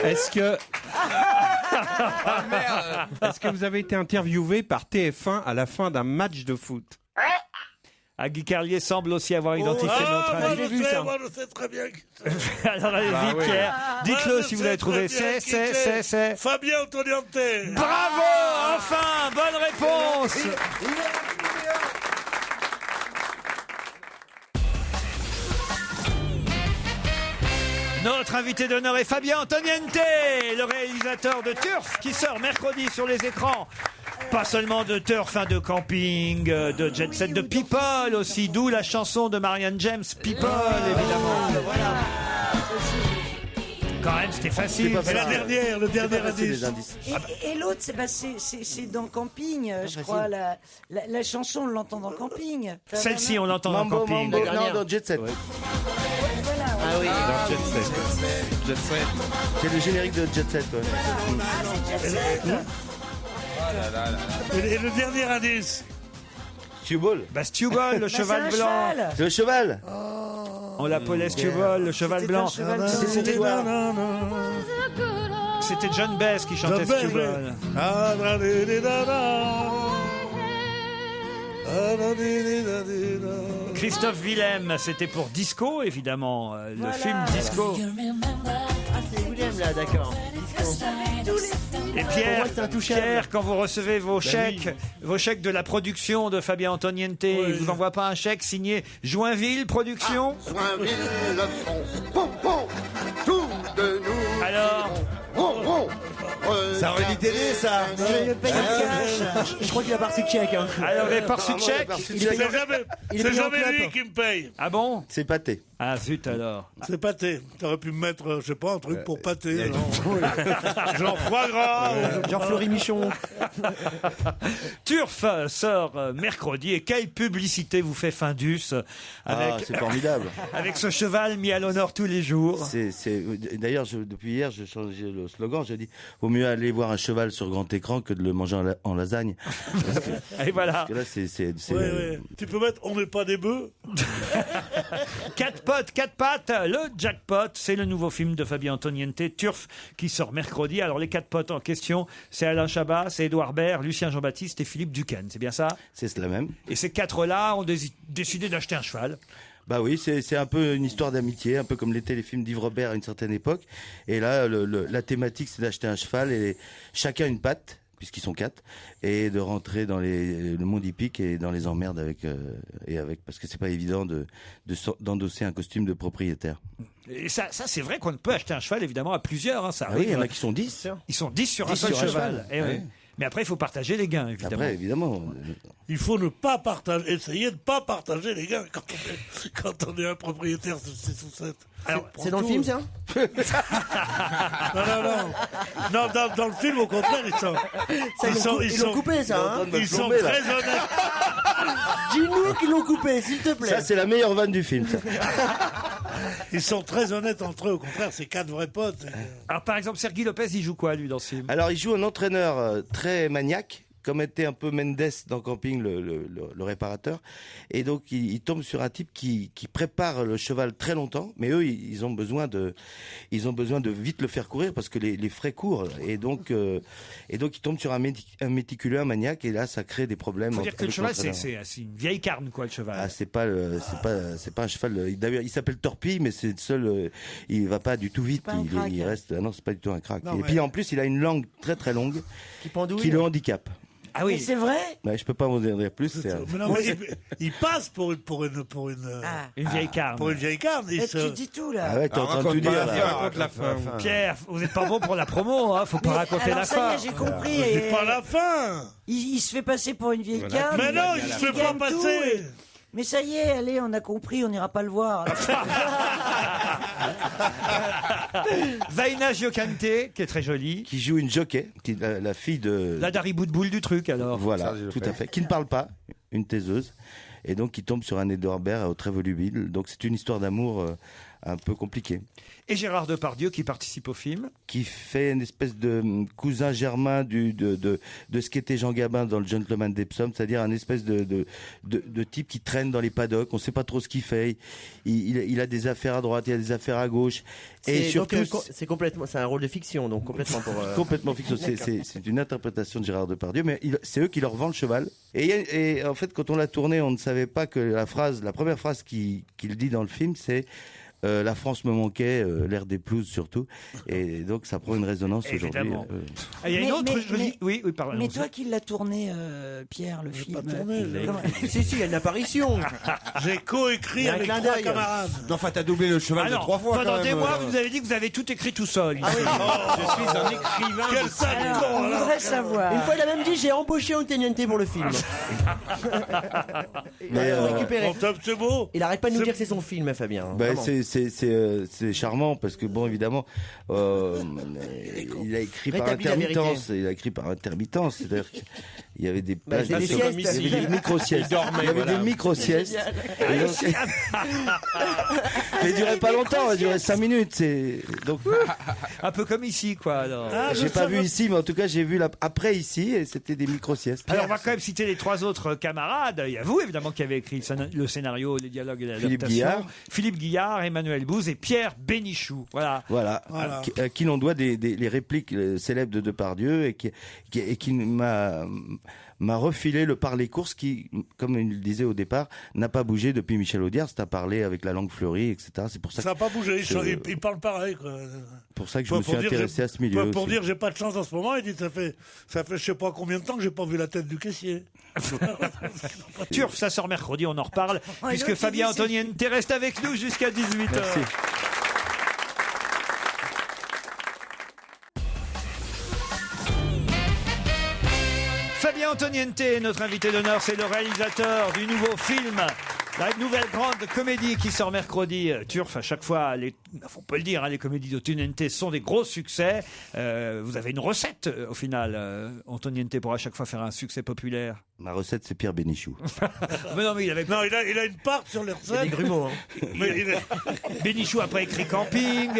Est-ce que est-ce que vous avez été interviewé par TF1 à la fin d'un match de foot? Ah, Guy Carlier semble aussi avoir identifié notre moi invité. je sais très bien. Alors allez-y, Bah oui. Pierre, dites-le Moi, si je vous sais l'avez trouvé. très bien qui C'est. Fabien Antoniante. Bravo, enfin, bonne réponse. Notre invité d'honneur est Fabien Antoniente, le réalisateur de Turf, qui sort mercredi sur les écrans. Pas seulement de Turf, hein, de camping, de jet set, de People aussi, d'où la chanson de Marianne James, People, évidemment. Quand même, c'était facile. C'est le dernier indice. Et l'autre, c'est dans Camping, je crois. La chanson, on l'entend dans Camping. Celle-ci, on l'entend dans Mambo, camping. Mambo, non, dans Jet Set. Ah oui. Dans Jet Set. Jet Set. C'est le générique de Jet Set. Ouais. Et le dernier indice. Stewball. Bah, Stewball, le cheval c'est un blanc. cheval. C'est le cheval. On l'appelait Stewball, le cheval blanc. C'était John Bess qui chantait John Bess, Stewball. oui. Christophe Willem, c'était pour Disco, évidemment, le film Disco. Ah, c'est Willem là, d'accord. Et Pierre, Pierre, quand vous recevez vos chèques de la production de Fabien Antoniente, il vous envoie pas un chèque signé Joinville Productions Joinville, le pont, pont, tout de nous. Alors Ça aurait dit télé, ça. Je paye en cash. Je crois qu'il a pas reçu de chèque. Hein. Alors, vous avez pas reçu de chèque C'est jamais lui qui me paye. Ah bon? C'est pâté. Ah zut alors. C'est pâté. T'aurais pu me mettre, je sais pas, un truc pour pâté. Genre foie gras. Genre Fleury Michon. Turf sort mercredi. Et quelle publicité vous fait Findus avec, c'est formidable. Avec ce cheval mis à l'honneur tous les jours. D'ailleurs, depuis hier, j'ai changé le slogan. J'ai dit vaut mieux aller voir un cheval sur grand écran que de le manger en lasagne. Et voilà. Parce que là, Ouais. Tu peux mettre on n'est pas des bœufs. 4 pattes, le jackpot, c'est le nouveau film de Fabien Antoniente, Turf, qui sort mercredi. Alors les 4 potes en question, c'est Alain Chabat, c'est Édouard Baird, Lucien Jean-Baptiste et Philippe Duquesne, c'est bien ça? C'est cela même. Et ces 4-là ont décidé d'acheter un cheval. Bah oui, c'est un peu une histoire d'amitié, un peu comme l'étaient les films d'Yves Robert à une certaine époque. Et là, la thématique, c'est d'acheter un cheval et chacun une patte, puisqu'ils sont 4, et de rentrer dans le monde hippique et dans les emmerdes parce que c'est pas évident d'endosser un costume de propriétaire. Et ça c'est vrai qu'on peut acheter un cheval évidemment à plusieurs. Hein, ça oui, il y en a qui sont 10. Ils sont 10 sur un seul cheval. Eh oui. Mais après, il faut partager les gains, évidemment. Après, évidemment. Il faut ne pas partager, essayer de ne pas partager les gains quand on est un propriétaire de 6 ou 7. C'est dans le film, ça? Non, dans le film, au contraire, ils l'ont coupé, ça, hein? Ils sont très honnêtes. Dis-nous qu'ils l'ont coupé, s'il te plaît. Ça, c'est la meilleure vanne du film, ça. Ils sont très honnêtes entre eux, au contraire, c'est 4 vrais potes. Alors, par exemple, Sergi Lopez, il joue quoi, lui, dans ce film? Alors, il joue un entraîneur très maniaque, comme était un peu Mendes dans Camping, le réparateur. Et donc, il tombe sur un type qui prépare le cheval très longtemps, mais eux, ils ont besoin de vite le faire courir parce que les frais courent. Et donc, il tombe sur un méticuleux, un maniaque, et là, ça crée des problèmes. Faut dire que le cheval, c'est une vieille carne, quoi, le cheval. Ah, c'est pas un cheval. D'ailleurs, il s'appelle Torpille, mais c'est le seul. Il va pas du tout vite. Il reste. Non, c'est pas du tout un crack. Et puis en plus, il a une langue très très longue qui le handicape. Ah oui, c'est vrai. Ouais, je peux pas vous en dire plus. Il passe pour une vieille carne. Pour une vieille carne. Tu dis tout là. Ah ouais, t'es en train de tout dire. Raconte la fin. Pierre, vous êtes pas bon pour la promo, hein. Faut pas raconter la fin. Ça y est, j'ai compris. C'est pas la fin. Il se fait passer pour une vieille carne. Mais non, il se fait pas passer. Mais ça y est, allez, on a compris, on n'ira pas le voir. Zaina Giocante, qui est très jolie. Qui joue une jockey, qui est la fille de... La Dari Boudboul du truc, alors. Voilà, tout à fait. Qui ne parle pas, une taiseuse. Et donc, qui tombe sur un Édouard Baird très volubile. Donc, c'est une histoire d'amour un peu compliquée. Et Gérard Depardieu, qui participe au film. Qui fait une espèce de cousin germain de ce qu'était Jean Gabin dans Le Gentleman d'Epsom, c'est-à-dire un espèce de type qui traîne dans les paddocks, on ne sait pas trop ce qu'il fait, il a des affaires à droite, il a des affaires à gauche, et surtout... C'est un rôle de fiction, donc complètement pour... Complètement fiction, c'est une interprétation de Gérard Depardieu, mais c'est eux qui leur vendent le cheval. Et en fait, quand on l'a tourné, on ne savait pas que la première phrase qu'il dit dans le film, c'est... la France me manquait, l'air des pelouses surtout, et donc ça prend une résonance aujourd'hui. Il y a une autre jolie... Oui, pardon. Mais toi qui l'as tourné, Pierre, le film. Pas tourné, si, il y a une apparition. J'ai coécrit avec 3 camarades. Non, enfin, t'as doublé le cheval de 3 fois. Pendant des mois, vous avez dit que vous avez tout écrit tout seul. Ah oui. Je suis un écrivain. Quel sale con. On voudrait savoir. Une fois, il a même dit j'ai embauché Antoniente pour le film. C'est beau. Il arrête pas de nous dire que c'est son film, Fabien. C'est charmant parce que bon, évidemment, il a écrit par intermittence. Il a écrit par intermittence, c'est-à-dire qu'il y avait des plages, il y avait des micro-siestes. Il y avait des micro-siestes. Mais il durait pas longtemps, il durait 5 minutes. Donc un peu comme ici, quoi. Alors. J'ai pas vu ici, mais en tout cas, j'ai vu après ici, et c'était des micro-siestes. Alors, on va quand même citer les 3 autres camarades. Il y a vous, évidemment, qui avez écrit le scénario, les dialogues et l'adaptation. Philippe Guillard, Emmanuel Bouze et Pierre Bénichou. Voilà. À qui l'on doit les répliques célèbres de Depardieu et qui m'a m'a refilé le parler course qui, comme il le disait au départ, n'a pas bougé depuis Michel Audiard. C'est à parler avec la langue fleurie, etc. C'est pour ça. Ça n'a pas bougé. Il parle pareil, quoi. Pour ça que je me suis intéressé à ce milieu. Pour aussi. dire j'ai pas de chance en ce moment, il dit ça fait je sais pas combien de temps que j'ai pas vu la tête du caissier. Turf, ça sort mercredi, on en reparle, Ouais, puisque l'autre, Fabien il dit, Antoniente reste avec nous jusqu'à 18h. Merci. Fabien Antoniente, notre invité d'honneur, c'est le réalisateur du nouveau film. La nouvelle grande comédie qui sort mercredi. Turf, à chaque fois, on peut le dire, hein, les comédies d'Antoniente sont des gros succès. Vous avez une recette, au final, Antoniente, pour à chaque fois faire un succès populaire. Ma recette, c'est Pierre Bénichou. Mais non, mais il avait... Non, il a une part sur les recettes. Il y a des grumeaux. Hein. Mais Bénichou n'a pas écrit Camping,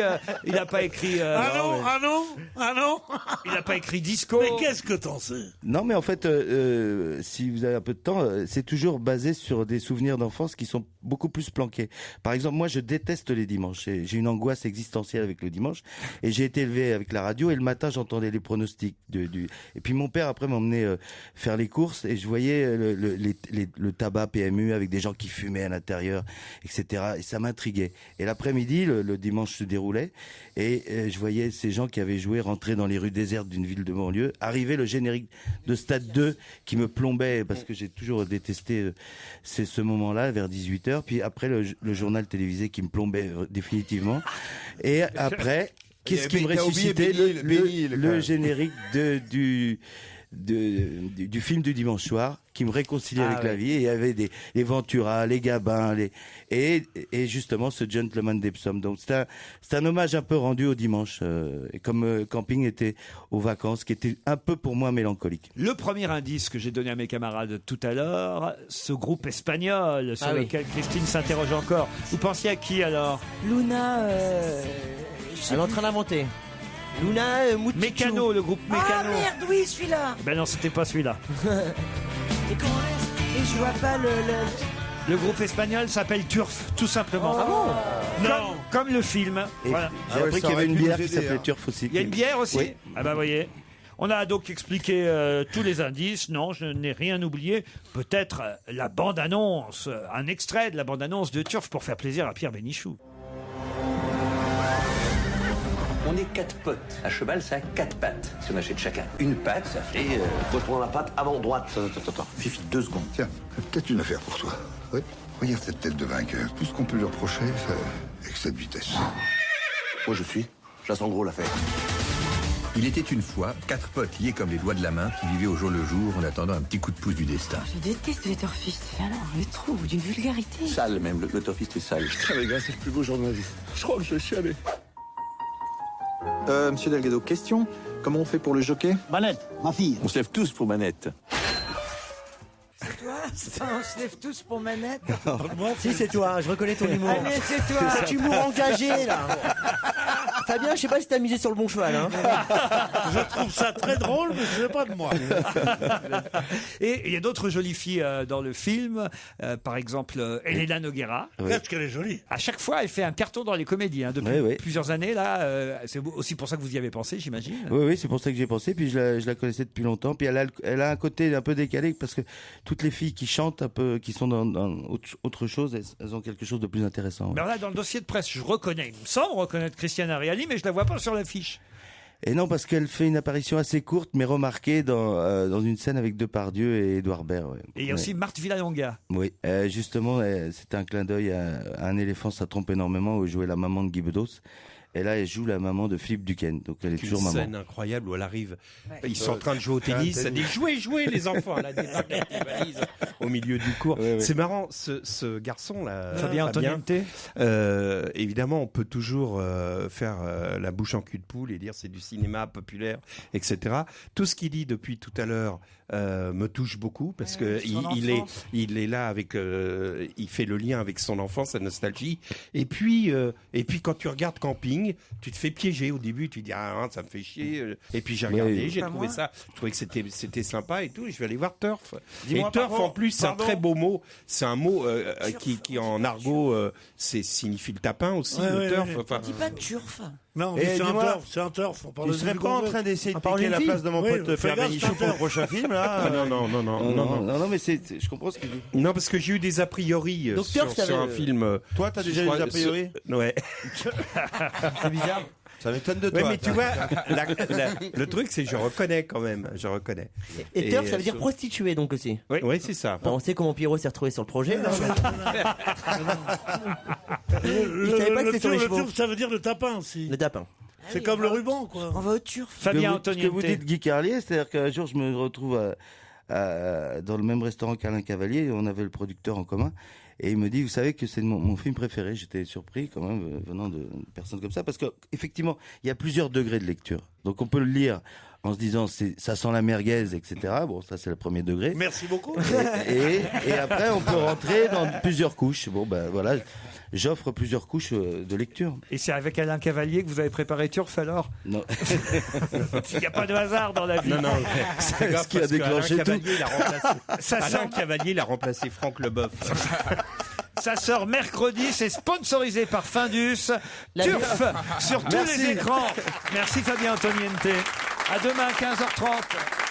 il n'a pas écrit... Ah non. Il n'a pas écrit Disco. Mais qu'est-ce que t'en sais? Non, mais en fait, si vous avez un peu de temps, c'est toujours basé sur des souvenirs d'enfance qui sont beaucoup plus planqués. Par exemple, moi, je déteste les dimanches. J'ai une angoisse existentielle avec le dimanche. Et j'ai été élevé avec la radio. Et le matin, j'entendais les pronostics. Et puis mon père, après, m'emmenait faire les courses. Et je voyais le tabac PMU avec des gens qui fumaient à l'intérieur, etc. Et ça m'intriguait. Et l'après-midi, le dimanche se déroulait. Et je voyais ces gens qui avaient joué rentrer dans les rues désertes d'une ville de banlieue. Arriver le générique de Stade 2 qui me plombait parce que j'ai toujours détesté ce moment-là vers 18h. Puis après, le journal télévisé qui me plombait définitivement. Et après, qu'est-ce qui me ressuscitait? Le générique du film du dimanche soir qui me réconciliait avec la vie. Et il y avait les Ventura, les Gabins, et justement ce Gentleman d'Epsom. Donc c'est un hommage un peu rendu au dimanche, et comme Camping était aux vacances, qui était un peu pour moi mélancolique. Le premier indice que j'ai donné à mes camarades tout à l'heure, ce groupe espagnol sur lequel Christine s'interroge encore. Vous pensiez à qui alors? Luna. Elle est en train d'inventer. Luna Muchichu. Mécano, le groupe Mécano. Ah merde, oui, celui-là. Ben non, c'était pas celui-là. Et je vois pas Le groupe espagnol s'appelle Turf, tout simplement. Ah bon? Non. Comme le film. Et Voilà. j'ai appris qu'il y avait une bière qui s'appelait Turf aussi. Il y a une bière aussi? Oui. Ah bah voyez. On a donc expliqué tous les indices. Non, je n'ai rien oublié. Peut-être la bande-annonce, un extrait de la bande-annonce de Turf pour faire plaisir à Pierre Bénichou. On est 4 potes. À cheval, ça a 4 pattes. Si on achète chacun une patte, ça fait... Moi, je prends la patte avant-droite. Attends. Fifi, 2 secondes. Tiens, j'ai peut-être une affaire pour toi. Oui. Regarde cette tête de vainqueur. Tout ce qu'on peut lui reprocher, c'est excès de vitesse. Moi, je suis. Je la sens gros, l'affaire. Il était une fois 4 potes liés comme les doigts de la main qui vivaient au jour le jour en attendant un petit coup de pouce du destin. Je déteste les turfistes. Alors, le trou d'une vulgarité. Sale, même. Le turfiste est sale. Ah, les gars, c'est le plus beau jour de ma vie. Je crois que je vais chialer. Monsieur Delgado, question. Comment on fait pour le jockey? Manette, ma fille. On se lève tous pour Manette. C'est toi? On se lève tous pour Manette. Si, c'est toi, je reconnais ton humour. Allez, c'est toi. Cet humour engagé, là. Fabien, je sais pas si t'as misé sur le bon cheval. Hein. Je trouve ça très drôle, mais ce n'est pas de moi. Et il y a d'autres jolies filles dans le film. Par exemple, Elena Noguera. Qu'est-ce qu'elle est jolie. À chaque fois, elle fait un carton dans les comédies. Depuis plusieurs années, là. C'est aussi pour ça que vous y avez pensé, j'imagine. Oui, c'est pour ça que j'ai pensé. Puis je la connaissais depuis longtemps. Puis elle a un côté un peu décalé parce que toutes les filles qui chantent un peu, qui sont dans autre chose, elles ont quelque chose de plus intéressant. Mais là, dans le dossier de presse, il me semble reconnaître Christiane Ariali, mais je la vois pas sur l'affiche. Et non, parce qu'elle fait une apparition assez courte, mais remarquée dans une scène avec Depardieu et Édouard Baird. Ouais. Et il y a aussi Marthe Villalonga. Oui, justement, c'était un clin d'œil à Un éléphant, ça trompe énormément, où jouait la maman de Guy Bedos. Et là, elle joue la maman de Philippe Duquesne. Donc, elle est toujours maman. Une scène incroyable où elle arrive. Ils sont en train de jouer au tennis. Elle dit jouez, les enfants. Elle a des valises au milieu du cours. Ouais. C'est marrant, ce garçon-là. Fabien Antoniente. Évidemment, on peut toujours faire la bouche en cul de poule et dire c'est du cinéma populaire, etc. Tout ce qu'il dit depuis tout à l'heure me touche beaucoup parce que il est là avec, il fait le lien avec son enfance, sa nostalgie. Et puis quand tu regardes Camping, tu te fais piéger au début, tu dis ça me fait chier. Et puis j'ai regardé, j'ai trouvé ça, je trouvais que c'était sympa et tout. Et je vais aller voir Turf. Et Turf en plus c'est un très beau mot. C'est un mot qui en argot signifie le tapin aussi. Le turf. Dis pas turf. Non, mais c'est un turf. Il serait pas en train d'essayer de piquer la place de mon pote Pierre Bénichou pour le prochain film, là? Non, mais je comprends ce qu'il dit. Non, parce que j'ai eu des a priori sur un film. Toi, t'as déjà des a priori? Ouais. C'est bizarre. Ça m'étonne de toi. Ouais, mais tu vois, le truc, c'est que je reconnais quand même. Je reconnais. Et turf, ça veut dire prostituée, donc aussi. Oui, c'est ça. On sait comment Pierrot s'est retrouvé sur le projet. Il savait pas que c'était sur les Le chevaux. turf, ça veut dire le tapin aussi. Le tapin. C'est comme le ruban, quoi. On va au turf. Fabien Ce que vous dites, Guy Carlier, c'est-à-dire qu'un jour, je me retrouve dans le même restaurant qu'Alain Cavalier, on avait le producteur en commun, et il me dit, vous savez que c'est mon film préféré. J'étais surpris quand même, venant de personnes comme ça, parce qu'effectivement, il y a plusieurs degrés de lecture. Donc on peut le lire en se disant, ça sent la merguez, etc. Bon, ça c'est le premier degré. Merci beaucoup. Et après, on peut rentrer dans plusieurs couches. Bon, ben voilà, j'offre plusieurs couches de lecture. Et c'est avec Alain Cavalier que vous avez préparé Turf alors? Non. Il n'y a pas de hasard dans la vie. Non, c'est grave, ce qui a parce que déclenché Alain tout. Cavalier, il a remplacé. Alain Cavalier, il a remplacé Franck Leboeuf. Ça sort mercredi, c'est sponsorisé par Findus. Turf sur tous les écrans. Merci Fabien Antoniente. À demain 15h30.